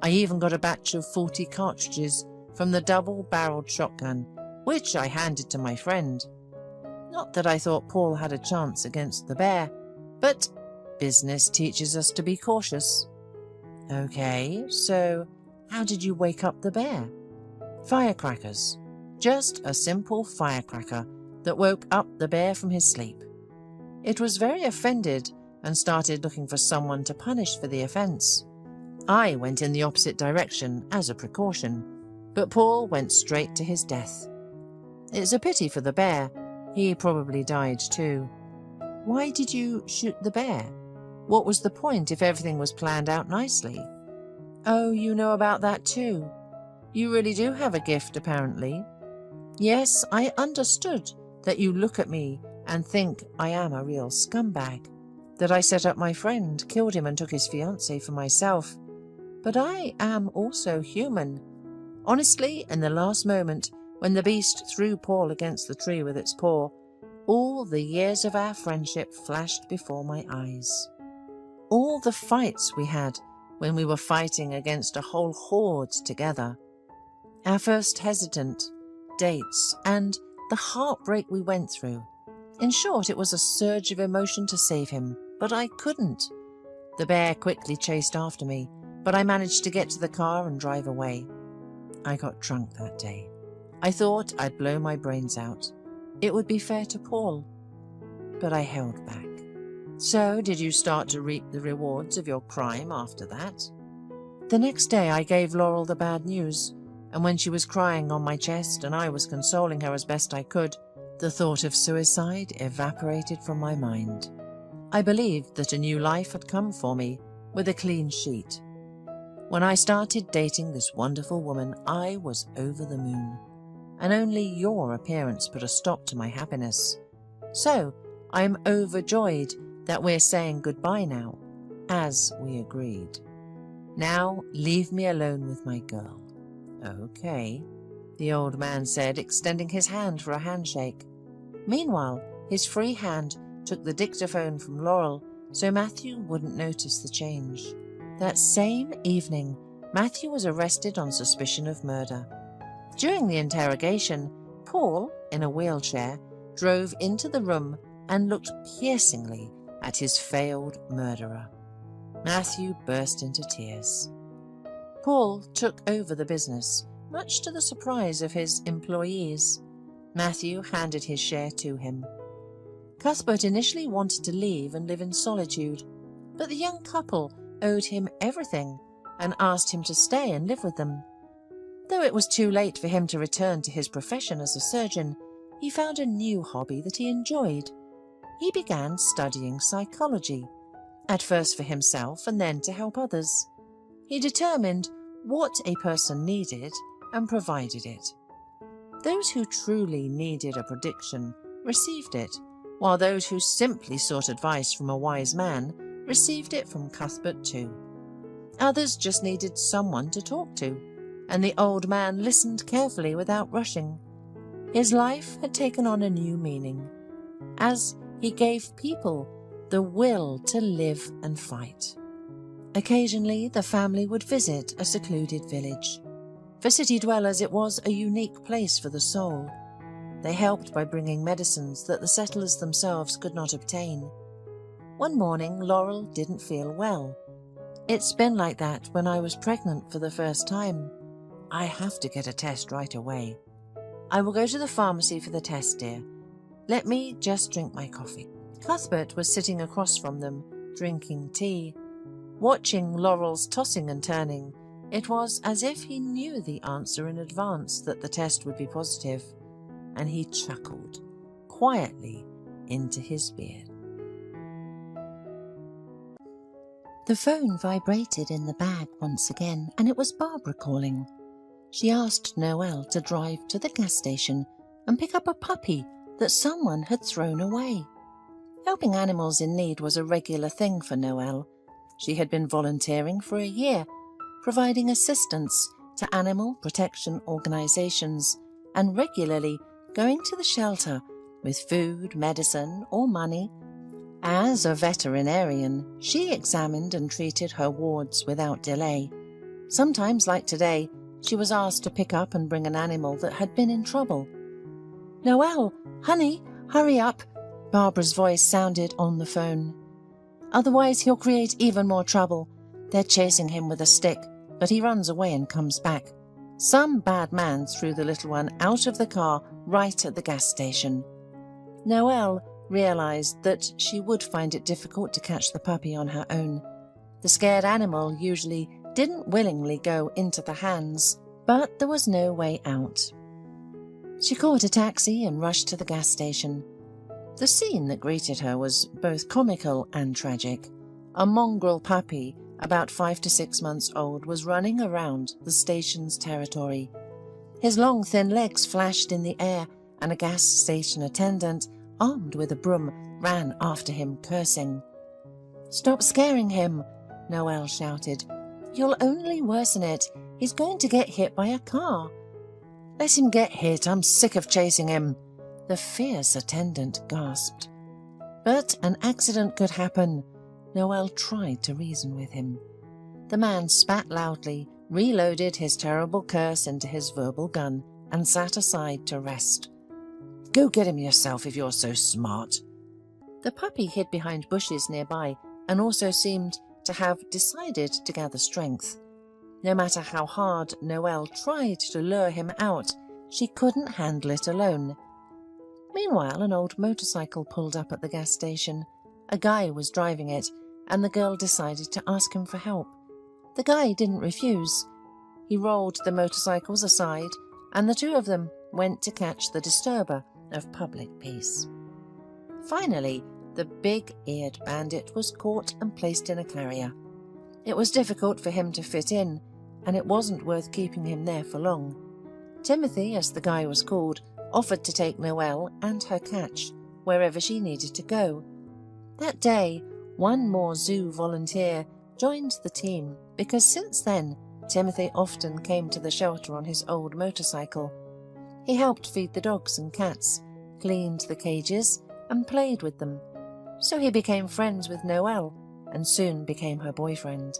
Speaker 2: I even got a batch of 40 cartridges from the double-barreled shotgun, which I handed to my friend. Not that I thought Paul had a chance against the bear, but business teaches us to be cautious. Okay, so how did you wake up the bear? Firecrackers. Just a simple firecracker that woke up the bear from his sleep. It was very offended and started looking for someone to punish for the offence. I went in the opposite direction as a precaution, but Paul went straight to his death. It's a pity for the bear. He probably died too. Why did you shoot the bear? What was the point if everything was planned out nicely? Oh, you know about that too. You really do have a gift, apparently. Yes, I understood that you look at me and think I am a real scumbag, that I set up my friend, killed him and took his fiancée for myself. But I am also human. Honestly, in the last moment, when the beast threw Paul against the tree with its paw, all the years of our friendship flashed before my eyes. All the fights we had when we were fighting against a whole horde together. Our first hesitant dates and the heartbreak we went through. In short, it was a surge of emotion to save him, but I couldn't. The bear quickly chased after me, but I managed to get to the car and drive away. I got drunk that day. I thought I'd blow my brains out. It would be fair to Paul, but I held back. So, did you start to reap the rewards of your crime after that? The next day I gave Laurel the bad news, and when she was crying on my chest and I was consoling her as best I could, the thought of suicide evaporated from my mind. I believed that a new life had come for me, with a clean sheet. When I started dating this wonderful woman, I was over the moon, and only your appearance put a stop to my happiness. So, I am overjoyed that we're saying goodbye now, as we agreed. Now, leave me alone with my girl. Okay, the old man said, extending his hand for a handshake. Meanwhile, his free hand took the dictaphone from Laurel so Matthew wouldn't notice the change. That same evening, Matthew was arrested on suspicion of murder. During the interrogation, Paul, in a wheelchair, drove into the room and looked piercingly at his failed murderer. Matthew burst into tears. Paul took over the business, much to the surprise of his employees. Matthew handed his share to him. Cuthbert initially wanted to leave and live in solitude, but the young couple owed him everything and asked him to stay and live with them. Though it was too late for him to return to his profession as a surgeon, he found a new hobby that he enjoyed. He began studying psychology, at first for himself and then to help others. He determined what a person needed and provided it. Those who truly needed a prediction received it, while those who simply sought advice from a wise man received it from Cuthbert too. Others just needed someone to talk to, and the old man listened carefully without rushing. His life had taken on a new meaning, as he gave people the will to live and fight. Occasionally, the family would visit a secluded village. For city dwellers, it was a unique place for the soul. They helped by bringing medicines that the settlers themselves could not obtain. One morning, Laurel didn't feel well. It's been like that when I was pregnant for the first time. I have to get a test right away. I will go to the pharmacy for the test, dear. Let me just drink my coffee. Cuthbert was sitting across from them, drinking tea. Watching Laurel's tossing and turning, it was as if he knew the answer in advance that the test would be positive, and he chuckled quietly into his beard. The phone vibrated in the bag once again, and it was Barbara calling. She asked Noelle to drive to the gas station and pick up a puppy that someone had thrown away. Helping animals in need was a regular thing for Noelle. She had been volunteering for a year, providing assistance to animal protection organisations and regularly going to the shelter with food, medicine or money. As a veterinarian, she examined and treated her wards without delay. Sometimes, like today, she was asked to pick up and bring an animal that had been in trouble. "Noelle, honey, hurry up," Barbara's voice sounded on the phone. "Otherwise he'll create even more trouble. They're chasing him with a stick, but he runs away and comes back. Some bad man threw the little one out of the car right at the gas station." Noelle realised that she would find it difficult to catch the puppy on her own. The scared animal usually didn't willingly go into the hands, but there was no way out. She caught a taxi and rushed to the gas station. The scene that greeted her was both comical and tragic. A mongrel puppy, about 5 to 6 months old, was running around the station's territory. His long, thin legs flashed in the air, and a gas station attendant, armed with a broom, ran after him, cursing. "Stop scaring him," Noelle shouted. "You'll only worsen it. He's going to get hit by a car." "Let him get hit. I'm sick of chasing him," the fierce attendant gasped. But an accident could happen. Noelle tried to reason with him. The man spat loudly, reloaded his terrible curse into his verbal gun, and sat aside to rest. "Go get him yourself if you're so smart." The puppy hid behind bushes nearby and also seemed to have decided to gather strength. No matter how hard Noelle tried to lure him out, she couldn't handle it alone. Meanwhile, an old motorcycle pulled up at the gas station. A guy was driving it, and the girl decided to ask him for help. The guy didn't refuse. He rolled the motorcycles aside, and the two of them went to catch the disturber of public peace. Finally, the big-eared bandit was caught and placed in a carrier. It was difficult for him to fit in, and it wasn't worth keeping him there for long. Timothy, as the guy was called, offered to take Noelle and her catch wherever she needed to go. That day, one more zoo volunteer joined the team because since then, Timothy often came to the shelter on his old motorcycle. He helped feed the dogs and cats, cleaned the cages, and played with them. So he became friends with Noelle and soon became her boyfriend.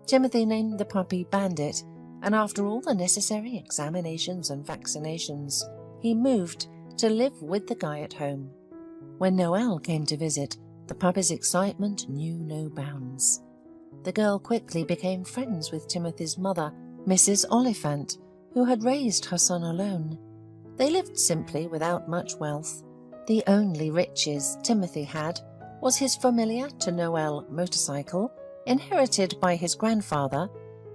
Speaker 2: Timothy named the puppy Bandit, and after all the necessary examinations and vaccinations, he moved to live with the guy at home. When Noelle came to visit, the puppy's excitement knew no bounds. The girl quickly became friends with Timothy's mother, Mrs. Oliphant, who had raised her son alone. They lived simply without much wealth. The only riches Timothy had was his familiar to Noelle motorcycle, inherited by his grandfather.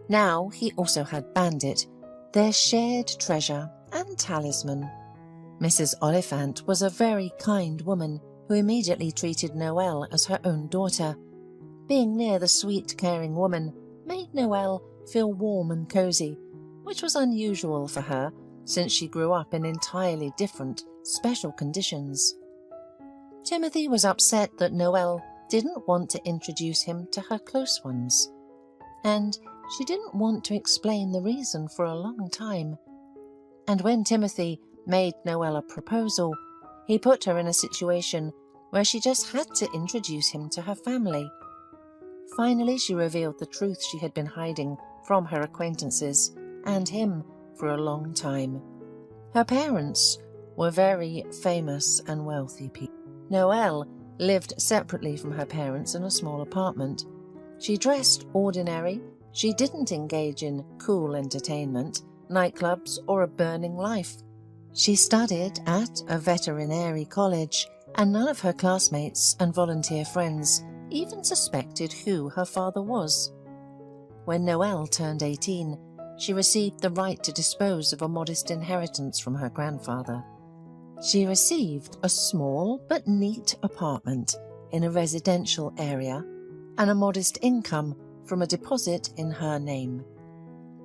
Speaker 2: Now he also had Bandit, their shared treasure and talisman. Mrs. Oliphant was a very kind woman who immediately treated Noelle as her own daughter. Being near the sweet, caring woman made Noelle feel warm and cozy, which was unusual for her since she grew up in entirely different, special conditions. Timothy was upset that Noelle didn't want to introduce him to her close ones, and she didn't want to explain the reason for a long time. And when Timothy made Noelle a proposal, he put her in a situation where she just had to introduce him to her family. Finally, she revealed the truth she had been hiding from her acquaintances and him for a long time. Her parents were very famous and wealthy people. Noelle lived separately from her parents in a small apartment. She dressed ordinary. She didn't engage in cool entertainment, nightclubs, or a burning life. She studied at a veterinary college, and none of her classmates and volunteer friends even suspected who her father was. When Noelle turned 18, she received the right to dispose of a modest inheritance from her grandfather. She received a small but neat apartment in a residential area, and a modest income from a deposit in her name.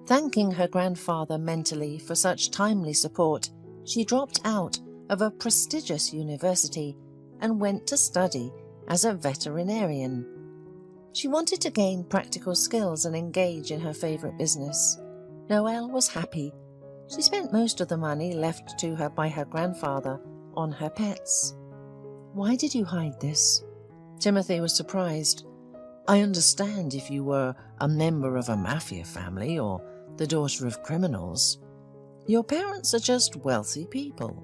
Speaker 2: Thanking her grandfather mentally for such timely support, she dropped out of a prestigious university and went to study as a veterinarian. She wanted to gain practical skills and engage in her favourite business. Noelle was happy. She spent most of the money left to her by her grandfather on her pets. "Why did you hide this?" Timothy was surprised. "I understand if you were a member of a mafia family or the daughter of criminals. Your parents are just wealthy people."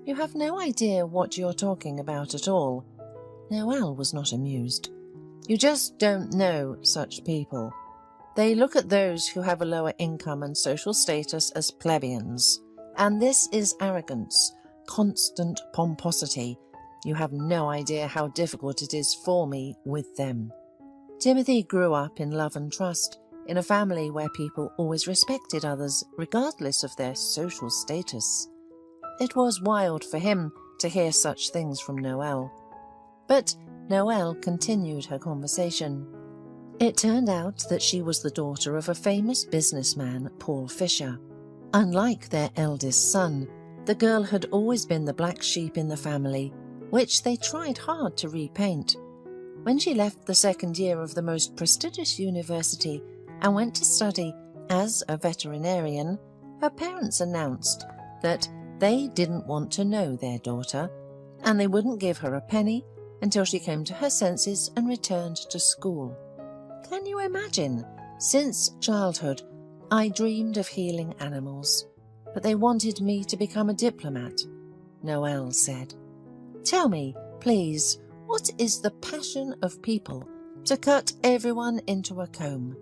Speaker 2: "You have no idea what you're talking about at all." Noelle was not amused. "You just don't know such people. They look at those who have a lower income and social status as plebeians, and this is arrogance, constant pomposity. You have no idea how difficult it is for me with them." Timothy grew up in love and trust, in a family where people always respected others regardless of their social status. It was wild for him to hear such things from Noelle. But Noelle continued her conversation. It turned out that she was the daughter of a famous businessman, Paul Fisher. Unlike their eldest son, the girl had always been the black sheep in the family, which they tried hard to repaint. When she left the second year of the most prestigious university and went to study as a veterinarian, her parents announced that they didn't want to know their daughter, and they wouldn't give her a penny until she came to her senses and returned to school. Can you imagine? Since childhood, I dreamed of healing animals, but they wanted me to become a diplomat, Noelle said. "Tell me, please, what is the passion of people to cut everyone into a comb?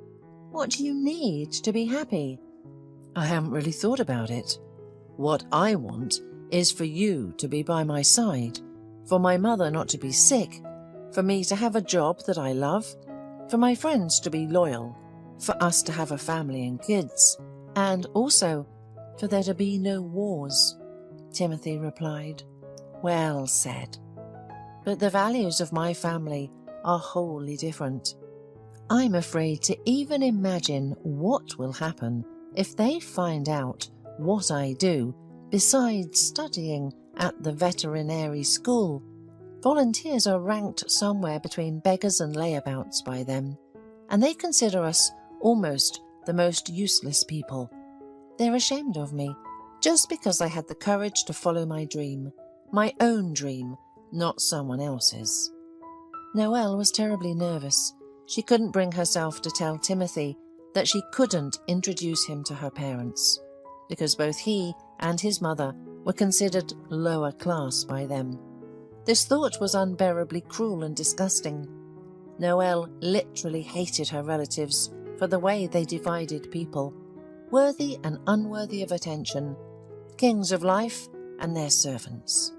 Speaker 2: What do you need to be happy?" "I haven't really thought about it. What I want is for you to be by my side, for my mother not to be sick, for me to have a job that I love, for my friends to be loyal, for us to have a family and kids, and also for there to be no wars," Timothy replied. "Well said. But the values of my family are wholly different. I'm afraid to even imagine what will happen if they find out what I do besides studying at the veterinary school. Volunteers are ranked somewhere between beggars and layabouts by them, and they consider us almost the most useless people. They're ashamed of me, just because I had the courage to follow my dream, my own dream, not someone else's." Noelle was terribly nervous. She couldn't bring herself to tell Timothy that she couldn't introduce him to her parents, because both he and his mother were considered lower class by them. This thought was unbearably cruel and disgusting. Noelle literally hated her relatives for the way they divided people, worthy and unworthy of attention, kings of life and their servants.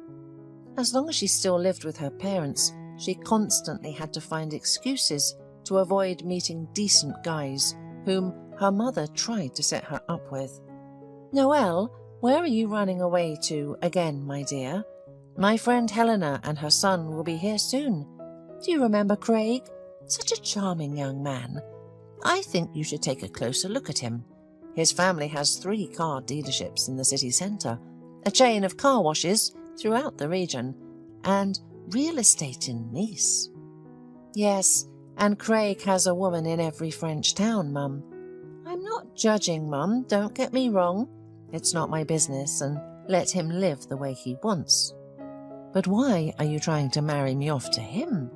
Speaker 2: As long as she still lived with her parents, she constantly had to find excuses to avoid meeting decent guys whom her mother tried to set her up with. "Noelle, where are you running away to again, my dear? My friend Helena and her son will be here soon. Do you remember Craig? Such a charming young man. I think you should take a closer look at him. His family has 3 car dealerships in the city centre, a chain of car washes throughout the region, and real estate in Nice." "Yes, and Craig has a woman in every French town, Mum." "I'm not judging, Mum, don't get me wrong. It's not my business, and let him live the way he wants." "But why are you trying to marry me off to him?"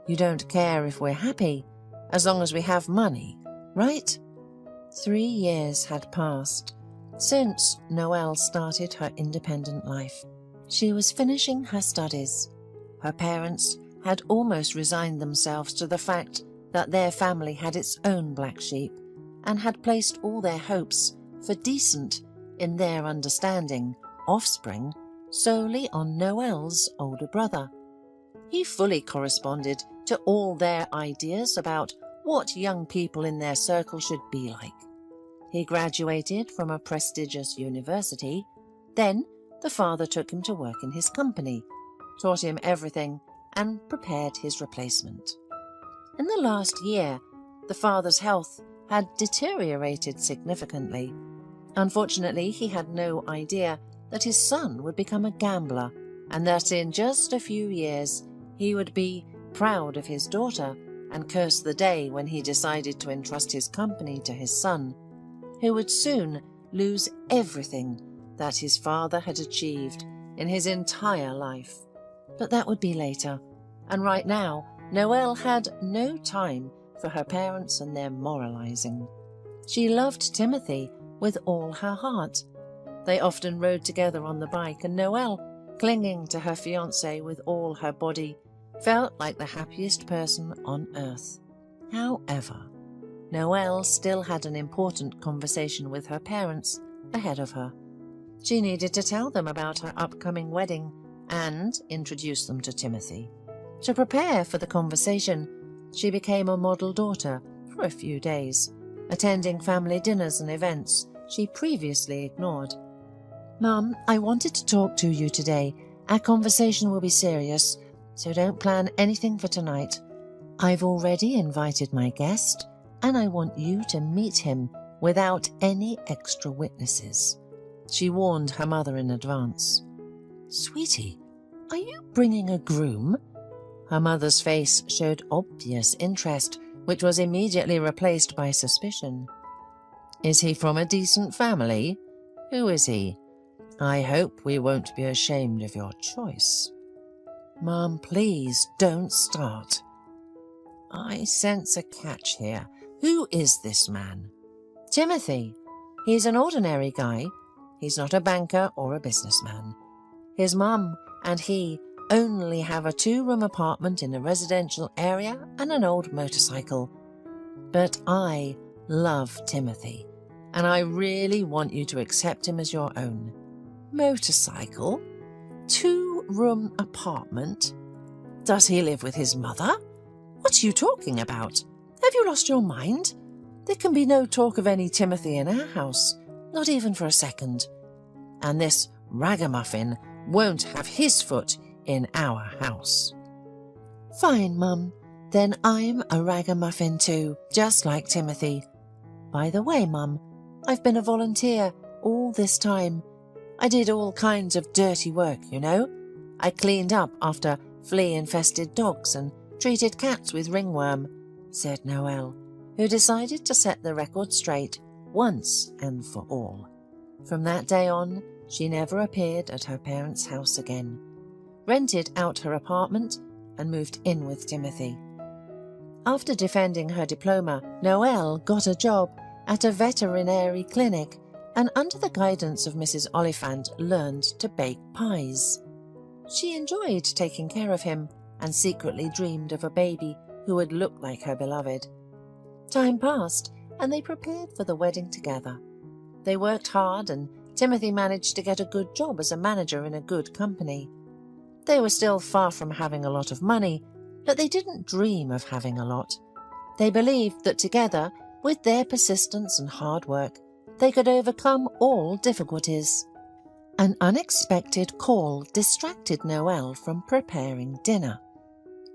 Speaker 2: "You don't care if we're happy, as long as we have money, right?" 3 years had passed since Noelle started her independent life. She was finishing her studies. Her parents had almost resigned themselves to the fact that their family had its own black sheep and had placed all their hopes for decent, in their understanding, offspring solely on Noelle's older brother. He fully corresponded to all their ideas about what young people in their circle should be like. He graduated from a prestigious university. Then the father took him to work in his company, taught him everything, and prepared his replacement. In the last year, the father's health had deteriorated significantly. Unfortunately, he had no idea that his son would become a gambler and that in just a few years he would be proud of his daughter and curse the day when he decided to entrust his company to his son, who would soon lose everything that his father had achieved in his entire life. But that would be later, and right now, Noelle had no time for her parents and their moralizing. She loved Timothy with all her heart. They often rode together on the bike, and Noelle, clinging to her fiancé with all her body, felt like the happiest person on earth. However, Noelle still had an important conversation with her parents ahead of her. She needed to tell them about her upcoming wedding and introduce them to Timothy. To prepare for the conversation, she became a model daughter for a few days, attending family dinners and events she previously ignored. "Mum, I wanted to talk to you today. Our conversation will be serious, so don't plan anything for tonight. I've already invited my guest, and I want you to meet him without any extra witnesses," she warned her mother in advance. "Sweetie, are you bringing a groom?" Her mother's face showed obvious interest, which was immediately replaced by suspicion. "Is he from a decent family? Who is he? I hope we won't be ashamed of your choice." "Mum, please don't start." "I sense a catch here. Who is this man?" "Timothy. He's an ordinary guy. He's not a banker or a businessman. His mum and he only have a 2-room apartment in a residential area and an old motorcycle. But I love Timothy, and I really want you to accept him as your own. Motorcycle? 2-room apartment? Does he live with his mother? What are you talking about? Have you lost your mind? There can be no talk of any Timothy in our house, not even for a second. And this ragamuffin won't have his foot in our house." "Fine, Mum. Then I'm a ragamuffin too, just like Timothy. By the way, Mum, I've been a volunteer all this time. I did all kinds of dirty work, you know. I cleaned up after flea-infested dogs and treated cats with ringworm," said Noelle, who decided to set the record straight once and for all. From that day on, she never appeared at her parents' house again, rented out her apartment, and moved in with Timothy. After defending her diploma, Noelle got a job at a veterinary clinic and under the guidance of Mrs. Oliphant learned to bake pies. She enjoyed taking care of him and secretly dreamed of a baby who would look like her beloved. Time passed and they prepared for the wedding together. They worked hard and Timothy managed to get a good job as a manager in a good company. They were still far from having a lot of money, but they didn't dream of having a lot. They believed that together, with their persistence and hard work, they could overcome all difficulties. An unexpected call distracted Noelle from preparing dinner.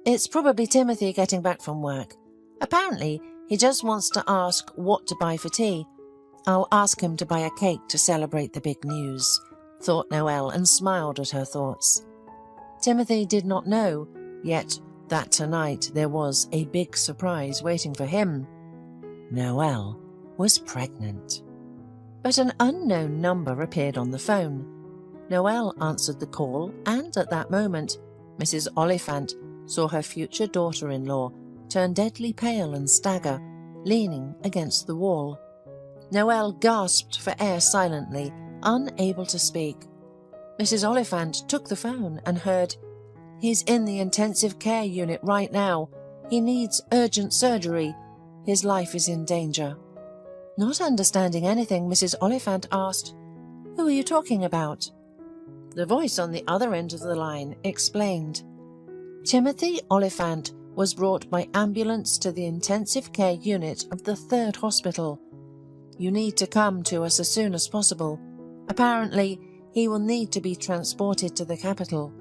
Speaker 2: "It's probably Timothy getting back from work. Apparently, he just wants to ask what to buy for tea. I'll ask him to buy a cake to celebrate the big news," thought Noelle and smiled at her thoughts. Timothy did not know yet that tonight there was a big surprise waiting for him. Noelle was pregnant. But an unknown number appeared on the phone. Noelle answered the call, and at that moment, Mrs. Oliphant saw her future daughter-in-law turn deadly pale and stagger, leaning against the wall. Noelle gasped for air silently, unable to speak. Mrs. Oliphant took the phone and heard, "He's in the intensive care unit right now. He needs urgent surgery. His life is in danger." Not understanding anything, Mrs. Oliphant asked, "Who are you talking about?" The voice on the other end of the line explained. Timothy Oliphant was brought by ambulance to the intensive care unit of the 3rd hospital. "You need to come to us as soon as possible. Apparently, he will need to be transported to the capital."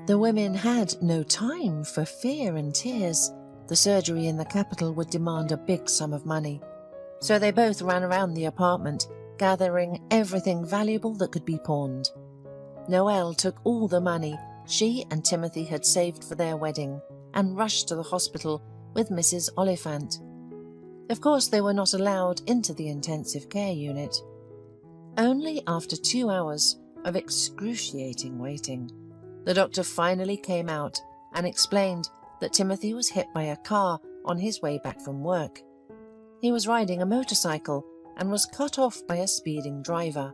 Speaker 2: The women had no time for fear and tears. The surgery in the capital would demand a big sum of money, so they both ran around the apartment, gathering everything valuable that could be pawned. Noelle took all the money she and Timothy had saved for their wedding and rushed to the hospital with Mrs. Oliphant. Of course, they were not allowed into the intensive care unit. Only after 2 hours of excruciating waiting, the doctor finally came out and explained that Timothy was hit by a car on his way back from work. He was riding a motorcycle and was cut off by a speeding driver.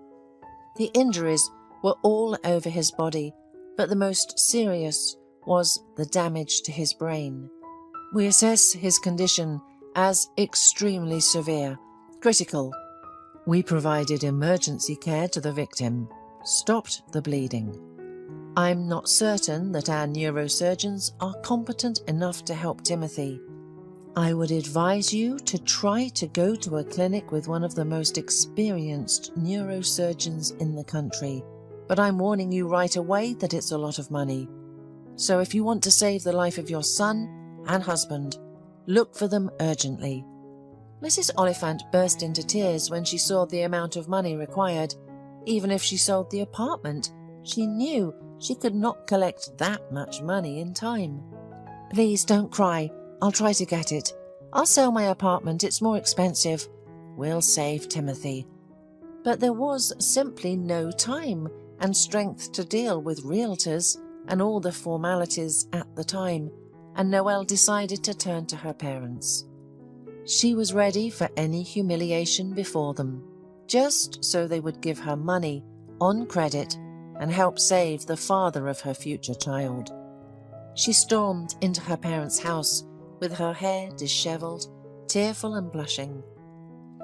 Speaker 2: The injuries were all over his body, but the most serious was the damage to his brain. We assess his condition as extremely severe, critical. We provided emergency care to the victim, stopped the bleeding. I'm not certain that our neurosurgeons are competent enough to help Timothy. I would advise you to try to go to a clinic with one of the most experienced neurosurgeons in the country, but I'm warning you right away that it's a lot of money. So if you want to save the life of your son and husband, look for them urgently. Mrs. Oliphant burst into tears when she saw the amount of money required. Even if she sold the apartment, she knew she could not collect that much money in time. Please don't cry. I'll try to get it. I'll sell my apartment. It's more expensive. We'll save Timothy. But there was simply no time and strength to deal with realtors and all the formalities at the time, and Noelle decided to turn to her parents. She was ready for any humiliation before them, just so they would give her money on credit and help save the father of her future child. She stormed into her parents' house with her hair dishevelled, tearful and blushing.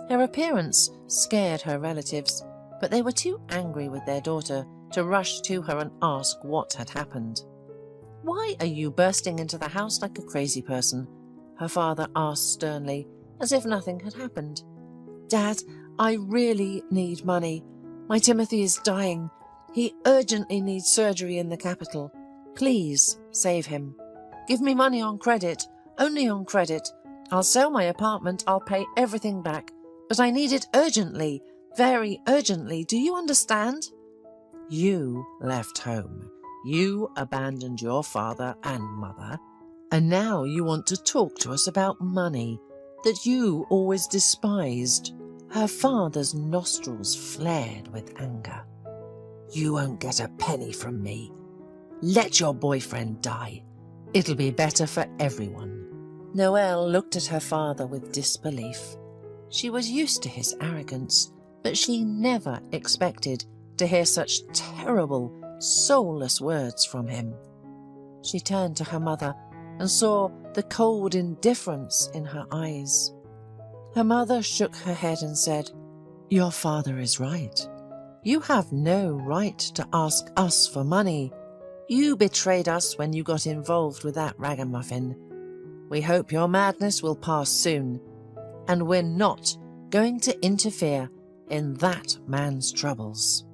Speaker 2: Her appearance scared her relatives, but they were too angry with their daughter to rush to her and ask what had happened. "Why are you bursting into the house like a crazy person?" her father asked sternly, as if nothing had happened. "Dad, I really need money. My Timothy is dying. He urgently needs surgery in the capital. Please save him. Give me money on credit, only on credit. I'll sell my apartment, I'll pay everything back. But I need it urgently, very urgently. Do you understand?" "You left home. You abandoned your father and mother. And now you want to talk to us about money that you always despised." Her father's nostrils flared with anger. "You won't get a penny from me. Let your boyfriend die. It'll be better for everyone." Noelle looked at her father with disbelief. She was used to his arrogance, but she never expected to hear such terrible, soulless words from him. She turned to her mother and saw the cold indifference in her eyes. Her mother shook her head and said, "Your father is right. You have no right to ask us for money. You betrayed us when you got involved with that ragamuffin. We hope your madness will pass soon, and we're not going to interfere in that man's troubles."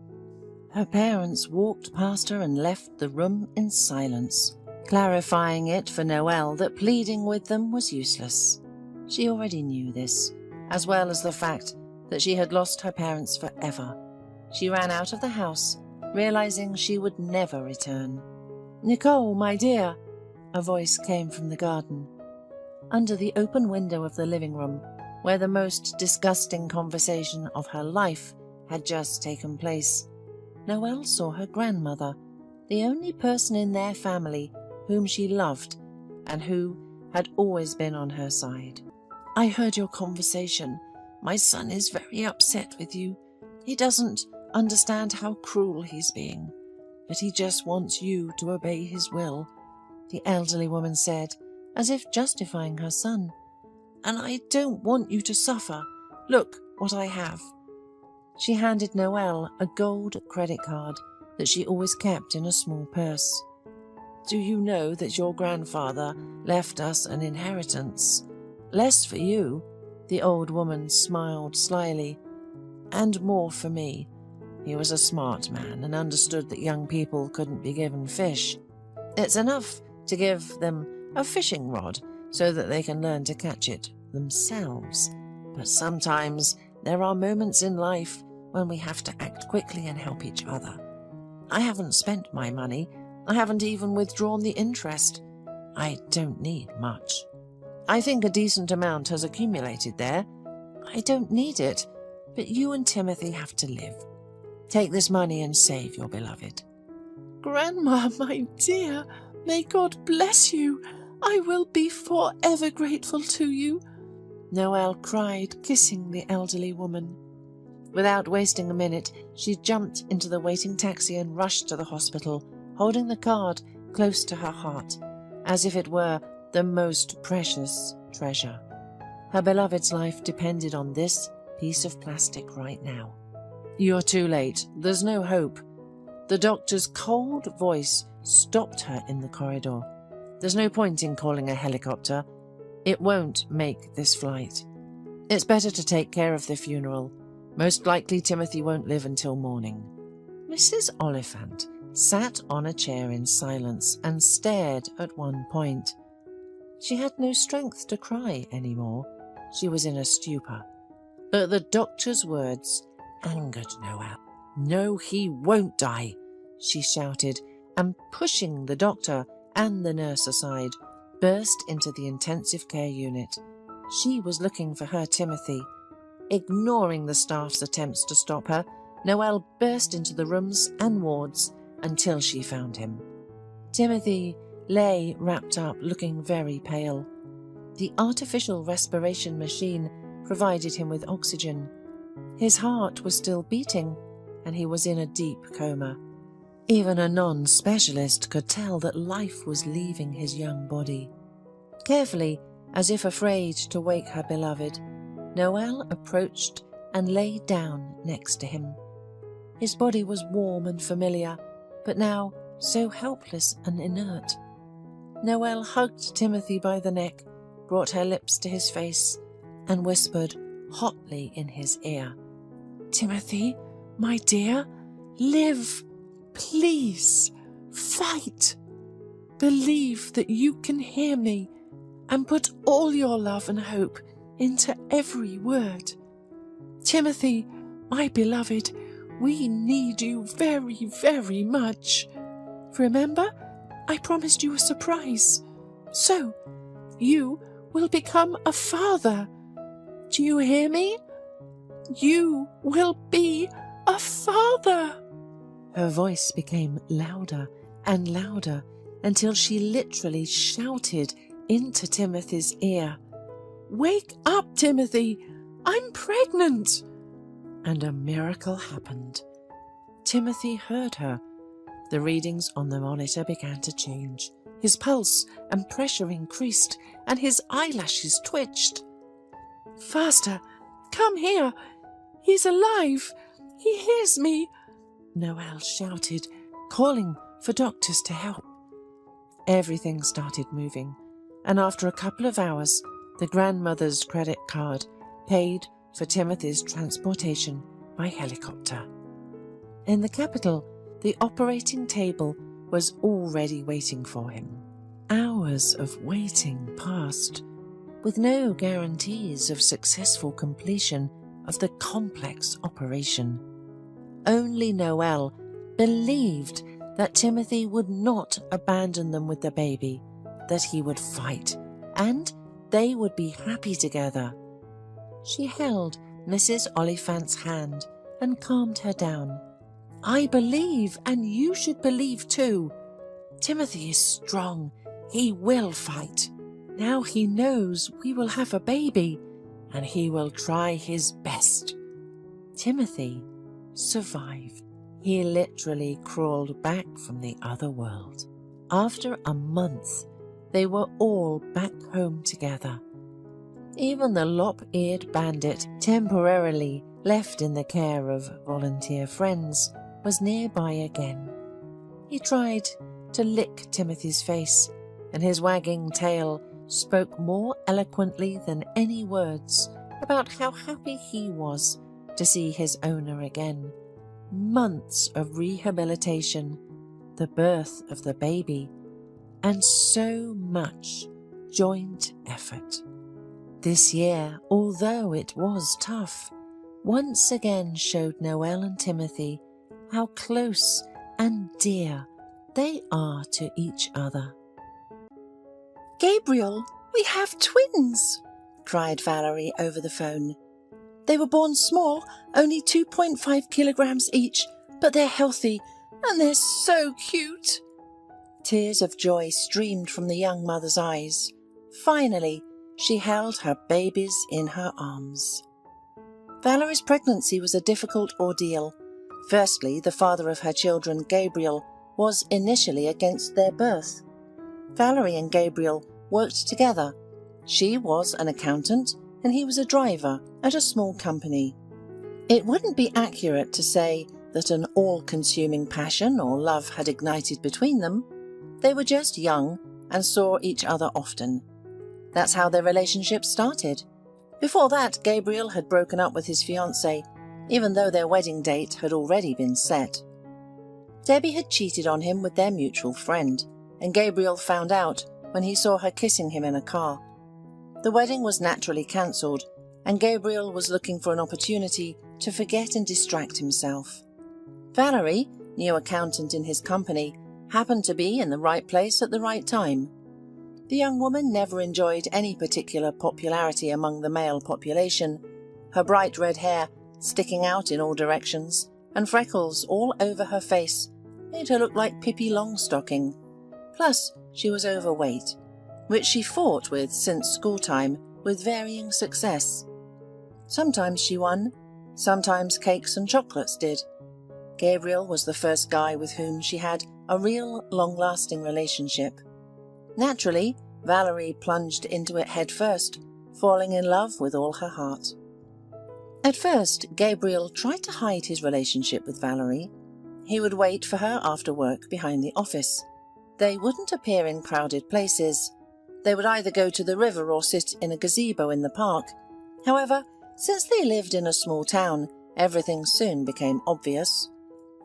Speaker 2: Her parents walked past her and left the room in silence, clarifying it for Noelle that pleading with them was useless. She already knew this, as well as the fact that she had lost her parents forever. She ran out of the house, realizing she would never return. "Nicole, my dear," a voice came from the garden. Under the open window of the living room, where the most disgusting conversation of her life had just taken place, Noelle saw her grandmother, the only person in their family whom she loved and who had always been on her side. "I heard your conversation. My son is very upset with you. He doesn't understand how cruel he's being, but he just wants you to obey his will," the elderly woman said, as if justifying her son. "And I don't want you to suffer. Look what I have." She handed Noelle a gold credit card that she always kept in a small purse. "Do you know that your grandfather left us an inheritance? Less for you," the old woman smiled slyly, "and more for me. He was a smart man and understood that young people couldn't be given fish. It's enough to give them a fishing rod so that they can learn to catch it themselves. But sometimes there are moments in life when we have to act quickly and help each other. I haven't spent my money. I haven't even withdrawn the interest. I don't need much. I think a decent amount has accumulated there. I don't need it, but you and Timothy have to live. Take this money and save your beloved."
Speaker 3: "Grandma, my dear, may God bless you. I will be forever grateful to you,"
Speaker 2: Noelle cried, kissing the elderly woman. Without wasting a minute, she jumped into the waiting taxi and rushed to the hospital, holding the card close to her heart, as if it were the most precious treasure. Her beloved's life depended on this piece of plastic right now. "You're too late. There's no hope." The doctor's cold voice stopped her in the corridor. "There's no point in calling a helicopter. It won't make this flight. It's better to take care of the funeral. Most likely Timothy won't live until morning." Mrs. Oliphant sat on a chair in silence and stared at one point. She had no strength to cry anymore. She was in a stupor. But the doctor's words angered Noelle. "No, he won't die," she shouted, and pushing the doctor and the nurse aside, burst into the intensive care unit. She was looking for her Timothy. Ignoring the staff's attempts to stop her, Noelle burst into the rooms and wards until she found him. Timothy lay wrapped up, looking very pale. The artificial respiration machine provided him with oxygen. His heart was still beating, and he was in a deep coma. Even a non-specialist could tell that life was leaving his young body. Carefully, as if afraid to wake her beloved, Noelle approached and lay down next to him. His body was warm and familiar, but now so helpless and inert. Noelle hugged Timothy by the neck, brought her lips to his face, and whispered hotly in his ear,
Speaker 3: "Timothy, my dear, live. Please, fight. Believe that you can hear me and put all your love and hope into every word. Timothy, my beloved, we need you very, very much. Remember, I promised you a surprise. So, you will become a father. Do you hear me? You will be a father."
Speaker 2: Her voice became louder and louder until she literally shouted into Timothy's ear,
Speaker 3: "Wake up, Timothy! I'm pregnant!"
Speaker 2: And a miracle happened. Timothy heard her. The readings on the monitor began to change. His pulse and pressure increased, and his eyelashes twitched.
Speaker 3: "Faster! Come here! He's alive! He hears me!"
Speaker 2: Noelle shouted, calling for doctors to help. Everything started moving, and after a couple of hours, the grandmother's credit card paid for Timothy's transportation by helicopter. In the capital, the operating table was already waiting for him. Hours of waiting passed, with no guarantees of successful completion of the complex operation. Only Noelle believed that Timothy would not abandon them with the baby, that he would fight, and they would be happy together. She held Mrs. Oliphant's hand and calmed her down. "I believe, and you should believe too. Timothy is strong. He will fight. Now he knows we will have a baby, and he will try his best." Timothy survived. He literally crawled back from the other world. After a month, they were all back home together. Even the lop-eared bandit, temporarily left in the care of volunteer friends, was nearby again. He tried to lick Timothy's face, and his wagging tail spoke more eloquently than any words about how happy he was to see his owner again. Months of rehabilitation, the birth of the baby, and so much joint effort. This year, although it was tough, once again showed Noel and Timothy how close and dear they are to each other.
Speaker 3: "Gabriel, we have twins!"
Speaker 2: cried Valerie over the phone.
Speaker 3: "They were born small, only 2.5 kilograms each, but they're healthy and they're so cute."
Speaker 2: Tears of joy streamed from the young mother's eyes. Finally, she held her babies in her arms. Valerie's pregnancy was a difficult ordeal. Firstly, the father of her children, Gabriel, was initially against their birth. Valerie and Gabriel worked together. She was an accountant and he was a driver at a small company. It wouldn't be accurate to say that an all-consuming passion or love had ignited between them. They were just young and saw each other often. That's how their relationship started. Before that, Gabriel had broken up with his fiancée, even though their wedding date had already been set. Debbie had cheated on him with their mutual friend, and Gabriel found out when he saw her kissing him in a car. The wedding was naturally cancelled, and Gabriel was looking for an opportunity to forget and distract himself. Valerie, new accountant in his company, happened to be in the right place at the right time. The young woman never enjoyed any particular popularity among the male population. Her bright red hair, sticking out in all directions, and freckles all over her face made her look like Pippi Longstocking. Plus, she was overweight, which she fought with since schooltime with varying success. Sometimes she won, sometimes cakes and chocolates did. Gabriel was the first guy with whom she had a real long-lasting relationship. Naturally, Valerie plunged into it head first, falling in love with all her heart. At first, Gabriel tried to hide his relationship with Valerie. He would wait for her after work behind the office. They wouldn't appear in crowded places. They would either go to the river or sit in a gazebo in the park. However, since they lived in a small town, everything soon became obvious.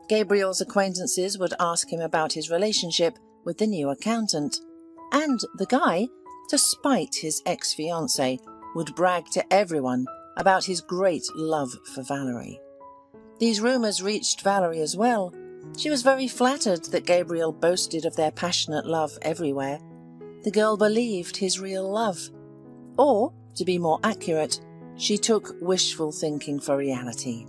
Speaker 2: Gabriel's acquaintances would ask him about his relationship with the new accountant, and the guy, despite his ex-fiancée, would brag to everyone about his great love for Valerie. These rumours reached Valerie as well. She was very flattered that Gabriel boasted of their passionate love everywhere. The girl believed his real love. Or, to be more accurate, she took wishful thinking for reality.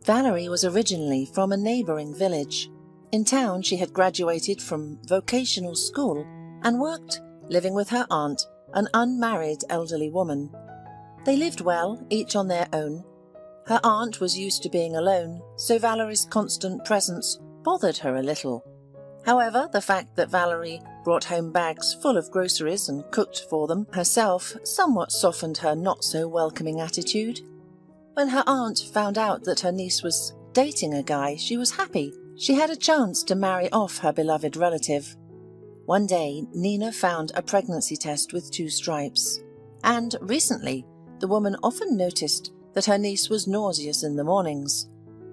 Speaker 2: Valerie was originally from a neighbouring village. In town, she had graduated from vocational school and worked, living with her aunt, an unmarried elderly woman. They lived well, each on their own. Her aunt was used to being alone, so Valerie's constant presence bothered her a little. However, the fact that Valerie brought home bags full of groceries and cooked for them herself somewhat softened her not-so-welcoming attitude. When her aunt found out that her niece was dating a guy, she was happy. She had a chance to marry off her beloved relative. One day, Nina found a pregnancy test with 2 stripes. And recently, the woman often noticed that her niece was nauseous in the mornings.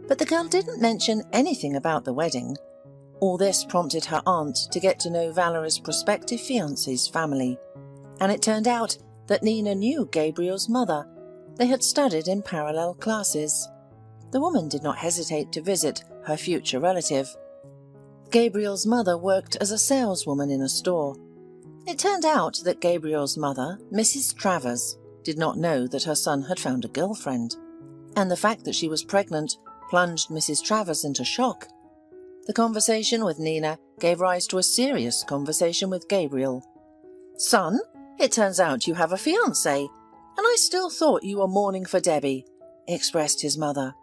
Speaker 2: But the girl didn't mention anything about the wedding. All this prompted her aunt to get to know Valerie's prospective fiancé's family. And it turned out that Nina knew Gabriel's mother. They had studied in parallel classes. The woman did not hesitate to visit her future relative. Gabriel's mother worked as a saleswoman in a store. It turned out that Gabriel's mother, Mrs. Travers, did not know that her son had found a girlfriend, and the fact that she was pregnant plunged Mrs. Travers into shock. The conversation with Nina gave rise to a serious conversation with Gabriel. "Son, it turns out you have a fiancé, and I still thought you were mourning for Debbie," expressed his mother.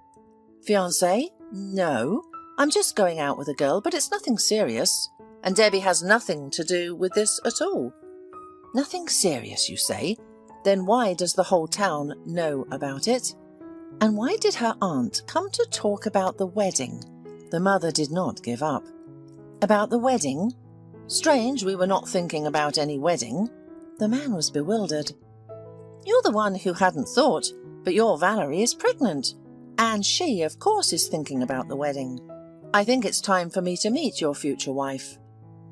Speaker 2: "Fiancé? No, I'm just going out with a girl, but it's nothing serious, and Debbie has nothing to do with this at all." "Nothing serious, you say? Then why does the whole town know about it? And why did her aunt come to talk about the wedding?" The mother did not give up. "About the wedding? Strange, we were not thinking about any wedding." The man was bewildered. "You're the one who hadn't thought, but your Valerie is pregnant, and she, of course, is thinking about the wedding. I think it's time for me to meet your future wife."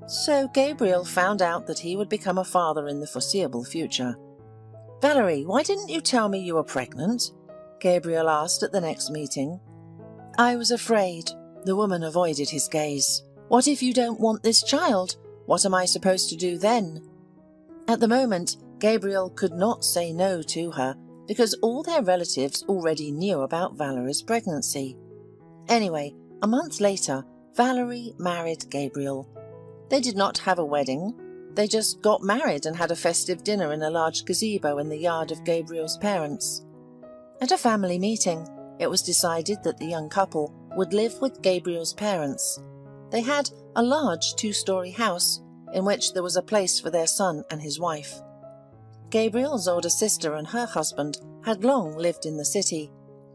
Speaker 2: So Gabriel found out that he would become a father in the foreseeable future. "Valerie, why didn't you tell me you were pregnant?" Gabriel asked at the next meeting. "I was afraid." The woman avoided his gaze. "What if you don't want this child? What am I supposed to do then?" At the moment, Gabriel could not say no to her because all their relatives already knew about Valerie's pregnancy. Anyway, a month later, Valerie married Gabriel. They did not have a wedding. They just got married and had a festive dinner in a large gazebo in the yard of Gabriel's parents. At a family meeting, it was decided that the young couple would live with Gabriel's parents. They had a large 2-story house in which there was a place for their son and his wife. Gabriel's older sister and her husband had long lived in the city,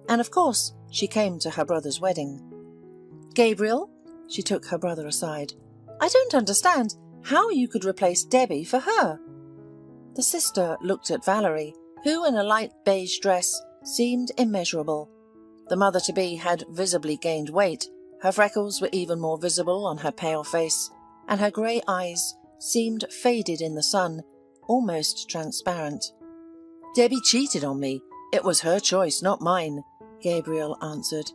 Speaker 2: and of course she came to her brother's wedding. "Gabriel," she took her brother aside, "I don't understand how you could replace Debbie for her." The sister looked at Valerie, who in a light beige dress seemed immeasurable. The mother-to-be had visibly gained weight, her freckles were even more visible on her pale face, and her grey eyes seemed faded in the sun, almost transparent. "Debbie cheated on me. It was her choice, not mine," Gabriel answered.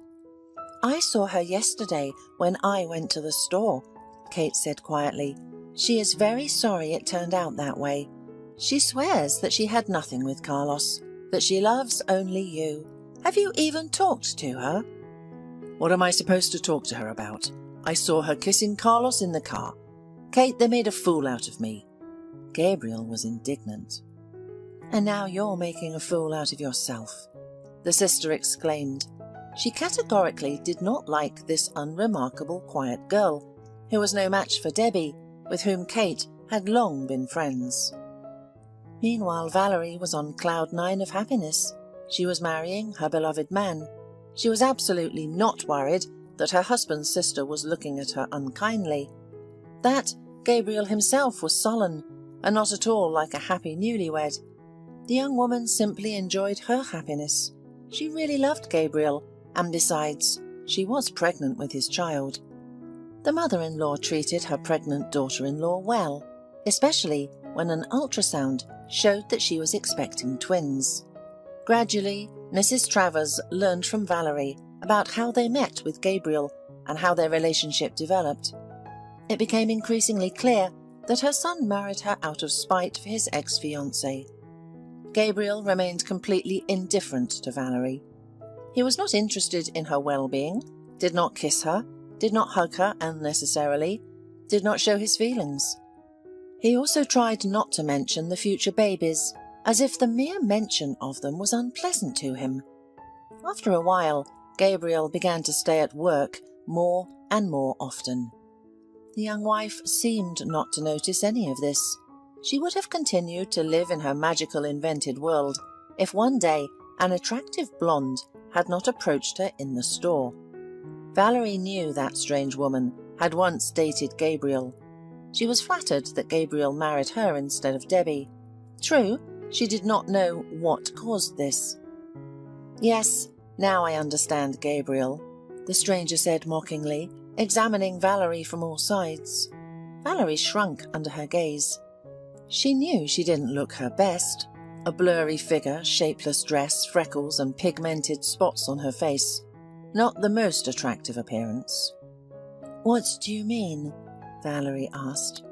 Speaker 2: "I saw her yesterday when I went to the store," Kate said quietly. "She is very sorry it turned out that way. She swears that she had nothing with Carlos, that she loves only you. Have you even talked to her?" "What am I supposed to talk to her about? I saw her kissing Carlos in the car. Kate, they made a fool out of me." Gabriel was indignant. "And now you're making a fool out of yourself," the sister exclaimed. She categorically did not like this unremarkable, quiet girl, who was no match for Debbie, with whom Kate had long been friends. Meanwhile, Valerie was on cloud 9 of happiness. She was marrying her beloved man. She was absolutely not worried that her husband's sister was looking at her unkindly. That Gabriel himself was sullen, and not at all like a happy newlywed. The young woman simply enjoyed her happiness. She really loved Gabriel, and besides, she was pregnant with his child. The mother-in-law treated her pregnant daughter-in-law well, especially when an ultrasound showed that she was expecting twins. Gradually, Mrs. Travers learned from Valerie about how they met with Gabriel and how their relationship developed. It became increasingly clear that her son married her out of spite for his ex-fiancé. Gabriel remained completely indifferent to Valerie. He was not interested in her well-being, did not kiss her, did not hug her unnecessarily, did not show his feelings. He also tried not to mention the future babies, as if the mere mention of them was unpleasant to him. After a while, Gabriel began to stay at work more and more often. The young wife seemed not to notice any of this. She would have continued to live in her magical invented world if one day an attractive blonde had not approached her in the store. Valerie knew that strange woman had once dated Gabriel. She was flattered that Gabriel married her instead of Debbie. True, she did not know what caused this. "Yes, now I understand, Gabriel," the stranger said mockingly, examining Valerie from all sides. Valerie shrunk under her gaze. She knew she didn't look her best. A blurry figure, shapeless dress, freckles and pigmented spots on her face. Not the most attractive appearance. "What do you mean?" Valerie asked.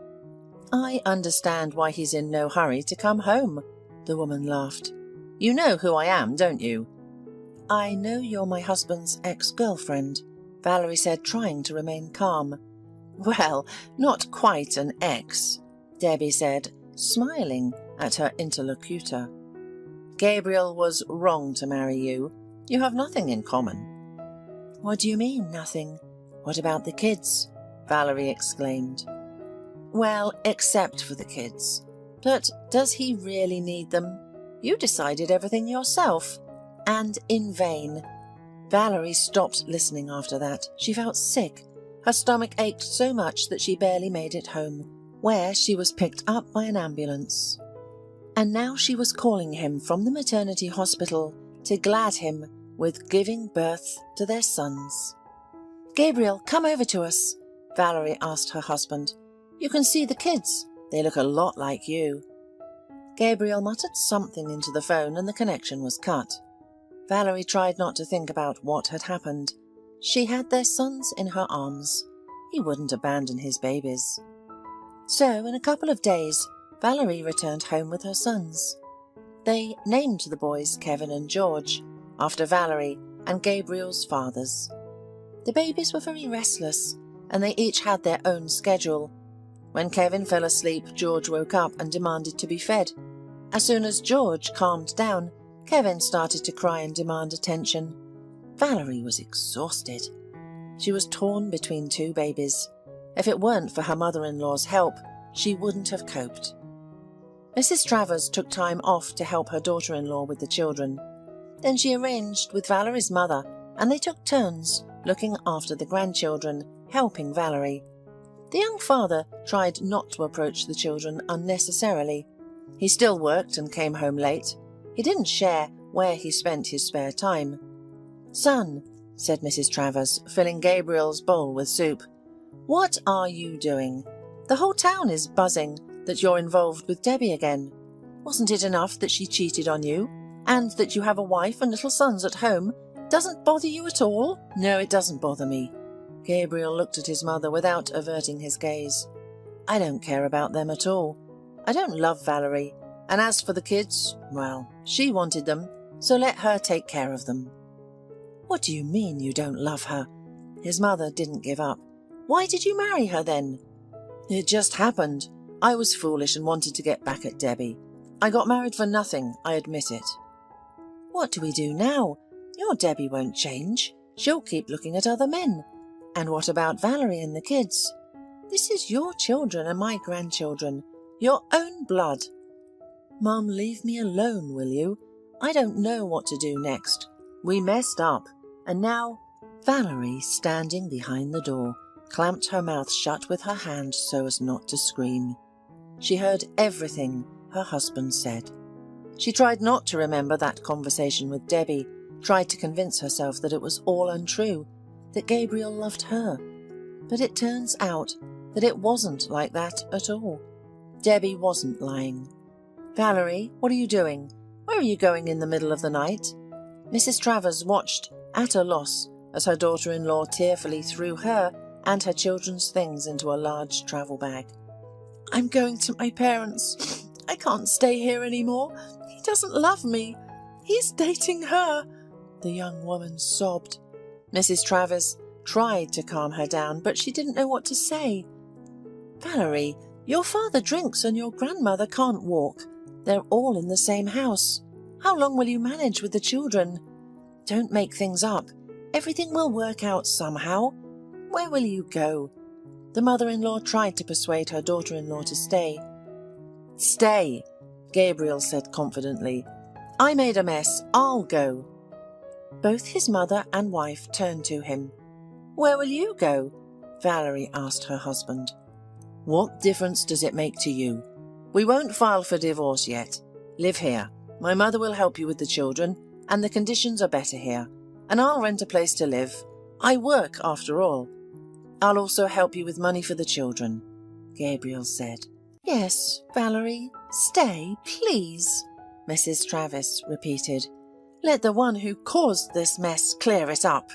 Speaker 2: "I understand why he's in no hurry to come home," the woman laughed. "You know who I am, don't you?" "I know you're my husband's ex-girlfriend," Valerie said, trying to remain calm. "Well, not quite an ex," Debbie said, smiling at her interlocutor. "Gabriel was wrong to marry you. You have nothing in common." "What do you mean, nothing? What about the kids?" Valerie exclaimed. "Well, except for the kids. But does he really need them? You decided everything yourself, and in vain." Valerie stopped listening after that. She felt sick. Her stomach ached so much that she barely made it home, where she was picked up by an ambulance. And now she was calling him from the maternity hospital to glad him with giving birth to their sons. "Gabriel, come over to us," Valerie asked her husband. You can see the kids. They look a lot like you." Gabriel muttered something into the phone and the connection was cut. Valerie tried not to think about what had happened. She had their sons in her arms. He wouldn't abandon his babies. So, in a couple of days, Valerie returned home with her sons. They named the boys Kevin and George, after Valerie and Gabriel's fathers. The babies were very restless, and they each had their own schedule. When Kevin fell asleep, George woke up and demanded to be fed. As soon as George calmed down, Kevin started to cry and demand attention. Valerie was exhausted. She was torn between two babies. If it weren't for her mother-in-law's help, she wouldn't have coped. Mrs. Travers took time off to help her daughter-in-law with the children. Then she arranged with Valerie's mother, and they took turns looking after the grandchildren, helping Valerie. The young father tried not to approach the children unnecessarily. He still worked and came home late. He didn't share where he spent his spare time. "Son," said Mrs. Travers, filling Gabriel's bowl with soup, "what are you doing? The whole town is buzzing that you're involved with Debbie again. Wasn't it enough that she cheated on you? And that you have a wife and little sons at home? Doesn't bother you at all?" "No, it doesn't bother me." Gabriel looked at his mother without averting his gaze. "I don't care about them at all. I don't love Valerie. And as for the kids, well, she wanted them, so let her take care of them." "What do you mean you don't love her?" His mother didn't give up. "Why did you marry her then?" "It just happened. I was foolish and wanted to get back at Debbie. I got married for nothing, I admit it." "What do we do now? Your Debbie won't change. She'll keep looking at other men. And what about Valerie and the kids? This is your children and my grandchildren, your own blood." "Mum, leave me alone, will you? I don't know what to do next. We messed up, and now—" Valerie, standing behind the door, clamped her mouth shut with her hand so as not to scream. She heard everything her husband said. She tried not to remember that conversation with Debbie, tried to convince herself that it was all untrue, that Gabriel loved her. But it turns out that it wasn't like that at all. Debbie wasn't lying. "Valerie, what are you doing? Where are you going in the middle of the night?" Mrs. Travers watched, at a loss, as her daughter-in-law tearfully threw her and her children's things into a large travel bag. "I'm going to my parents. I can't stay here anymore. He doesn't love me. He's dating her," the young woman sobbed. Mrs. Travers tried to calm her down, but she didn't know what to say. "Valerie, your father drinks and your grandmother can't walk. They're all in the same house. How long will you manage with the children? Don't make things up. Everything will work out somehow. Where will you go?" The mother-in-law tried to persuade her daughter-in-law to stay. "Stay," Gabriel said confidently. "I made a mess. I'll go." Both his mother and wife turned to him. "Where will you go?" Valerie asked her husband. "What difference does it make to you? We won't file for divorce yet. Live here. My mother will help you with the children, and the conditions are better here. And I'll rent a place to live. I work, after all. I'll also help you with money for the children," Gabriel said. "Yes, Valerie, stay, please," Mrs. Travers repeated. "Let the one who caused this mess clear it up."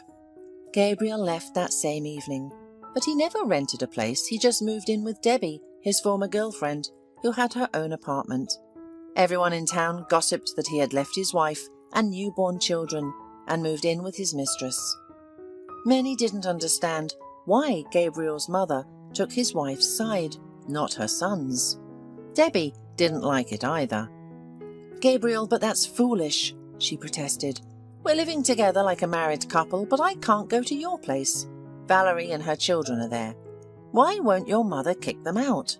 Speaker 2: Gabriel left that same evening, but he never rented a place. He just moved in with Debbie, his former girlfriend, who had her own apartment. Everyone in town gossiped that he had left his wife and newborn children and moved in with his mistress. Many didn't understand why Gabriel's mother took his wife's side, not her son's. Debbie didn't like it either. "Gabriel, but that's foolish," she protested. "We're living together like a married couple, but I can't go to your place. Valerie and her children are there. Why won't your mother kick them out?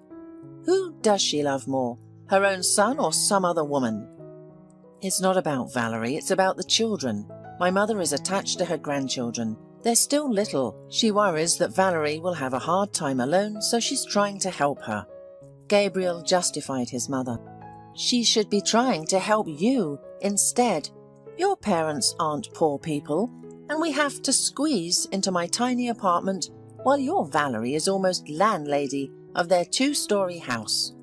Speaker 2: Who does she love more, her own son or some other woman?" "It's not about Valerie, it's about the children. My mother is attached to her grandchildren. They're still little. She worries that Valerie will have a hard time alone, so she's trying to help her." Gabriel justified his mother. "She should be trying to help you instead. Your parents aren't poor people, and we have to squeeze into my tiny apartment while your Valerie is almost landlady of their 2-story house.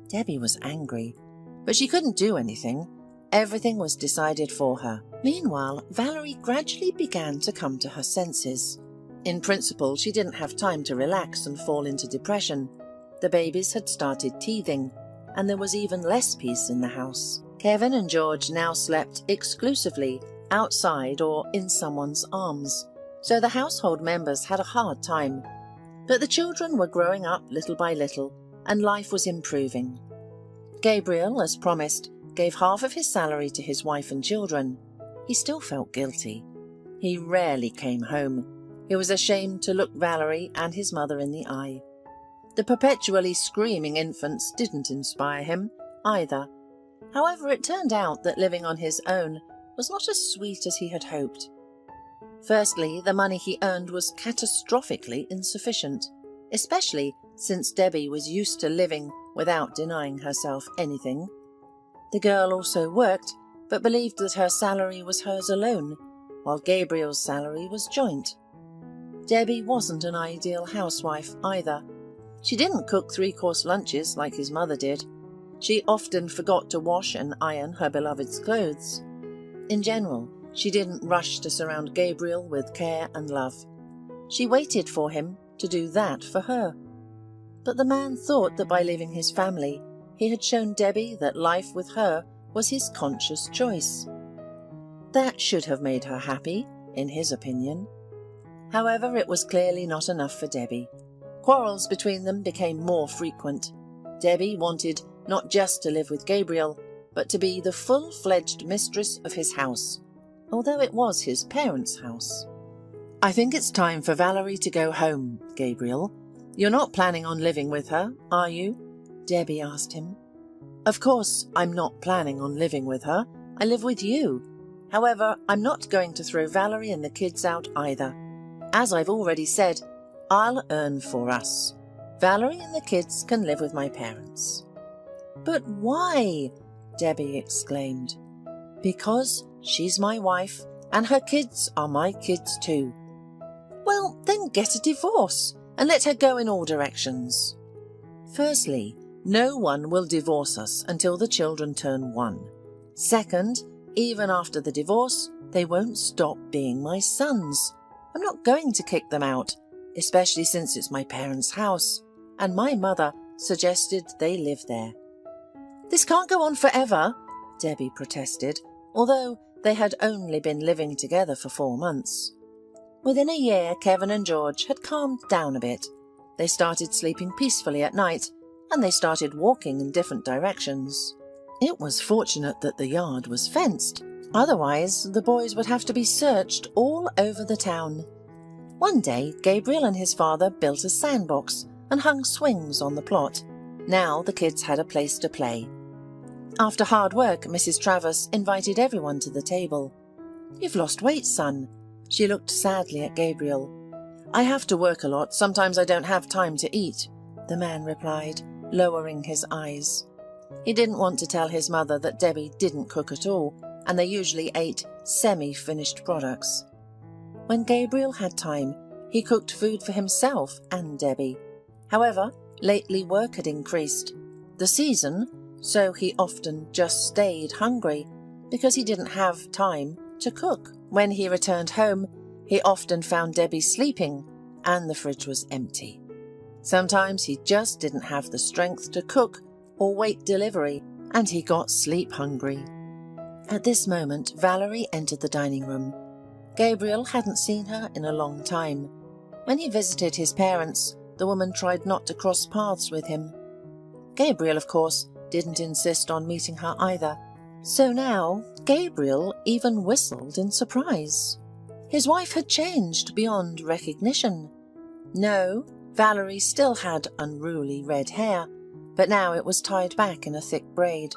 Speaker 2: Debbie was angry, but she couldn't do anything. Everything was decided for her. Meanwhile, Valerie gradually began to come to her senses. In principle, she didn't have time to relax and fall into depression. The babies had started teething, and there was even less peace in the house. Kevin and George now slept exclusively outside or in someone's arms, so the household members had a hard time. But the children were growing up little by little, and life was improving. Gabriel, as promised, gave half of his salary to his wife and children. He still felt guilty. He rarely came home. He was ashamed to look Valerie and his mother in the eye. The perpetually screaming infants didn't inspire him either. However, it turned out that living on his own was not as sweet as he had hoped. Firstly, the money he earned was catastrophically insufficient, especially since Debbie was used to living without denying herself anything. The girl also worked, but believed that her salary was hers alone, while Gabriel's salary was joint. Debbie wasn't an ideal housewife either. She didn't cook 3-course lunches like his mother did. She often forgot to wash and iron her beloved's clothes. In general, she didn't rush to surround Gabriel with care and love. She waited for him to do that for her. But the man thought that by leaving his family, he had shown Debbie that life with her was his conscious choice. That should have made her happy, in his opinion. However, it was clearly not enough for Debbie. Quarrels between them became more frequent. Debbie wanted not just to live with Gabriel, but to be the full-fledged mistress of his house, although it was his parents' house. "I think it's time for Valerie to go home, Gabriel. You're not planning on living with her, are you?" Debbie asked him. "Of course, I'm not planning on living with her. I live with you. However, I'm not going to throw Valerie and the kids out either. As I've already said, I'll earn for us. Valerie and the kids can live with my parents." "But why?" Debbie exclaimed. "Because she's my wife, and her kids are my kids too." "Well, then get a divorce, and let her go in all directions." "Firstly, no one will divorce us until the children turn 1. Second, even after the divorce, they won't stop being my sons. I'm not going to kick them out, especially since it's my parents' house, and my mother suggested they live there." "This can't go on forever," Debbie protested, although they had only been living together for 4 months. Within a year, Kevin and George had calmed down a bit. They started sleeping peacefully at night, and they started walking in different directions. It was fortunate that the yard was fenced. Otherwise, the boys would have to be searched all over the town. One day, Gabriel and his father built a sandbox and hung swings on the plot. Now the kids had a place to play. After hard work, Mrs. Travers invited everyone to the table. "You've lost weight, son." She looked sadly at Gabriel. "I have to work a lot. Sometimes I don't have time to eat," the man replied, lowering his eyes. He didn't want to tell his mother that Debbie didn't cook at all, and they usually ate semi-finished products. When Gabriel had time, he cooked food for himself and Debbie. However, lately work had increased. The season, so he often just stayed hungry because he didn't have time to cook. When he returned home, he often found Debbie sleeping and the fridge was empty. Sometimes he just didn't have the strength to cook or wait delivery, and he got sleep hungry. At this moment, Valerie entered the dining room. Gabriel hadn't seen her in a long time. When he visited his parents, the woman tried not to cross paths with him. Gabriel, of course, didn't insist on meeting her either. So now, Gabriel even whistled in surprise. His wife had changed beyond recognition. No, Valerie still had unruly red hair, but now it was tied back in a thick braid.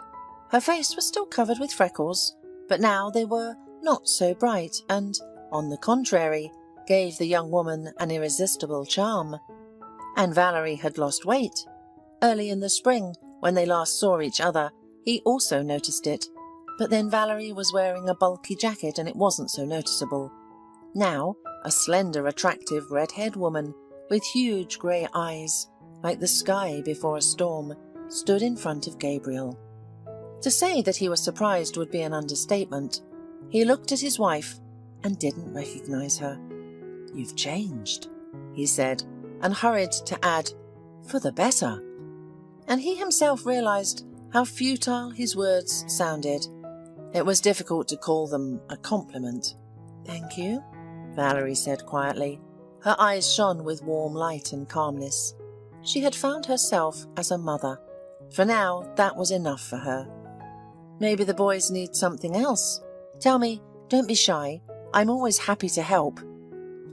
Speaker 2: Her face was still covered with freckles, but now they were not so bright and, on the contrary, gave the young woman an irresistible charm. And Valerie had lost weight. Early in the spring, when they last saw each other, he also noticed it. But then Valerie was wearing a bulky jacket and it wasn't so noticeable. Now, a slender, attractive, red-haired woman with huge grey eyes like the sky before a storm, stood in front of Gabriel. To say that he was surprised would be an understatement. He looked at his wife and didn't recognize her. "You've changed," he said, and hurried to add, "for the better." And he himself realized how futile his words sounded. It was difficult to call them a compliment. "Thank you," Valerie said quietly. Her eyes shone with warm light and calmness. She had found herself as a mother. For now, that was enough for her. "Maybe the boys need something else. Tell me, don't be shy. I'm always happy to help."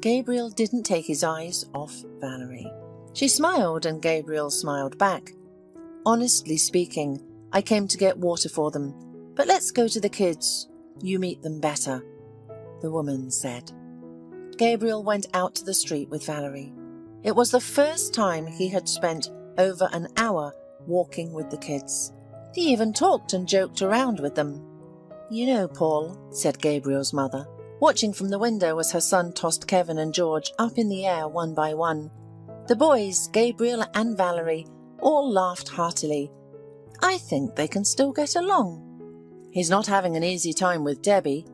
Speaker 2: Gabriel didn't take his eyes off Valerie. She smiled and Gabriel smiled back. "Honestly speaking, I came to get water for them. But let's go to the kids. You meet them better," the woman said. Gabriel went out to the street with Valerie. It was the first time he had spent over an hour walking with the kids. He even talked and joked around with them. "You know, Paul," said Gabriel's mother, watching from the window as her son tossed Kevin and George up in the air one by one. The boys, Gabriel and Valerie, all laughed heartily. "I think they can still get along." "He's not having an easy time with Debbie,"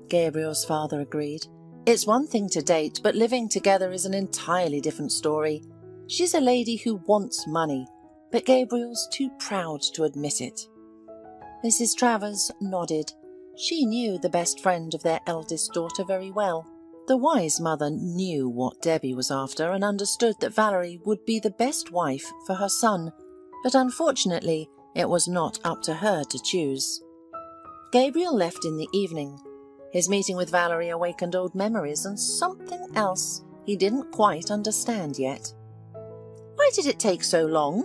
Speaker 2: Gabriel's father agreed. "It's one thing to date, but living together is an entirely different story. She's a lady who wants money, but Gabriel's too proud to admit it." Mrs. Travers nodded. She knew the best friend of their eldest daughter very well. The wise mother knew what Debbie was after and understood that Valerie would be the best wife for her son, but unfortunately it was not up to her to choose. Gabriel left in the evening. His meeting with Valerie awakened old memories and something else he didn't quite understand yet. "Why did it take so long?"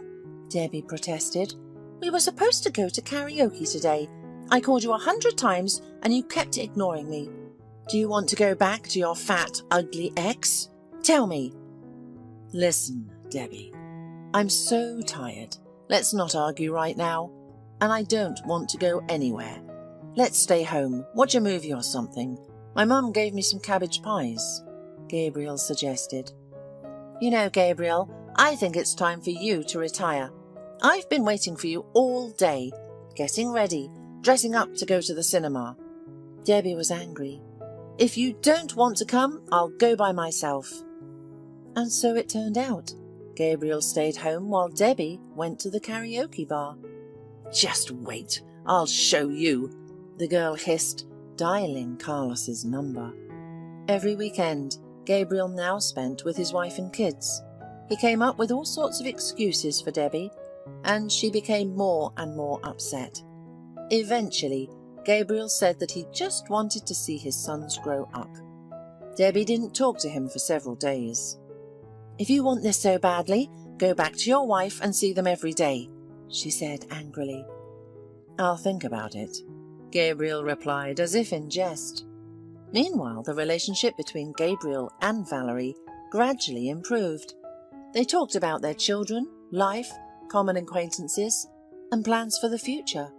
Speaker 2: Debbie protested. "We were supposed to go to karaoke today. I called you 100 times and you kept ignoring me. Do you want to go back to your fat, ugly ex? Tell me." "Listen, Debbie, I'm so tired. Let's not argue right now. And I don't want to go anywhere. Let's stay home, watch a movie or something. My mum gave me some cabbage pies," Gabriel suggested. "You know, Gabriel, I think it's time for you to retire. I've been waiting for you all day, getting ready, dressing up to go to the cinema." Debbie was angry. "If you don't want to come, I'll go by myself." And so it turned out. Gabriel stayed home while Debbie went to the karaoke bar. "Just wait, I'll show you," the girl hissed, dialing Carlos's number. Every weekend, Gabriel now spent with his wife and kids. He came up with all sorts of excuses for Debbie, and she became more and more upset. Eventually, Gabriel said that he just wanted to see his sons grow up. Debbie didn't talk to him for several days. "If you want this so badly, go back to your wife and see them every day," she said angrily. "I'll think about it," Gabriel replied as if in jest. Meanwhile, the relationship between Gabriel and Valerie gradually improved. They talked about their children, life, common acquaintances, and plans for the future.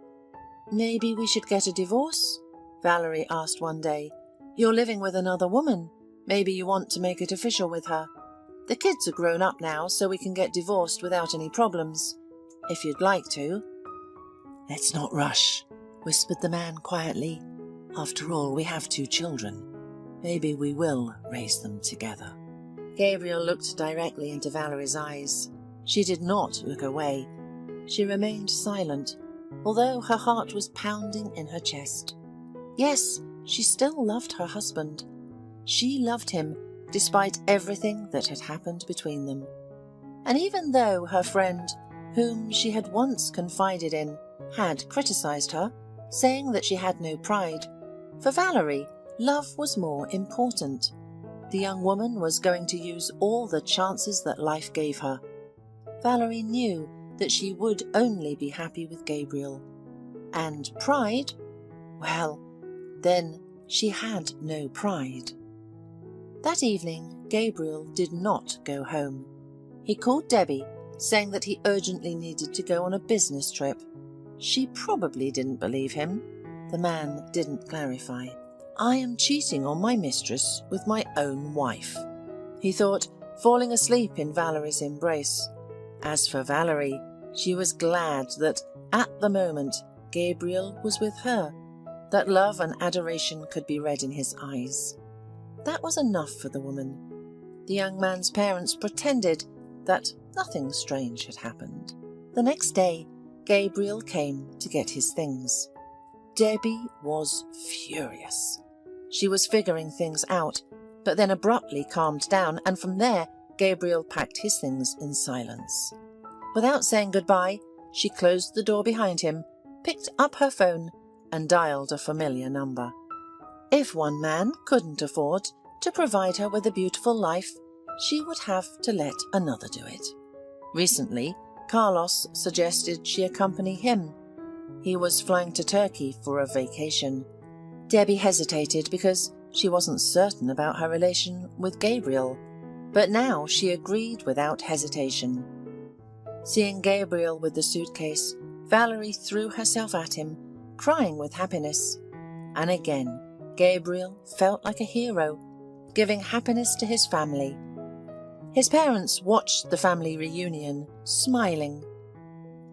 Speaker 2: "Maybe we should get a divorce?" Valerie asked one day. "You're living with another woman. Maybe you want to make it official with her. The kids are grown up now, so we can get divorced without any problems. If you'd like to." "Let's not rush," whispered the man quietly. "After all, we have 2 children. Maybe we will raise them together." Gabriel looked directly into Valerie's eyes. She did not look away. She remained silent, although her heart was pounding in her chest. Yes, she still loved her husband. She loved him despite everything that had happened between them. And even though her friend, whom she had once confided in, had criticized her, saying that she had no pride, for Valerie, love was more important. The young woman was going to use all the chances that life gave her. Valerie knew that she would only be happy with Gabriel. And pride? Well, then she had no pride. That evening, Gabriel did not go home. He called Debbie, saying that he urgently needed to go on a business trip. She probably didn't believe him. The man didn't clarify. "I am cheating on my mistress with my own wife," he thought, falling asleep in Valerie's embrace. As for Valerie, she was glad that, at the moment, Gabriel was with her, that love and adoration could be read in his eyes. That was enough for the woman. The young man's parents pretended that nothing strange had happened. The next day, Gabriel came to get his things. Debbie was furious. She was figuring things out, but then abruptly calmed down, and from there, Gabriel packed his things in silence. Without saying goodbye, she closed the door behind him, picked up her phone, and dialed a familiar number. If one man couldn't afford to provide her with a beautiful life, she would have to let another do it. Recently, Carlos suggested she accompany him. He was flying to Turkey for a vacation. Debbie hesitated because she wasn't certain about her relation with Gabriel, but now she agreed without hesitation. Seeing Gabriel with the suitcase, Valerie threw herself at him, crying with happiness. And again, Gabriel felt like a hero, giving happiness to his family. His parents watched the family reunion, smiling.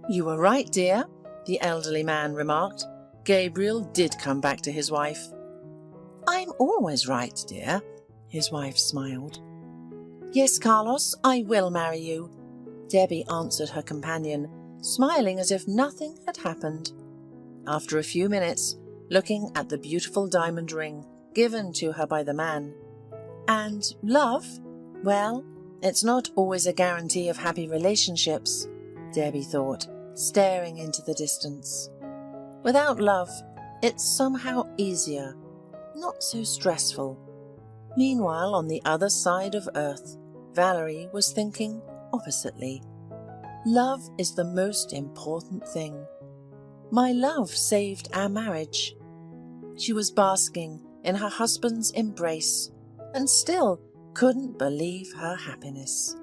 Speaker 2: "You were right, dear," the elderly man remarked. "Gabriel did come back to his wife." "I'm always right, dear," his wife smiled. "Yes, Carlos, I will marry you," Debbie answered her companion, smiling as if nothing had happened. After a few minutes, looking at the beautiful diamond ring given to her by the man. "And love? Well, it's not always a guarantee of happy relationships," Debbie thought, staring into the distance. "Without love, it's somehow easier, not so stressful." Meanwhile, on the other side of Earth, Valerie was thinking oppositely. "Love is the most important thing. My love saved our marriage." She was basking in her husband's embrace and still couldn't believe her happiness.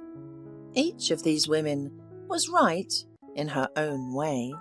Speaker 2: Each of these women was right in her own way.